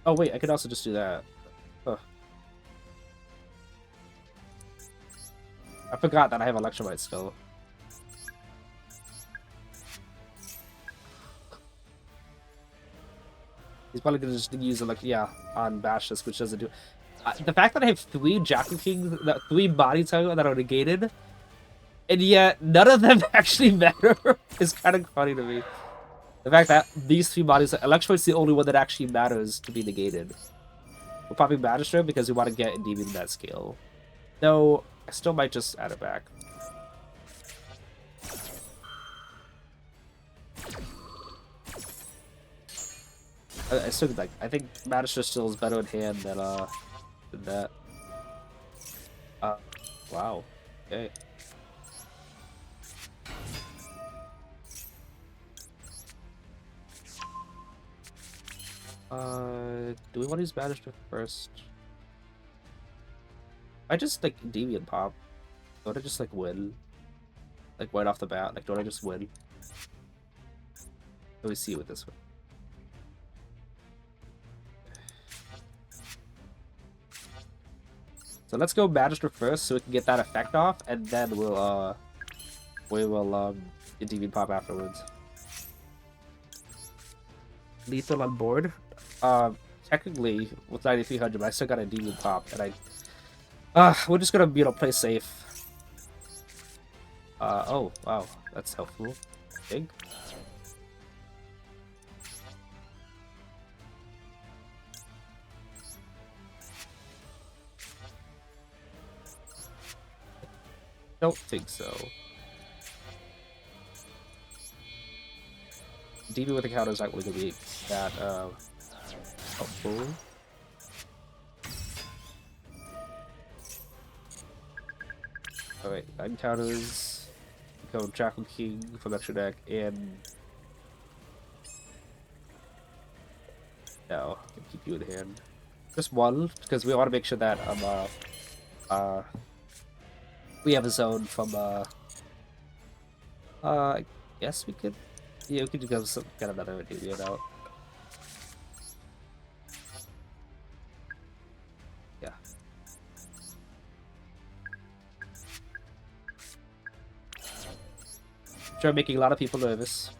Oh wait, I could also just do that. Huh. I forgot that I have Electrobite still. He's probably gonna just use on Bash this, which doesn't do. The fact that I have 3 Jackal Kings, 3 body type that are negated, and yet none of them actually matter is kind of funny to me. The fact that these 3 bodies, Electrobite's the only one that actually matters to be negated. We're popping Magistrate because we want to get Endymion that scale. Though I still might just add it back. I still like. I think Magistrate still is better in hand than that. Wow. Okay. Do we want to use Magistrate first? I just like Endymion pop. Don't I just like win? Like right off the bat? Like don't I just win? Let me see with this one. So let's go Magistrate first so we can get that effect off, and then we will Endymion pop afterwards. Lethal on board. Technically with 9300, I still got a Endymion pop, and we're just gonna play safe. Oh wow, that's helpful. I think. Don't think so. DB with the counter is not really going to be that helpful. Alright, 9 counters. Go Jackal King from extra deck, and no, I can keep you in hand. Just 1, because we want to make sure that we have a zone from I guess we could. Yeah, we could go get another Endymion out. Yeah. Try making a lot of people nervous.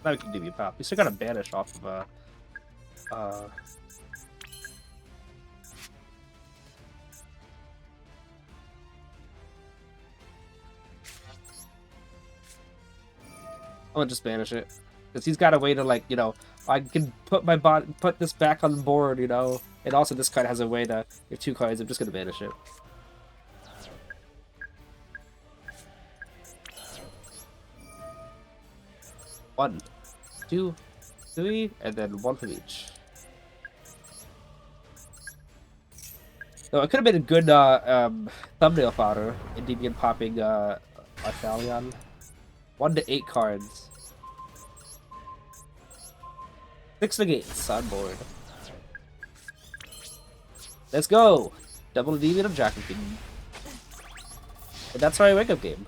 Now we can do pop. We still got a banish off of I'm gonna just banish it. Because he's got a way to, like, you know, I can put this back on the board, you know. And also this card has a way to, if you have 2 cards, I'm just gonna banish it. One, 2, 3, and then 1 from each. So it could have been a good thumbnail fodder. Endymion popping Arthalion. 1 to 8 cards. 6 negates on board. Let's go! Double Endymion of Jacqueline. And that's our wake up game.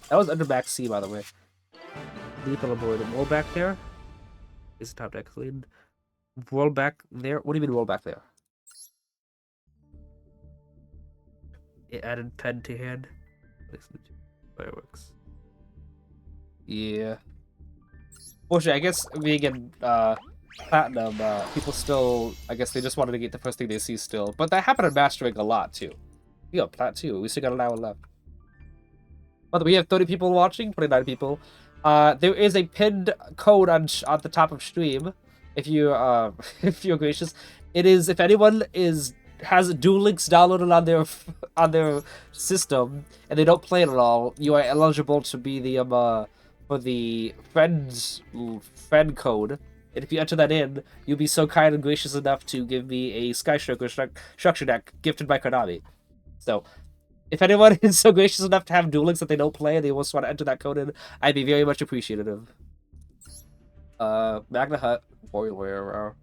That was under max C, by the way. Leap on the board. Roll back there. Is the top deck clean? Roll back there? What do you mean roll back there? It added pen to hand. Fireworks. Yeah. Fortunately, I guess being in Platinum, people still, I guess they just wanted to get the first thing they see still. But that happened in Mastering a lot, too. We got Plat, too. We still got an hour left. But we have 30 people watching, 29 people. There is a pinned code on the top of stream. If you if you're gracious, it is if anyone has Duel Links downloaded on their system and they don't play it at all, you are eligible to be the for the friend code. And if you enter that in, you'll be so kind and gracious enough to give me a Skystroker structure deck gifted by Konami. So, if anyone is so gracious enough to have Duel Links that they don't play and they also want to enter that code in, I'd be very much appreciative. Magna Hut, Warrior.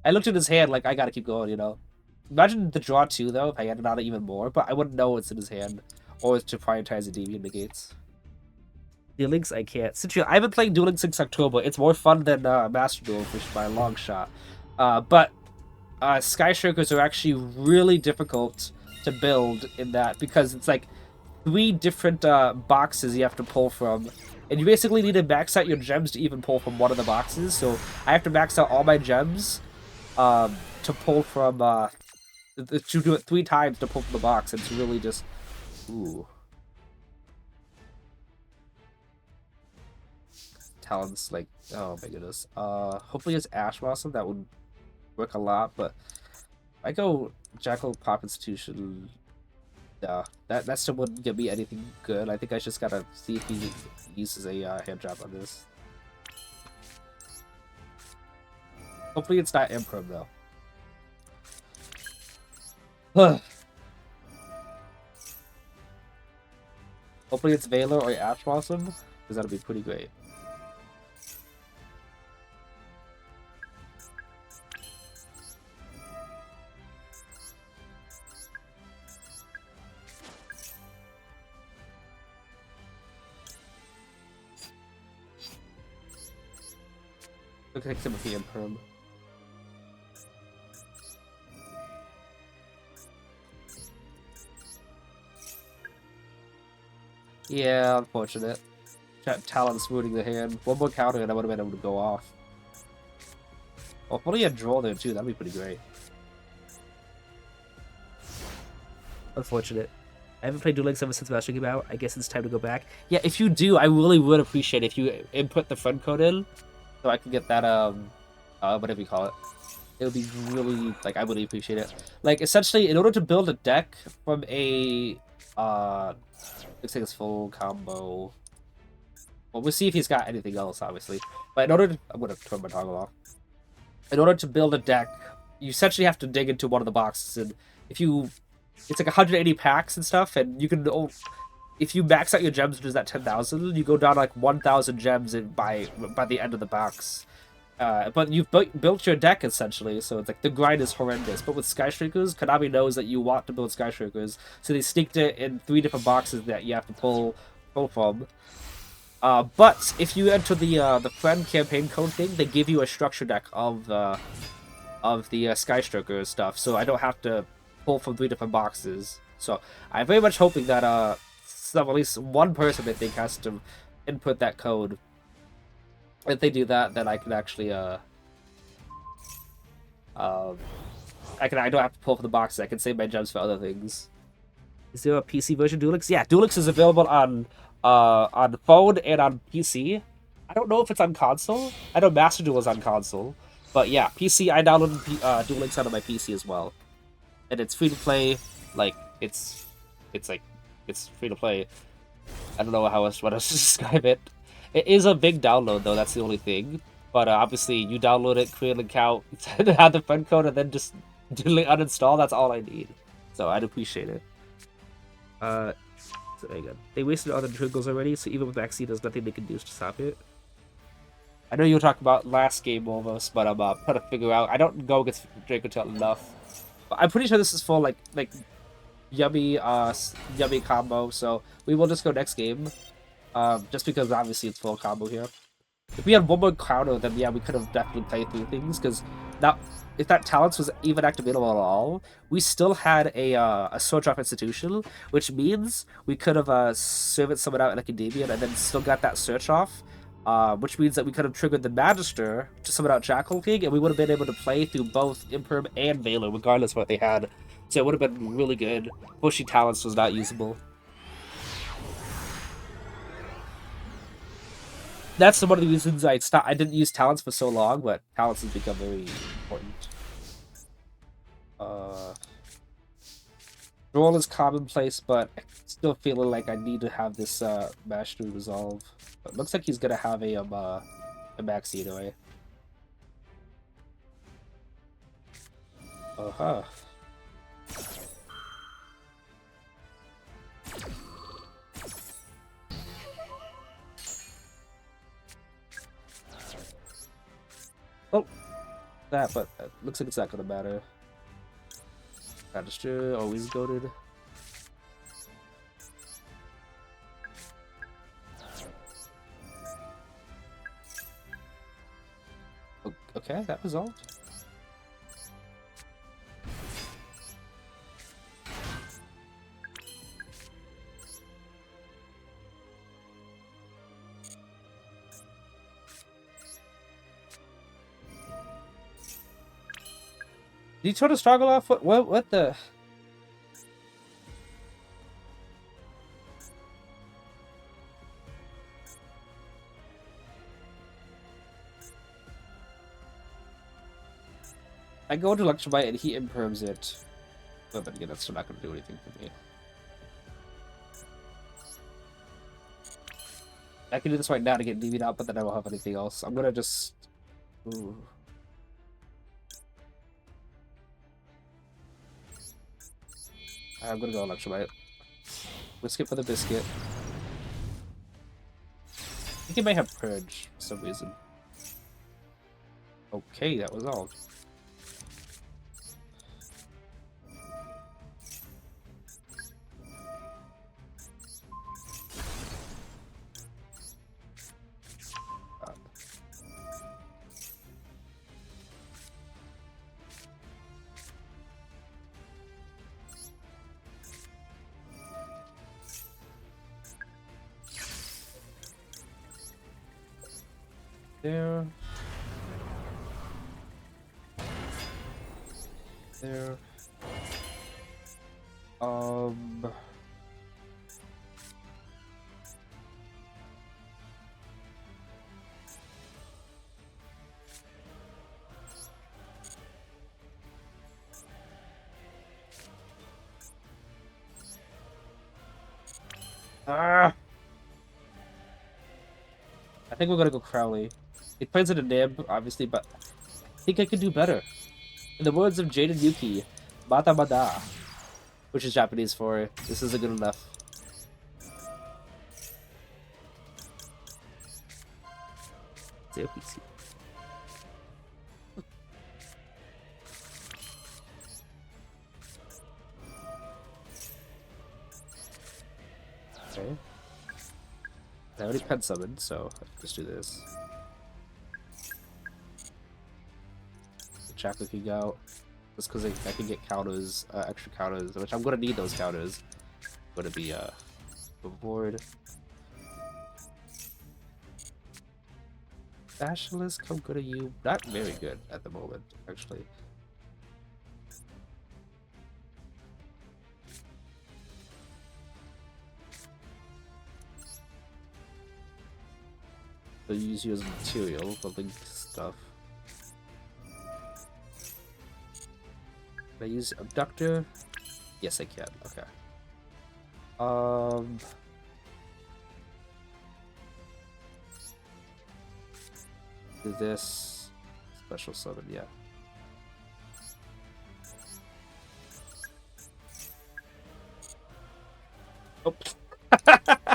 I looked at his hand like, I gotta keep going, you know? Imagine the draw 2, though, if I ended on it even more, but I wouldn't know what's in his hand. Or to prioritize the Endymion negates. Duel Links, I can't. Since I've been playing Duel Links since October. It's more fun than Master Duel, which by a long shot. But Skystrokers are actually really difficult to build in that, because it's like 3 different boxes you have to pull from. And you basically need to max out your gems to even pull from one of the boxes. So I have to max out all my gems to pull from, to do it 3 times to pull from the box. It's really just, ooh. Talents, like, oh my goodness. Hopefully it's Ash Blossom, that would work a lot, but I go Jackal Pop Institution. That still wouldn't give me anything good. I think I just gotta see if he uses a hand drop on this. Hopefully it's not Imprim, though. Hopefully it's Valor or Ash Blossom, because that'll be pretty great. Look like some of the Imperm. Yeah, unfortunate. Talon's rooting the hand. One more counter and I would have been able to go off. Oh, if only had draw there too, that'd be pretty great. Unfortunate. I haven't played Duel Links ever since Master came out. I guess it's time to go back. Yeah, if you do, I really would appreciate it if you input the friend code in. So I can get that, whatever you call it. It would be really, like, I would really appreciate it. Like, essentially, in order to build a deck from a, looks like it's full combo. Well, we'll see if he's got anything else, obviously. But in order to, I'm gonna turn my toggle off. In order to build a deck, you essentially have to dig into one of the boxes, and if you, it's like 180 packs and stuff, and you can, if you max out your gems, which is at 10,000, you go down like 1,000 gems by the end of the box. But you've built your deck, essentially, so it's like the grind is horrendous. But with Skystrokers, Konami knows that you want to build Skystrokers, so they sneaked it in 3 different boxes that you have to pull from. But if you enter the friend campaign code thing, they give you a structure deck of the Skystroker stuff, so I don't have to pull from 3 different boxes. So I'm very much hoping that at least one person, I think, has to input that code. If they do that, then I can actually I don't have to pull from the boxes. I can save my gems for other things. Is there a PC version of Duel Links? Yeah, Duel Links is available on phone and on PC. I don't know if it's on console. I know Master Duel is on console, but yeah, PC. I downloaded Duel Links onto my PC as well, and it's free to play. Like it's like it's free to play. I don't know how else what else to describe it. It is a big download though. That's the only thing. But obviously, you download it, create an account, have the friend code, and then just uninstall. That's all I need. So I'd appreciate it. So hang on. They wasted all the triggers already, so even with Maxine, there's nothing they can do to stop it. I know you were talking about last game almost, but I'm trying to figure out. I don't go against Dracotel enough. But I'm pretty sure this is full like yummy yummy combo. So we will just go next game. Just because obviously it's full combo here. If we had one more counter, then yeah, we could have definitely played through things. Because now, if that talents was even activatable at all, we still had a sword drop institution, which means we could have served someone out like Endymion and then still got that search off. Which means that we could have triggered the Magister to summon out Jackal King, and we would have been able to play through both Imperm and Valor, regardless of what they had. So it would have been really good. Bushy Talents was not usable. That's one of the reasons I didn't use Talents for so long, but Talents has become very important. Roll is commonplace, but I still feeling like I need to have this mastery resolve. But it looks like he's gonna have a maxi anyway. Uh-huh. Oh, that, but it looks like it's not gonna matter. Magister, always goated. Okay, that resolved. Did you try to struggle off? What the? I go to Electrobite and he imperms it. But then again, that's still not going to do anything for me. I can do this right now to get DV'd out, but then I won't have anything else. I'm going to just... Ooh. I'm going to go Electrobite. We'll skip for the biscuit. I think he may have Purge for some reason. Okay, that was all. There. There. Ah! I think we're gonna go Crowley. It plays in a nib, obviously, but I think I could do better. In the words of Jaden Yuki, Mata Mada, which is Japanese for this isn't good enough. Okay. I already pen summoned, so let's do this. Jackal can go. Just because I can get counters, extra counters, which I'm gonna need those counters. Gonna be board. Basilisk, how good are you? Not very good at the moment, actually. So use you as material for link stuff. Can I use abductor? Yes, I can. Okay. Do this special summon, yeah. Oh,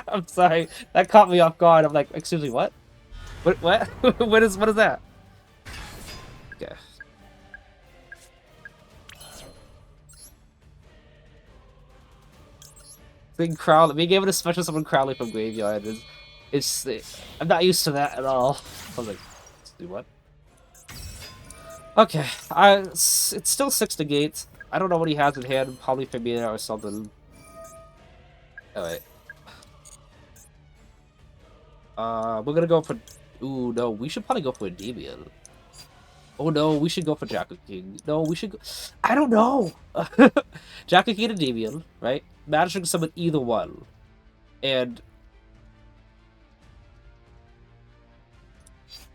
I'm sorry. That caught me off guard. I'm like, excuse me, what? What? What is that? Okay. Thing Crowley, being able to special summon Crowley from graveyard is I'm not used to that at all. I was like, do what? Okay, it's still 6 negates. I don't know what he has in hand, probably Familia or something. Alright. We're gonna go for. Ooh, no, we should probably go for Endymion. Oh no, we should go for Jack King. No, we should go. I don't know! Jack King and Endymion, right? Managing to summon either one. And.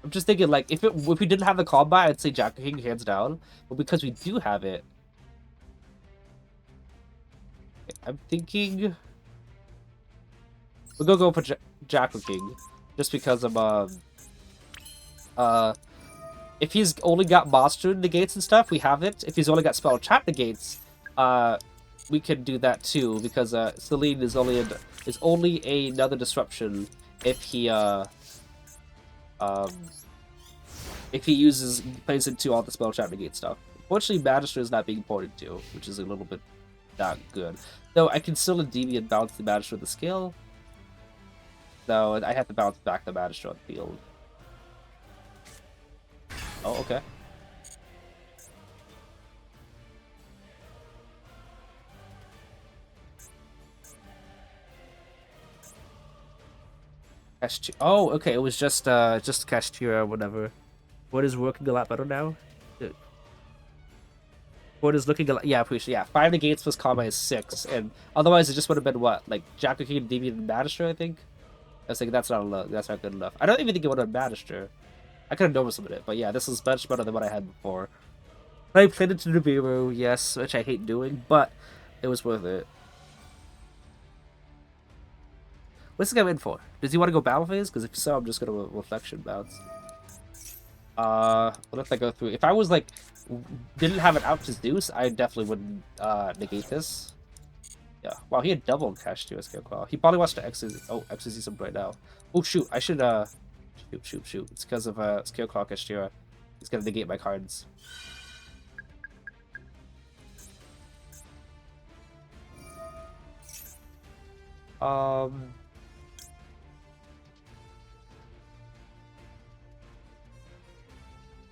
I'm just thinking, like, if we didn't have the combat, I'd say Jack King hands down. But because we do have it. I'm thinking. We're gonna go for Jack King. Just because of, if he's only got monster negates and stuff, we have it. If he's only got spell trap negates, we can do that too, because Celine is only another disruption if he plays into all the spell trap negate stuff. Unfortunately, Magister is not being ported to, which is a little bit not good. Though I can still Endymion bounce the Magister with the skill. No, I have to bounce back the Magister on the field. Oh, okay. Oh, okay. It was just Kashtira or whatever. What is working a lot better now? What is looking a lot? Yeah, appreciate. Yeah, 5 negates plus combat is 6, and otherwise it just would have been what, like Jack King, Endymion, and Magister, I think. I was thinking that's not enough. That's not good enough. I don't even think it would have been Magister. I could have noticed some of it, but yeah, this is much better than what I had before. I played it to Nibiru, yes, which I hate doing, but it was worth it. What's this guy in for? Does he want to go battle phase? Because if so, I'm just gonna reflection bounce. What if I go through? If I was like, didn't have it out to Zeus, I definitely wouldn't negate this. Yeah. Wow, he had double cash to his Scarecrow. He probably wants to exorcism some right now. Oh shoot, I should shoot. It's because of Scarecrow Kashtira. He's gonna negate my cards.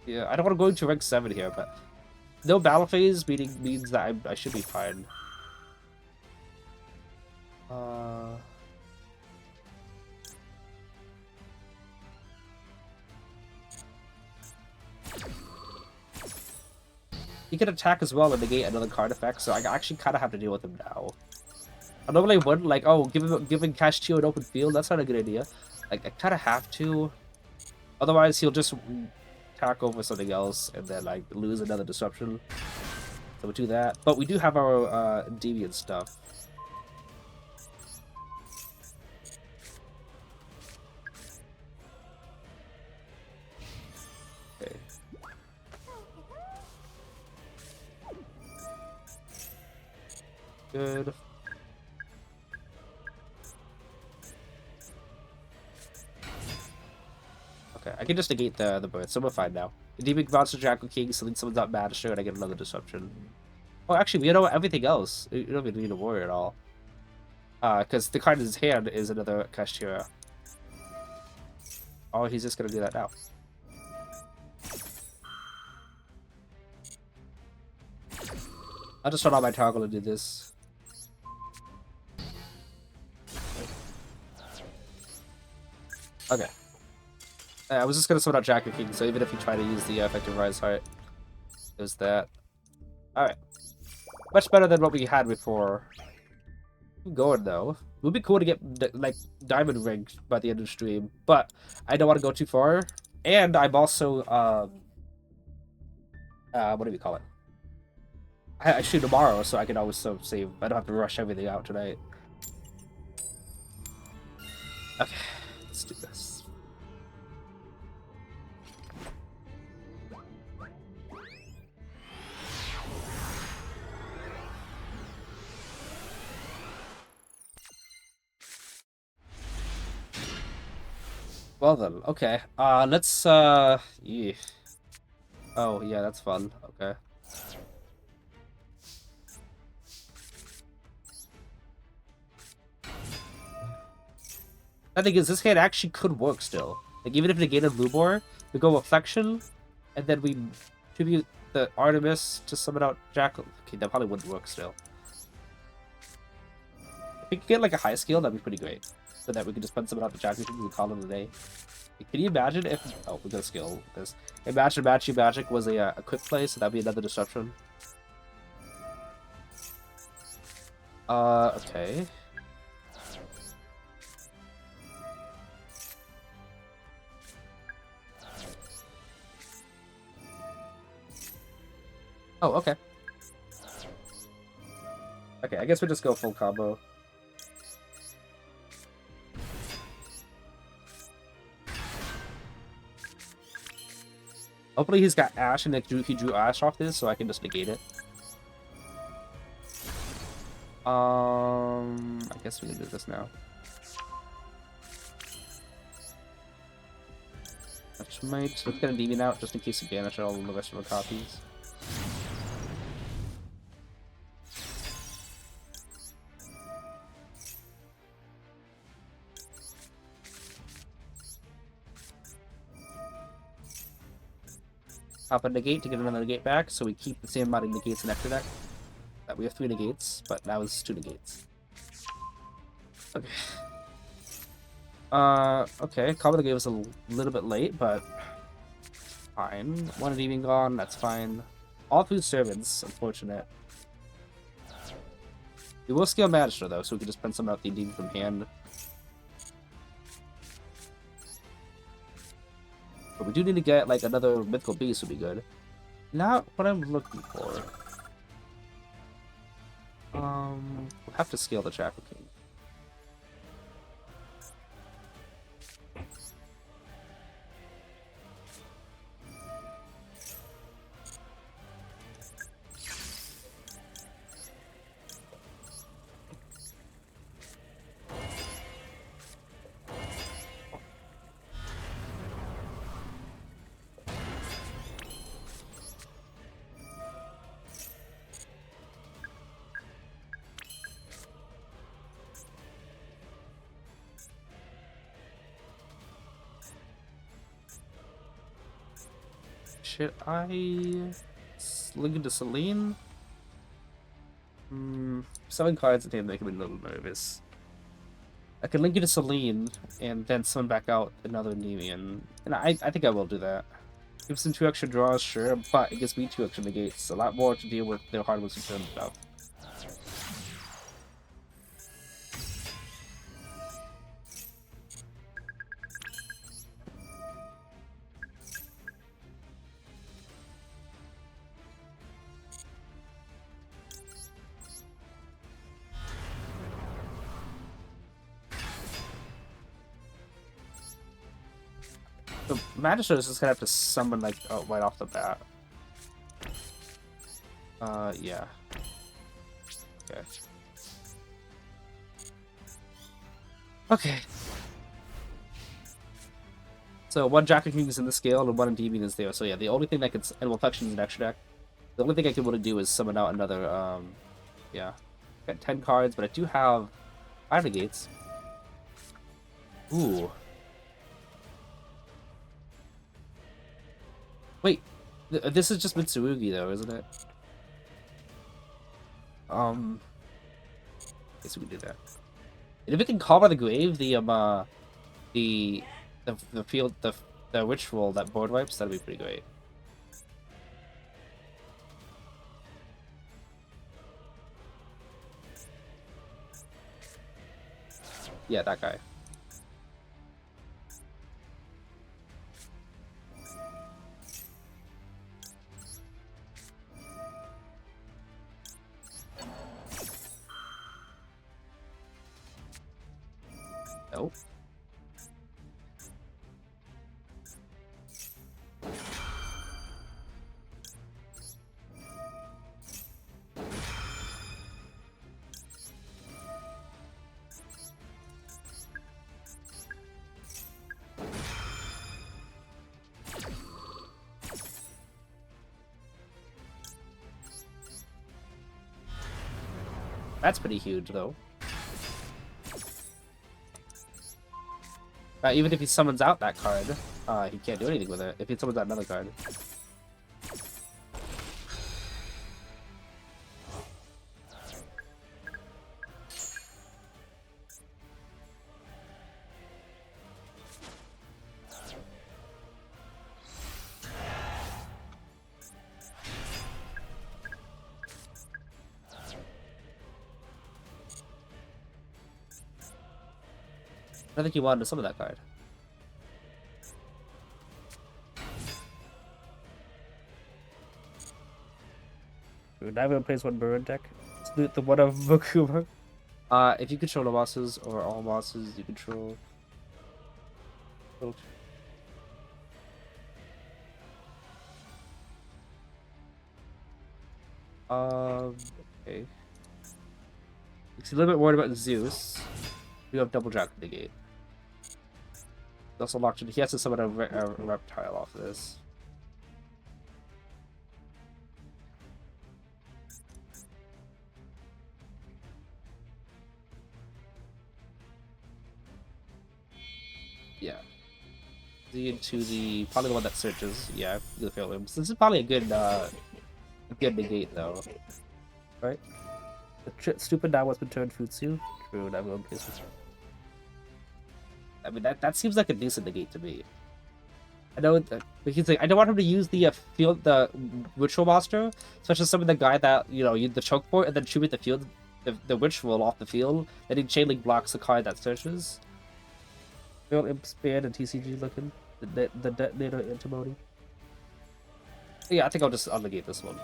Yeah, I don't want to go into rank 7 here, but no battle phase means that I should be fine. He can attack as well and negate another card effect, so I actually kind of have to deal with him now. I normally wouldn't, like, oh, giving Kashtira an open field, that's not a good idea. Like, I kind of have to. Otherwise, he'll just attack over something else and then, like, lose another disruption. So we'll do that. But we do have our deviant stuff. Okay. Good. Okay, I can just negate the birth, so we're fine now. Demon Monster Jackal King, something someone's not Magister, and I get another disruption. Oh, actually, we know everything else. You don't even need to worry at all. Because the card in his hand is another Kashtira. Oh, he's just gonna do that now. I'll just run out my toggle and do this. Okay. I was just gonna summon out Jack of Kings, so even if you try to use the effective Rise Heart, there's that. Alright. Much better than what we had before. Keep going though. It would be cool to get like Diamond Ring by the end of the stream, but I don't want to go too far. And I'm also what do we call it? I shoot tomorrow, so I can always save. I don't have to rush everything out tonight. Okay, let's do this. Well then, okay. Let's yeah. Oh yeah, that's fun. Okay. The thing is, this hand actually could work still. Like, even if it negated Lubor, we go Reflection, and then we tribute the Artemis to summon out Jackal. Okay, that probably wouldn't work still. If we could get, like, a high skill, that'd be pretty great. So that we could just put summon out the Jackal and call it a day. Can you imagine if... Oh, we got a skill. This. Imagine Magic was a quick play, so that'd be another disruption. Okay. Oh, okay. Okay, I guess we just go full combo. Hopefully he's got Ash, and he drew Ash off this, so I can just negate it. I guess we can do this now. Let's get Endymion out, just in case we banish all the rest of our copies. Pop a negate to get another negate back, so we keep the same amount of negates in extra deck. We have 3 negates, but now it's 2 negates. Okay. Okay, Combo gave us a little bit late, but fine. 1 Endymion gone, that's fine. All 3 servants, unfortunate. We will scale Magister though, so we can just print some out the Endymion from hand. But we do need to get like another mythical beast would be good. Not what I'm looking for. We'll have to scale the Jackal King. Should I link into Celine? 7 cards at hand make me a little nervous. I can link into Celine and then summon back out another Endymion. And I think I will do that. Gives them 2 extra draws, sure, but it gives me 2 extra negates. A lot more to deal with their hardwoods and turn stuff. The Magister is just gonna have to summon like right off the bat. Yeah. Okay. Okay. So 1 Jackal King is in the scale and 1 Endymion is there. So yeah, the only thing that can and Reflection is an extra deck. The only thing I can really do is summon out another. Yeah. Got 10 cards, but I do have 5 negates. Ooh. Wait, this is just Mitsurugi though, isn't it? I guess we can do that. And if we can call by the grave the field the ritual that board wipes, that'd be pretty great. Yeah, that guy. Nope. That's pretty huge, though. Even if he summons out that card, he can't do anything with it. If he summons out another card. I think he wanted to summon that card. Now we're gonna place one Burn deck. Let's do the one of Makuma. If you control the bosses or all bosses you control. Okay. He's a little bit worried about Zeus. You have double dragon negate. Also locked in. He has to summon a reptile off of this. Yeah. Into the probably the one that searches. Yeah, you'll fail him. So this is probably a good negate though. Right? The stupid now has been turned Futsu. True, now we'll place with. I mean that seems like a decent negate to me. I know that, but he's like, I don't want him to use the the ritual monster, especially some of the guy that the choke point and then shoot with the field, the ritual off the field. Then he chain link blocks the card that searches. Real imp span and TCG looking the detonator antimony. Yeah, I think I'll just negate this one.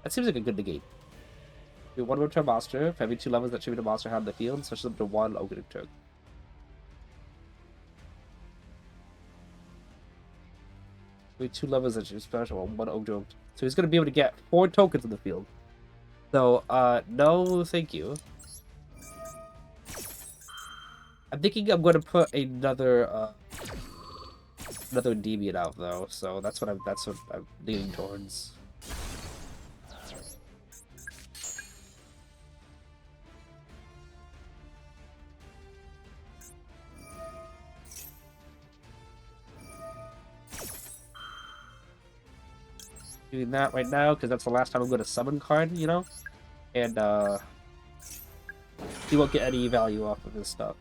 That seems like a good negate. Do one return monster for every 2 levels that tribute a monster had in the field, switch them to 1 Ogre Turk. Every 2 levels that tribute special 1 Ogre. So he's gonna be able to get 4 tokens in the field. So no thank you. I'm thinking I'm gonna put another Endymion out though, so that's what I'm leaning towards. Doing that right now because that's the last time I'm going to summon card, and he won't get any value off of this stuff.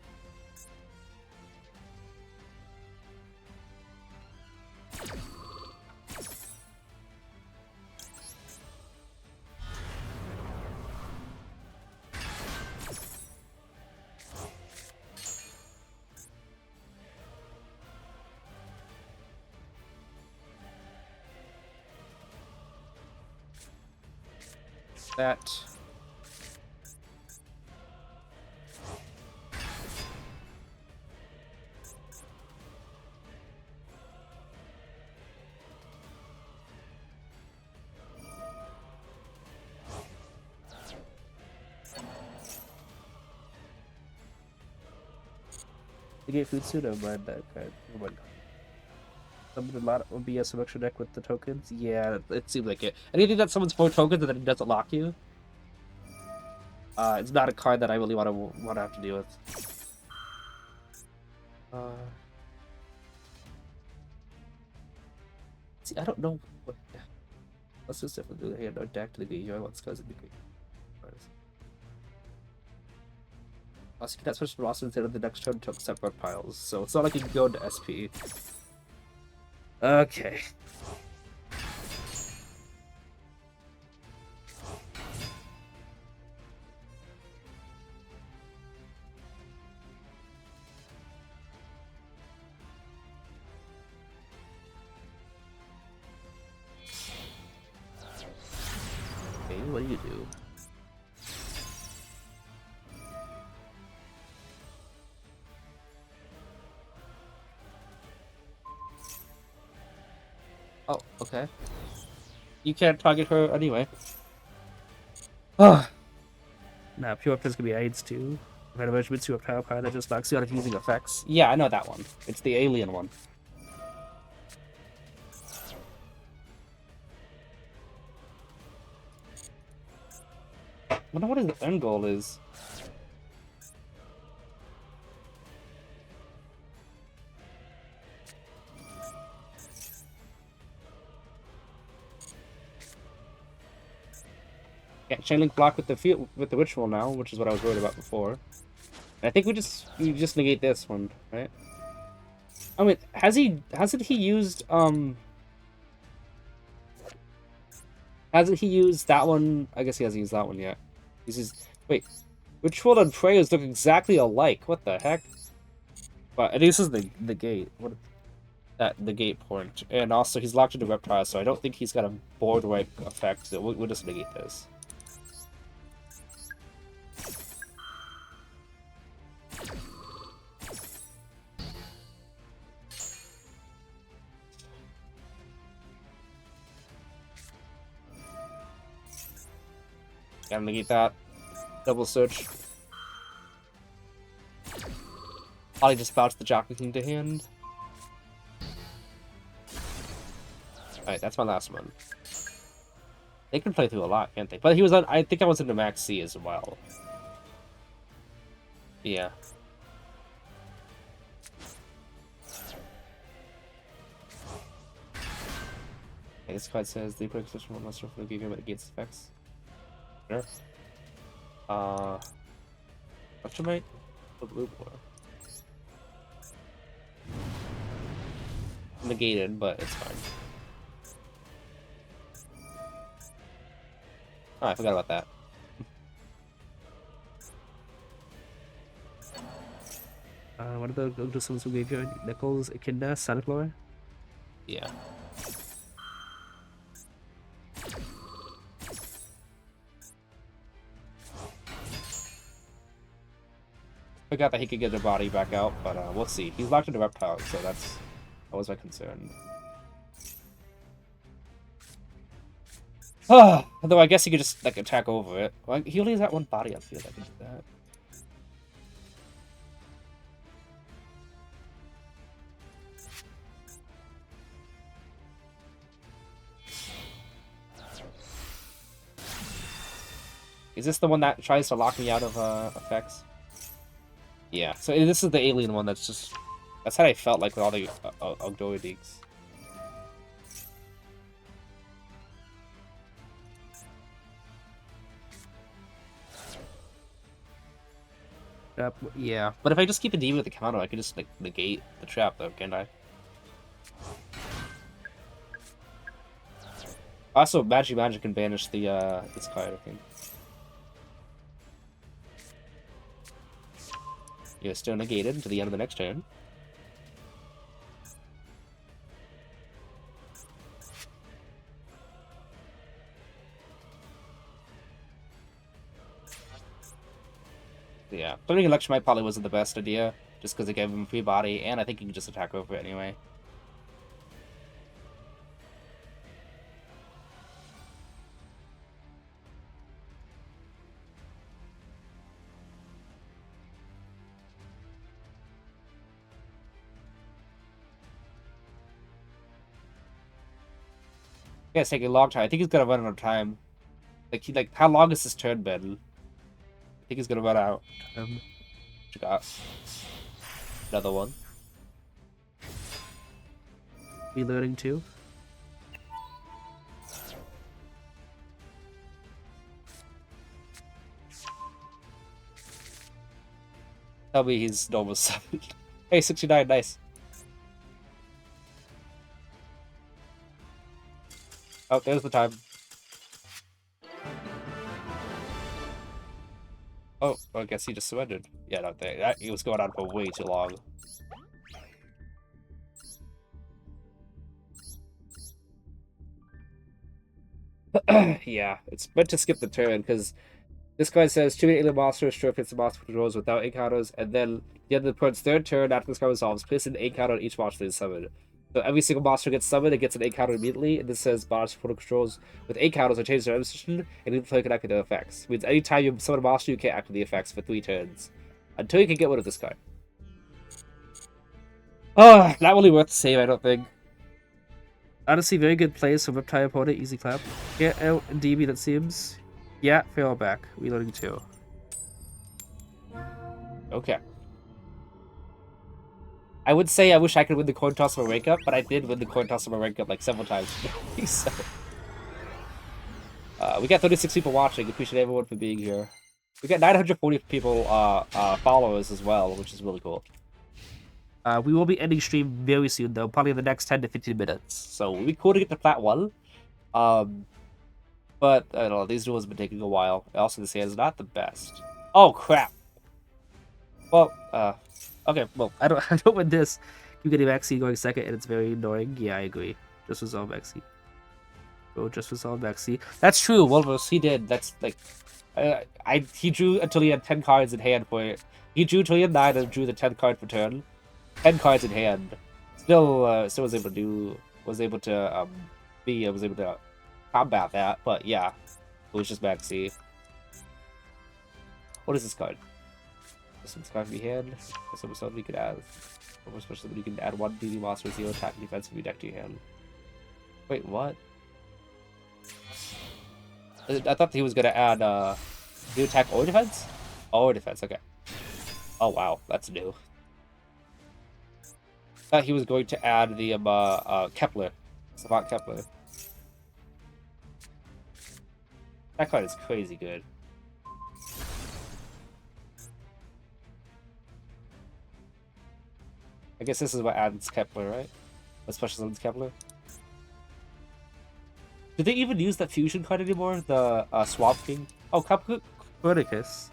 That to get Futsu, no mind that card. Oh my god. Summon a lot would be a selection deck with the tokens. Yeah, it seemed like it. Anything that summons 4 tokens and then it doesn't lock you. It's not a card that I really want to have to deal with. See, I don't know what. Let's just definitely do the hand deck to the Yugioh. Let's go to the Yugioh. Also, you can switch to Ross instead of the next turn to accept red piles, so it's not like you can go into SP. Okay. Okay, what do you do? Oh, okay. You can't target her anyway. Ah. Nah, pure is gonna be AIDS too. Red Emergence to a power card that just knocks you out of using effects. Yeah, I know that one. It's the alien one. I wonder what his end goal is. Yeah, chain link block with the ritual now, which is what I was worried about before. And I think you just negate this one, right? I mean, hasn't he used hasn't he used that one? I guess he hasn't used that one yet. Wait, ritual and prayers look exactly alike. What the heck? But this is the gate. What the gate point, and also he's locked into reptile, so I don't think he's got a board wipe effect. So we'll just negate this. Gotta negate that. Double search. Probably just bounce the Jockey King to hand. Alright, that's my last one. They can play through a lot, can't they? But he was on. I think I was into Max C as well. Yeah. Okay, this card says the quick switch from monster from the graveyard against effects. Sure. Ultimate? The blue boy. Negated, but it's fine. Oh, I forgot about that. What are the go-to summons from graveyard? Nichols, Echidna, Sonic-Lore? Yeah. Forgot that he could get the body back out, but we'll see. He's locked into reptile, so that was my concern. Although I guess he could just like attack over it. Well, he only has that one body on field. I can do that. Is this the one that tries to lock me out of effects? Yeah. So this is the alien one. That's how I felt like with all the Ogdoidigs. Yeah, but if I just keep a demon with the counter, I could just like negate the trap, though, can't I? Also, Magic can banish the this card, I think. You're still negated until the end of the next turn. Yeah, putting Electromite probably wasn't the best idea, just because it gave him free body, and I think he can just attack over it anyway. Yeah, it's taking a long time. I think he's gonna run out of time. Like how long has this turn been? I think he's gonna run out. What you got? Another one. Reloading too. Tell me he's normal 7. Hey, 69, nice. Oh, there's the time. Oh, well, I guess he just surrendered. Yeah, no, it was going on for way too long. Yeah, it's meant to skip the turn, because this guy says, choose an alien monster, strip its monster controls without encounters, and then the end of the opponent's third turn after this card resolves, place an encounter on each monster that's summoned. So every single monster gets summoned, it gets an encounter immediately, and this says monster opponent controls with encounters are changed their position, and even play can activate their effects. It means anytime you summon a monster, you can't activate the effects for 3 turns. Until you can get rid of this card. Oh, not really worth the save, I don't think. Honestly, very good plays from Reptile opponent. Easy clap. Get out Endymion, it seems. Yeah, fail back. Reloading 2. Okay. I would say I wish I could win the coin toss of a rank up, but I did win the coin toss of a rank up like several times today, so. We got 36 people watching. Appreciate everyone for being here. We got 940 people followers as well, which is really cool. We will be ending stream very soon, though. Probably in the next 10 to 15 minutes. So it'd be cool to get to Plat 1. But, I don't know, these duels have been taking a while. Also, this hand is not the best. Oh, crap! Well, okay, well, I don't win this. You get a Maxi going second, and it's very annoying. Yeah, I agree. Just resolve Maxi. Bro, just resolve Maxi. that's true, Wolvers, he did. That's, like, he drew until he had 10 cards in hand for it. He drew until he had 9 and drew the 10th card for turn. 10 cards in hand. Still was able to was able to combat that, but yeah. It was just Maxi. What is this card? This one's card from your hand. This one's something you could add. Almost special that you can add 1 DD monster 0 attack and defense from your deck to your hand. Wait, what? I thought he was gonna add new attack or defense? Or defense, okay. Oh wow, that's new. I thought he was going to add the Kepler. Savant Kepler. That card is crazy good. I guess this is what adds Kepler, right? What special summons Kepler? Do they even use that fusion card anymore? The Swamp King? Oh, Copernicus.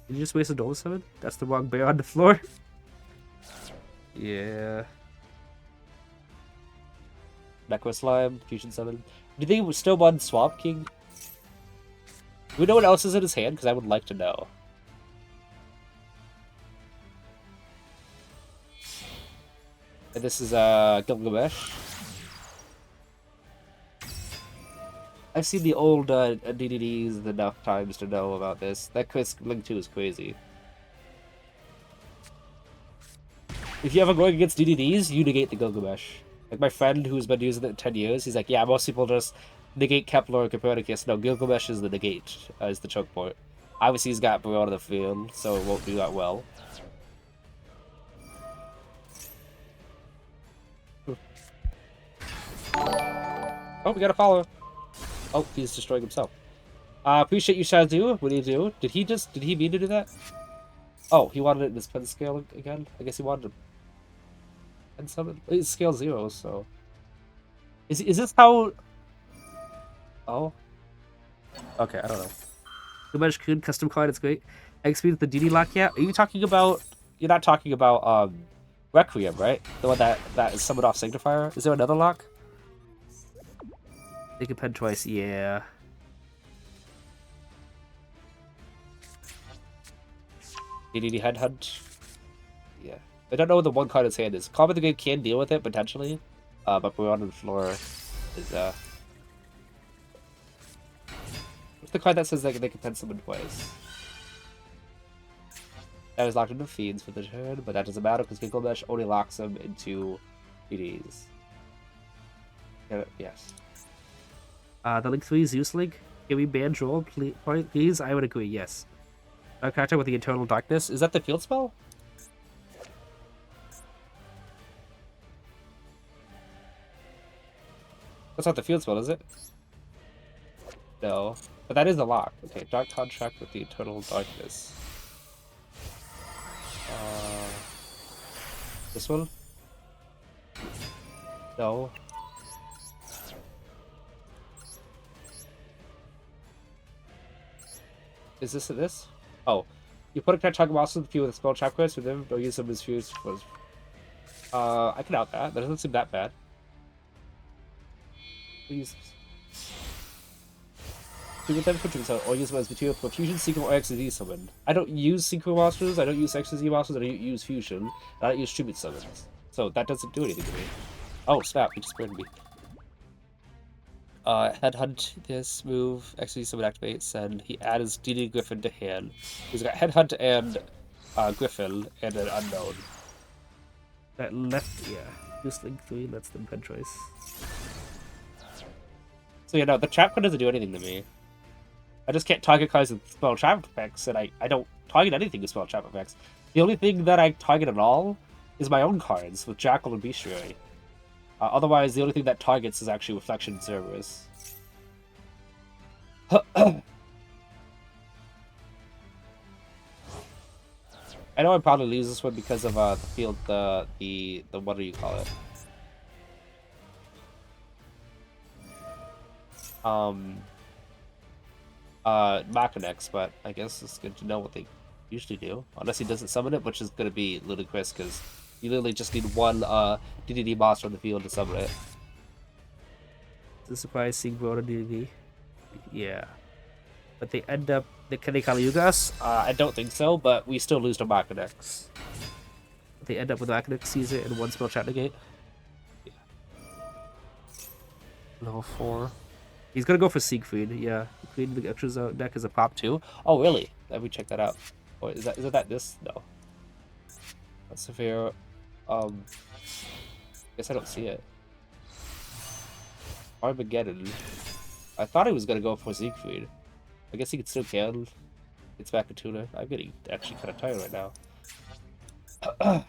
Did you just waste a Double Summon? That's the wrong bear on the floor. Yeah. Necro Slime, Fusion Summon. Do they still want Swamp King? Do we know what else is in his hand? Because I would like to know. And this is Gilgamesh. I've seen the old DDDs enough times to know about this. That Link 2 is crazy. If you ever going against DDDs, you negate the Gilgamesh. Like my friend who's been using it in 10 years, he's like, yeah, most people just negate Kepler or Copernicus. No, Gilgamesh is the negate, is the choke point. Obviously, he's got Bro out of the field, so it won't do that well. Oh, we got a follow. Oh, he's destroying himself. Appreciate you, Shazoo. What do you do? Did he mean to do that? Oh, he wanted it in his pen scale again? I guess he wanted to pen summon? It's scale 0, so... Is this how... Oh? Okay, I don't know. Gilgamesh Kun custom card, it's great. XP with the DD lock, yeah. Are you talking about... You're not talking about, Requiem, right? The one that is summoned off Signifier? Is there another lock? They can pen twice, yeah. DDD Headhunt. Yeah. I don't know what the one card in his hand is. Combat the Grave can deal with it, potentially. But we're on the floor is, What's the card that says that they can pen summon twice? That is locked into Fiends for the turn, but that doesn't matter because Gilgamesh only locks them into DDs. Yes. The Link 3 Zeus Link. Can we ban Droll, please? I would agree, yes. Character with the Eternal Darkness. Is that the field spell? That's not the field spell, is it? No. But that is the lock. Okay, Dark Contract with the Eternal Darkness. This one? No. Is this? Oh. You put a Target monster in the field with a spell trap quest with him, don't use them as fused. I can out that. That doesn't seem that bad. Please. With them or use them as material for fusion, synchro, or XZ summon. I don't use synchro monsters, I don't use XZ monsters, I don't use fusion, I don't use tribute summons. So that doesn't do anything to me. Oh snap, he just burned me. Headhunt this move, XZ summon activates, and he adds DD Griffin to hand. He's got Headhunt and Griffin and an unknown. That left, yeah. Just Link 3 lets them pen choice. So yeah, no, the trap card doesn't do anything to me. I just can't target cards with spell trap effects, and I don't target anything with spell trap effects. The only thing that I target at all is my own cards with Jackal and Bestiary. Otherwise, the only thing that targets is actually Reflection and Cerberus. I know I probably lose this one because of the field, the what do you call it? Machinex, but I guess it's good to know what they usually do. Unless he doesn't summon it, which is going to be ludicrous, because you literally just need one DDD monster on the field to summon it. It's a surprise seeing Broda DDD. Yeah. But they end up... Can they call Yugioh? I don't think so, but we still lose to Machinex. They end up with Machinex, Caesar, and one spell trap negate. Yeah. Level 4. He's gonna go for Siegfried, yeah. Queen the extra deck is a pop too. Oh really? Let me check that out. Oh, is that this? No. That's severe. Guess I don't see it. Armageddon. I thought he was gonna go for Siegfried. I guess he could still can. It's back to Tuna. I'm getting actually kind of tired right now.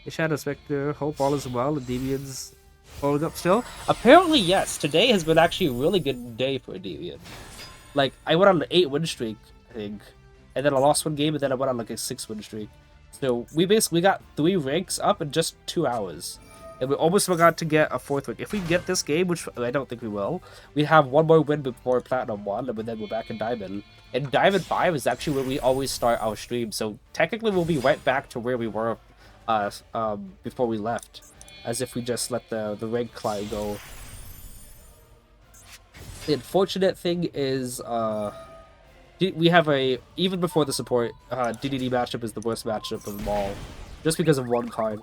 Shadow Spectre, hope all is well, and Endymion's holding up still? Apparently, yes. Today has been actually a really good day for Endymion. Like, I went on an 8-win streak, I think. And then I lost one game, and then I went on like a 6-win streak. So we basically got 3 ranks up in just 2 hours. And we almost forgot to get a 4th rank. If we get this game, which I don't think we will, we'd have one more win before Platinum 1, and then we're back in Diamond. And Diamond 5 is actually where we always start our stream. So technically we'll be right back to where we were before we left, as if we just let the rank climb go. The unfortunate thing is we have even before the support, DDD matchup is the worst matchup of them all, just because of one card.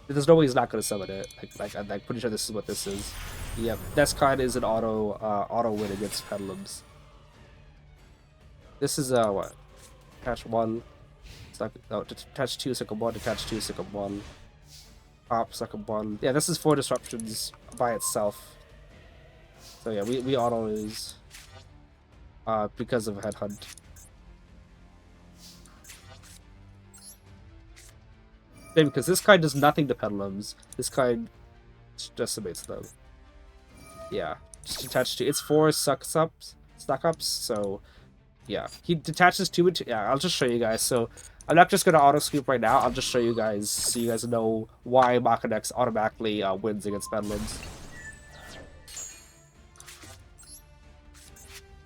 There's no way he's not going to summon it. I'm pretty sure this is what this is. Yep, this card is an auto win against Pedalums. This is what? Catch 1. Detach 2, second 1, detach 2, second 1. Pop, second 1. Yeah, this is 4 disruptions by itself. So yeah, we auto lose because of Headhunt. Maybe because this card does nothing to Pedalums. This card decimates them. Yeah, just detach 2. It's 4 suck-ups, so yeah. He detaches 2 into... Yeah, I'll just show you guys. So I'm not just going to auto-scoop right now. I'll just show you guys so you guys know why Machinex automatically wins against Pedalums.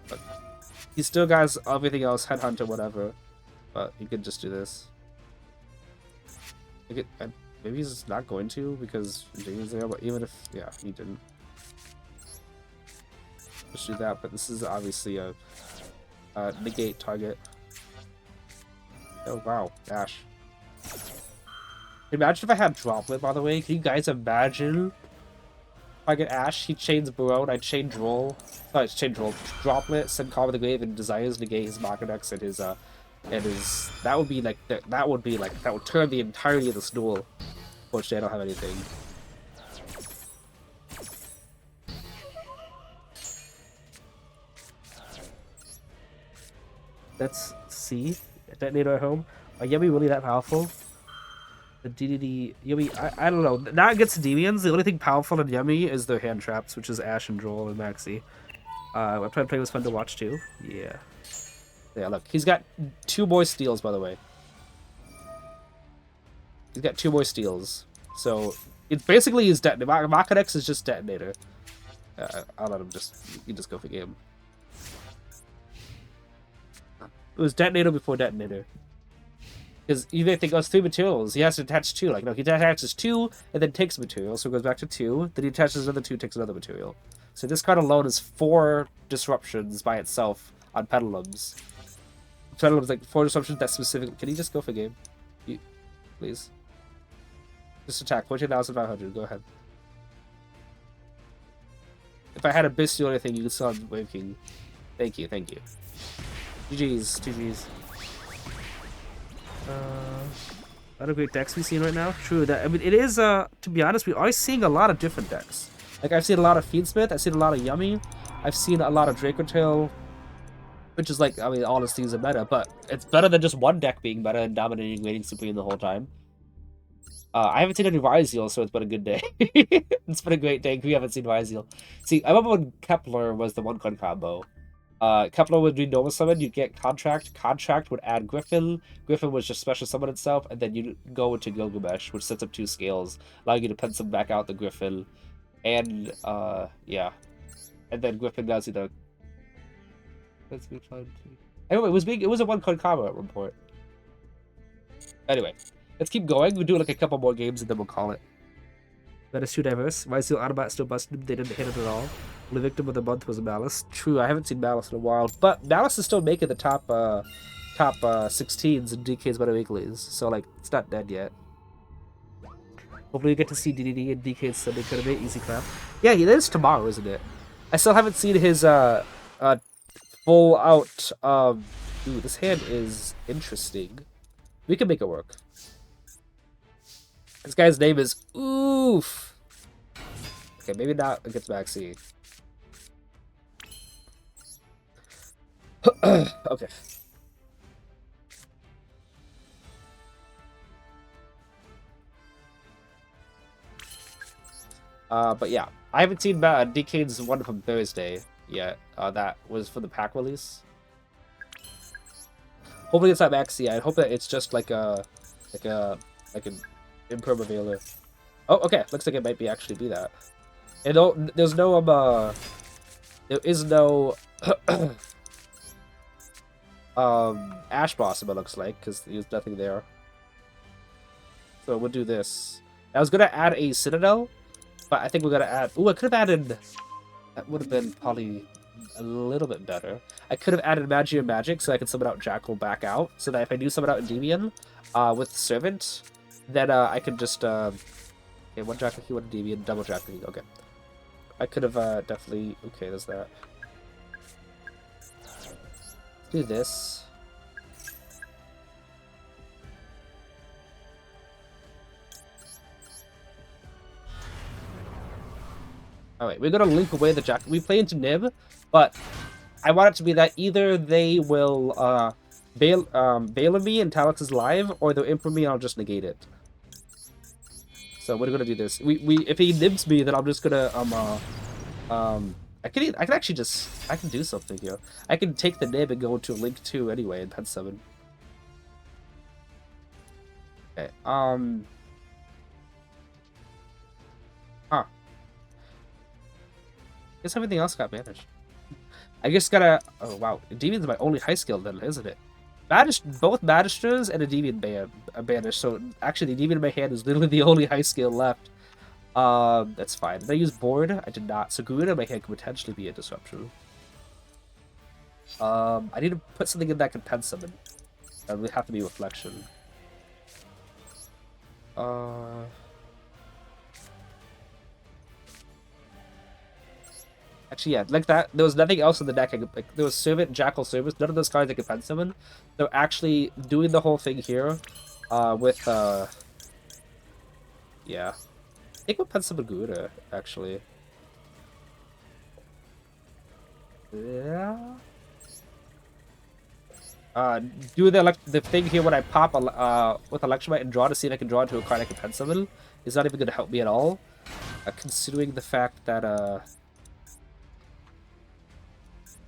But he still got everything else, Headhunt or whatever. But you could just do this. Maybe he's not going to because Jamie's there, but even if... Yeah, he didn't. Just do that, but this is obviously a negate target. Oh wow, Ash. Imagine if I had Droplet, by the way. Can you guys imagine? If I get Ash, he chains Barone, I chain Droll. Sorry, chain Droll. Droplet, send Call with the Grave, and Desires negate his Machinex and his And that would be like that would turn the entirety of this duel. Fortunately, I don't have anything. Let's see. Detonator at home. Are Yummy really that powerful? The DDD Yummy, I don't know. Not against Endymions. The only thing powerful in Yummy is their hand traps, which is Ash and Joel and Maxi. I'm trying to play was fun to watch too. Yeah. Yeah, look, he's got 2 more steals, by the way. He's got 2 more steals. So, it's basically his detonator. Machanex is just detonator. I'll let him you can just go for game. It was detonator before detonator. Because you may think, oh, it's 3 materials. He has to attach 2. Like, no, he attaches 2 and then takes a material. So it goes back to 2. Then he attaches another 2, takes another material. So this card alone is 4 disruptions by itself on Petalums. Petalums, like, 4 disruptions that specifically... Can you just go for game? Please. Just attack. 14,500. Go ahead. If I had a Bestial or anything, you could still have Wave King. Thank you, thank you. GG's, GG's. A lot of great decks we've seen right now. True, that I mean, it is, to be honest, we are seeing a lot of different decks. Like, I've seen a lot of Fiendsmith, I've seen a lot of Yummy, I've seen a lot of Dracotail, which is like, I mean, all these things are meta, but it's better than just one deck being meta and dominating Waiting Supreme the whole time. I haven't seen any Ryzeal, so it's been a good day. It's been a great day. We haven't seen Ryzeal. See, I remember when Kepler was the 1-card combo. Kepler would do normal summon, you'd get Contract. Contract would add Griffin. Griffin was just special summon itself, and then you'd go into Gilgamesh, which sets up 2 scales, allowing you to pencil back out the Griffin. And, yeah. And then Griffin does either... Anyway, it was a 1-card combo at one point. Anyway. Let's keep going. We'll do like a couple more games and then we'll call it. That is too diverse. Ryzeal Autobot still busted him. They didn't hit it at all. The victim of the month was Malice. True, I haven't seen Malice in a while. But Malice is still making the top 16s in DK's Better Weeklies. So, like, it's not dead yet. Hopefully we get to see DDD and DK's Sunday tournament. Easy clap. Yeah, it is tomorrow, isn't it? I still haven't seen his full out... Ooh, this hand is interesting. We can make it work. This guy's name is Oof. Okay, maybe not against Maxi. Okay. But yeah, I haven't seen DK's one from Thursday yet. That was for the pack release. Hopefully it's not Maxi. I hope that it's just like an Impermavailer. Oh, okay. Looks like it might actually be that. And there's no there is no Ash Blossom, it looks like, because there's nothing there. So we'll do this. I was gonna add a Citadel, but I think we're gonna add... Ooh, I could have added... That would have been probably a little bit better. I could have added Magia Magic so I could summon out Jackal back out, so that if I do summon out Endymion with Servant, then I could just... Okay, 1 Jackal Key, 1 Endymion, double Jackal Key, okay. I could have definitely... Okay, there's that. Do this. Alright, we're gonna link away the Jack. We play into Nib, but I want it to be that either they will bail me and Talix is live, or they'll imp me and I'll just negate it. So we're gonna do this. If he nibs me, then I'm just gonna I can actually just I can do something here. I can take the nib and go into Link 2 anyway and pen summon. Okay, huh. Guess everything else got banished. I just gotta... Oh, wow. Endymion's my only high skill then, isn't it? Both Magisters and Endymion are banished, so actually the Endymion in my hand is literally the only high skill left. That's fine. Did I use Board? I did not. So Garuda in my hand could potentially be a disruption. I need to put something in that can pen summon. That would have to be Reflection. Actually, yeah, like that. There was nothing else in the deck. Like there was Servant, Jackal, Service. None of those cards I could pen summon. So actually doing the whole thing here, with yeah, I think we'll pen summon Garuda actually. Yeah. Do the thing here when I pop with Electromite and draw to see if I can draw into a card I can pen summon is not even going to help me at all, considering the fact that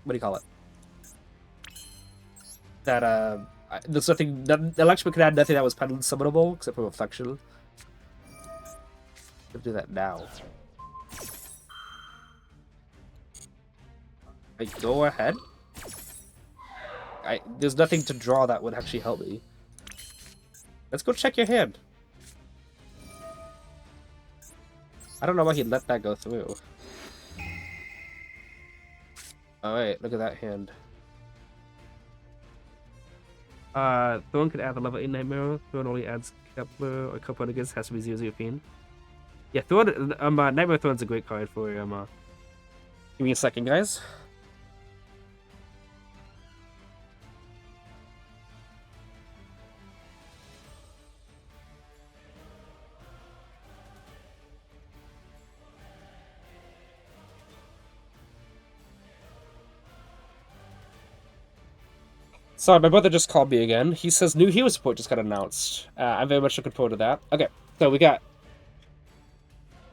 what do you call it? That there's nothing. Electromite could add nothing that was pen summonable except for Reflection. Let's do that now. I go ahead. There's nothing to draw that would actually help me. Let's go check your hand. I don't know why he let that go through. Oh wait, look at that hand. Thorn could add the level 8 Nightmare. Thorn only adds Kepler or Kepler against has to be 0/0 Fiend. Yeah, Thorn. Nightmare Thorn's a great card for Give me a second, guys. Sorry, my brother just called me again. He says new hero support just got announced. I'm very much looking forward to that. Okay, so we got...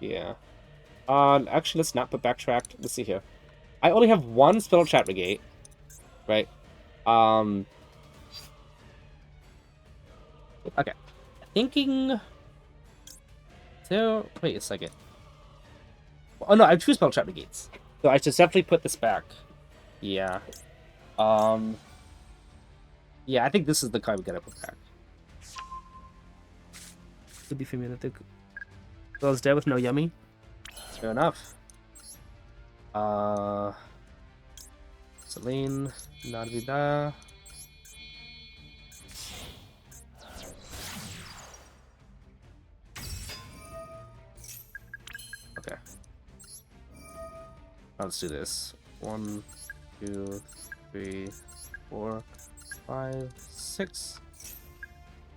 Yeah. Actually, let's not put backtracked. Let's see here. I only have one spell chat negate. Right? Okay. Thinking... So... Wait a second. Oh, no, I have two spell trap negates. So I should definitely put this back. Yeah. Yeah, I think this is the card we gotta put back. Could be familiar, I think. Well, it's dead with no yummy. Fair enough. Celine, Navida. Okay. Let's do this. 1, 2, 3, 4, 5, 6.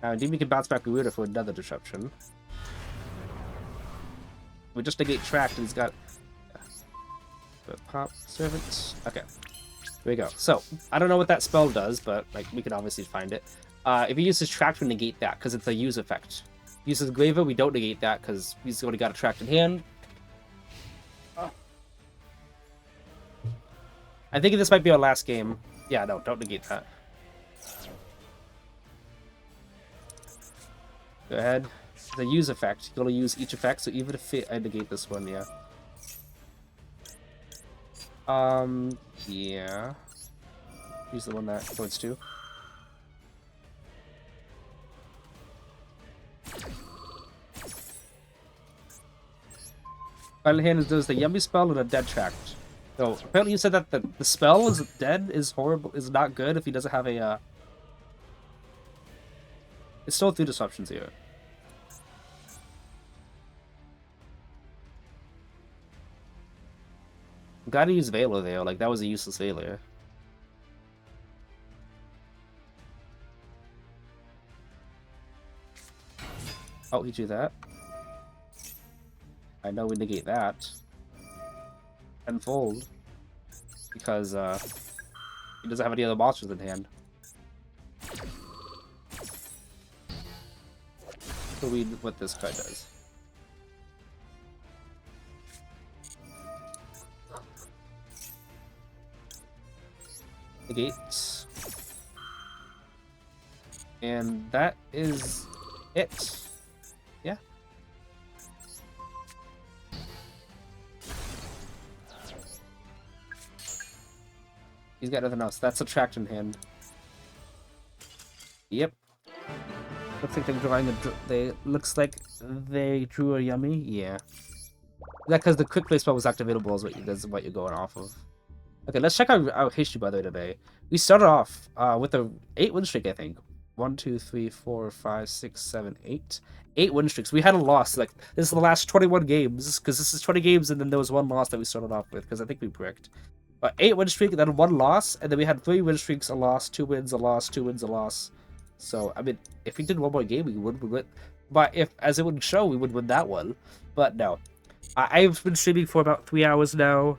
Now, Endymion can bounce back Garuda for another disruption. We just negate tracked and he's got pop servant. Okay. Here we go. So, I don't know what that spell does, but like we can obviously find it. If he uses tracked, we negate that because it's a use effect. Uses Graver, we don't negate that because he's already got a tracked in hand. I think this might be our last game. Yeah, no, don't negate that. Go ahead. The use effect. You gotta use each effect, so even if I negate this one, yeah. Yeah. Use the one that points to. Final hand does the yummy spell and a dead tract. So apparently you said that the spell is dead, is horrible, is not good if he doesn't have a It's still 3 disruptions here. Gotta use Veiler there, like that was a useless Veiler. Oh, he drew that. I know we negate that. Tenfold. Because he doesn't have any other monsters in hand. So read what this card does. Negate. And that is it. Yeah. He's got nothing else. That's a tract in hand. Yep. Looks like they're drawing looks like they drew a yummy. Yeah. That because the quick play spell was activatable is what you're going off of. Okay, let's check our history by the way today. We started off with a 8-win streak, I think. 1, 2, 3, 4, 5, 6, 7, 8. 8 win streaks. We had a loss. Like, this is the last 21 games, because this is 20 games, and then there was one loss that we started off with, because I think we bricked. But 8 win streak, and then 1 loss, and then we had 3 win streaks, a loss, 2 wins, a loss, 2 wins, a loss. So, I mean, if we did one more game, we would win. But if, as it would show, we would win that one. But no. I've been streaming for about 3 hours now.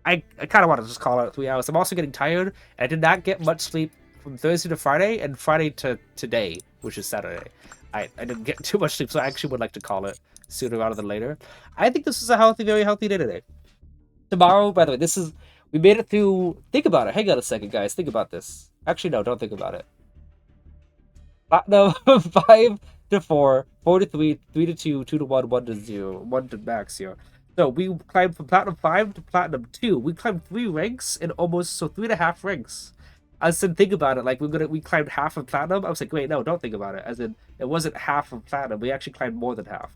I kind of want to just call it 3 hours. I'm also getting tired. I did not get much sleep from Thursday to Friday, and Friday to today, which is Saturday. I didn't get too much sleep, so I actually would like to call it sooner rather than later. I think this is a healthy, very healthy day today. Tomorrow, by the way, we made it through. Think about it. Hang on a second, guys. Think about this. Actually, no, don't think about it. Platinum 5 to 4, 4 to 3, 3 to 2, 2 to 1, 1 to 0, 1 to max here. So we climbed from Platinum 5 to Platinum 2. We climbed 3 ranks in almost, so 3.5 ranks. I said, think about it. Like, we climbed half of Platinum. I was like, wait, no, don't think about it. As in, it wasn't half of Platinum. We actually climbed more than half.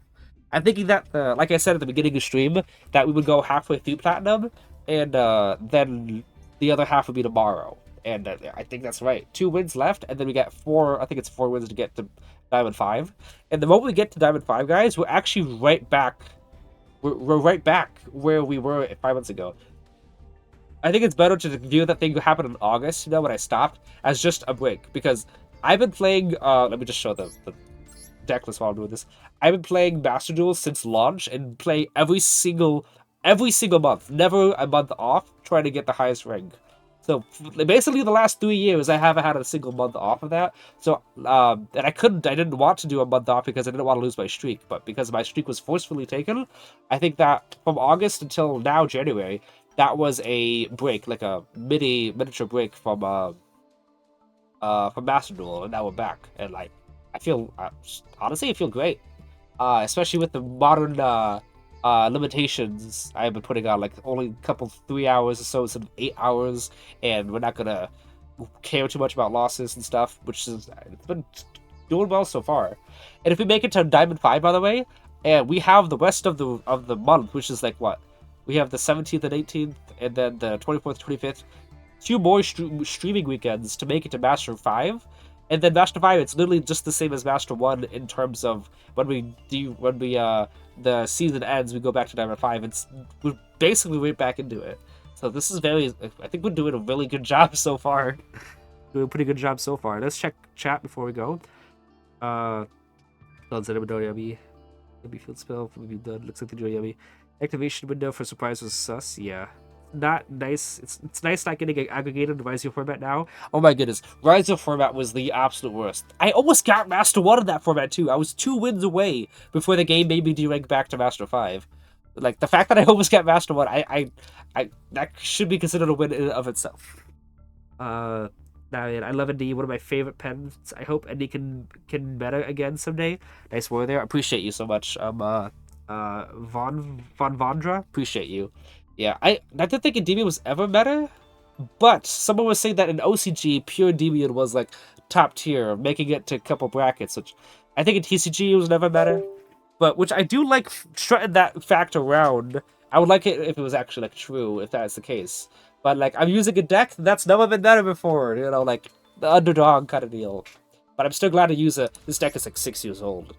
I'm thinking that, like I said at the beginning of the stream, that we would go halfway through Platinum, and then the other half would be tomorrow. And I think that's right. 2 wins left, and then we got 4, I think it's 4 wins to get to Diamond 5. And the moment we get to Diamond 5, guys, we're actually right back. We're right back where we were 5 months ago. I think it's better to view that thing happened in August, when I stopped, as just a break. Because I've been playing, let me just show the deck list while I'm doing this. I've been playing Master Duels since launch, and play every single month. Never a month off, trying to get the highest rank. So, basically the last 3 years, I haven't had a single month off of that. So, and I didn't want to do a month off because I didn't want to lose my streak. But because my streak was forcefully taken, I think that from August until now, January, that was a break, like a miniature break from Master Duel, and now we're back. And like, I feel honestly, I feel great, especially with the modern limitations I've been putting on, like only a couple 3 hours or so instead of 8 hours, and we're not gonna care too much about losses and stuff, which is it's been doing well so far. And if we make it to Diamond 5, by the way, and we have the rest of the month, which is like what? We have the 17th and 18th, and then the 24th, 25th. 2 more streaming weekends to make it to Master 5. And then Master 5, it's literally just the same as Master 1 in terms of when the season ends, we go back to Diamond 5. We're basically right back into it. So this is I think we're doing a really good job so far. Doing a pretty good job so far. Let's check chat before we go. Yummy field spell, maybe done. Looks like the Joy Yummy. Activation window for surprise was sus. Yeah, not nice. It's nice not getting aggregated in Rise format now. Oh my goodness, Rise format was the absolute worst. I almost got Master 1 in that format too. I was 2 wins away before the game made me derank back to Master 5. Like, the fact that I almost got Master 1, I that should be considered a win in and of itself. Now, I love Endy, one of my favorite pens. I hope Endy can meta again someday. Nice word there. I appreciate you so much. Von Vondra, appreciate you. Yeah, I didn't think Endymion was ever meta, but someone was saying that in OCG, pure Endymion was like top tier, making it to a couple brackets, which I think in TCG was never meta, but which I do like strutting that fact around. I would like it if it was actually like true, if that's the case. But like, I'm using a deck that's never been meta before, like the underdog kind of deal. But I'm still glad to use it. This deck is like 6 years old.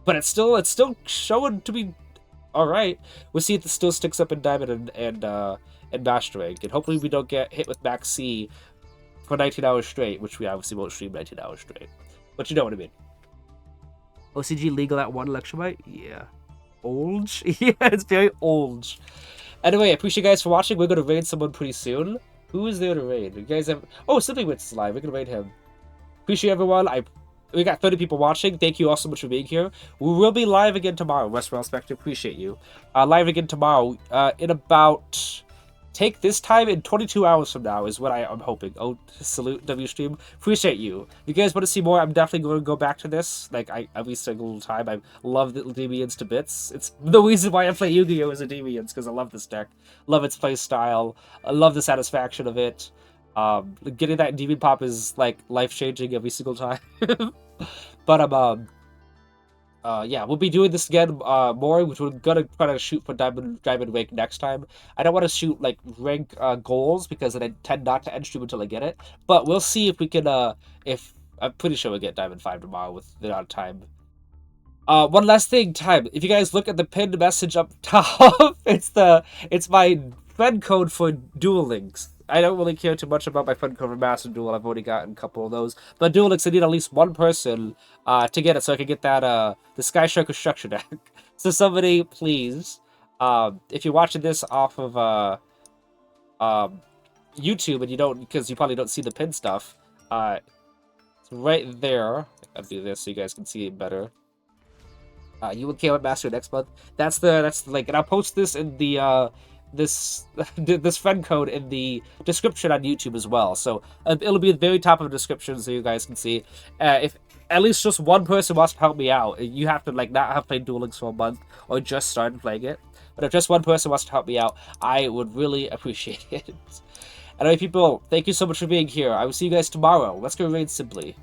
But it's still showing to be all right. We'll see if it still sticks up in Diamond and Master Rank, and hopefully we don't get hit with Max C for 19 hours straight, which we obviously won't stream 19 hours straight. But you know what I mean. OCG legal at 1 Electrobyte? Yeah. Old? Yeah, it's very old. Anyway, I appreciate you guys for watching. We're gonna raid someone pretty soon. Who is there to raid? You guys have Siblingwitz is live. We're gonna raid him. Appreciate everyone. We got 30 people watching. Thank you all so much for being here. We will be live again tomorrow. Westworld Spectre, appreciate you. Live again tomorrow in about... Take this time in 22 hours from now is what I'm hoping. Oh, salute WStream. Appreciate you. If you guys want to see more, I'm definitely going to go back to this. Like, every single time. I love the Endymions to bits. It's the reason why I play Yu-Gi-Oh! As Endymions, because I love this deck. Love its play style. I love the satisfaction of it. Getting that Endymion pop is, like, life-changing every single time. But, yeah, we'll be doing this again more, which we're gonna try to shoot for Diamond Rank next time. I don't want to shoot like rank goals because then I tend not to end stream until I get it. But we'll see if we can if I'm pretty sure we'll get Diamond 5 tomorrow with the amount of time. One last thing, time. If you guys look at the pinned message up top, it's my friend code for Duel Links. I don't really care too much about my friend code for Master Duel. I've already gotten a couple of those. But Duel Links, I need at least one person to get it so I can get that the Sky Shark Construction deck. So somebody, please, if you're watching this off of YouTube and you don't, because you probably don't see the pin stuff, it's right there. I'll do this so you guys can see it better. You will KO Master next month. That's the link, and I'll post this in the this this friend code in the description on YouTube as well. So it'll be at the very top of the description so you guys can see. If at least just one person wants to help me out, you have to like not have played Duel Links for a month or just started playing it. But if just one person wants to help me out, I would really appreciate it. Anyway, people, thank you so much for being here. I will see you guys tomorrow. Let's go raid simply.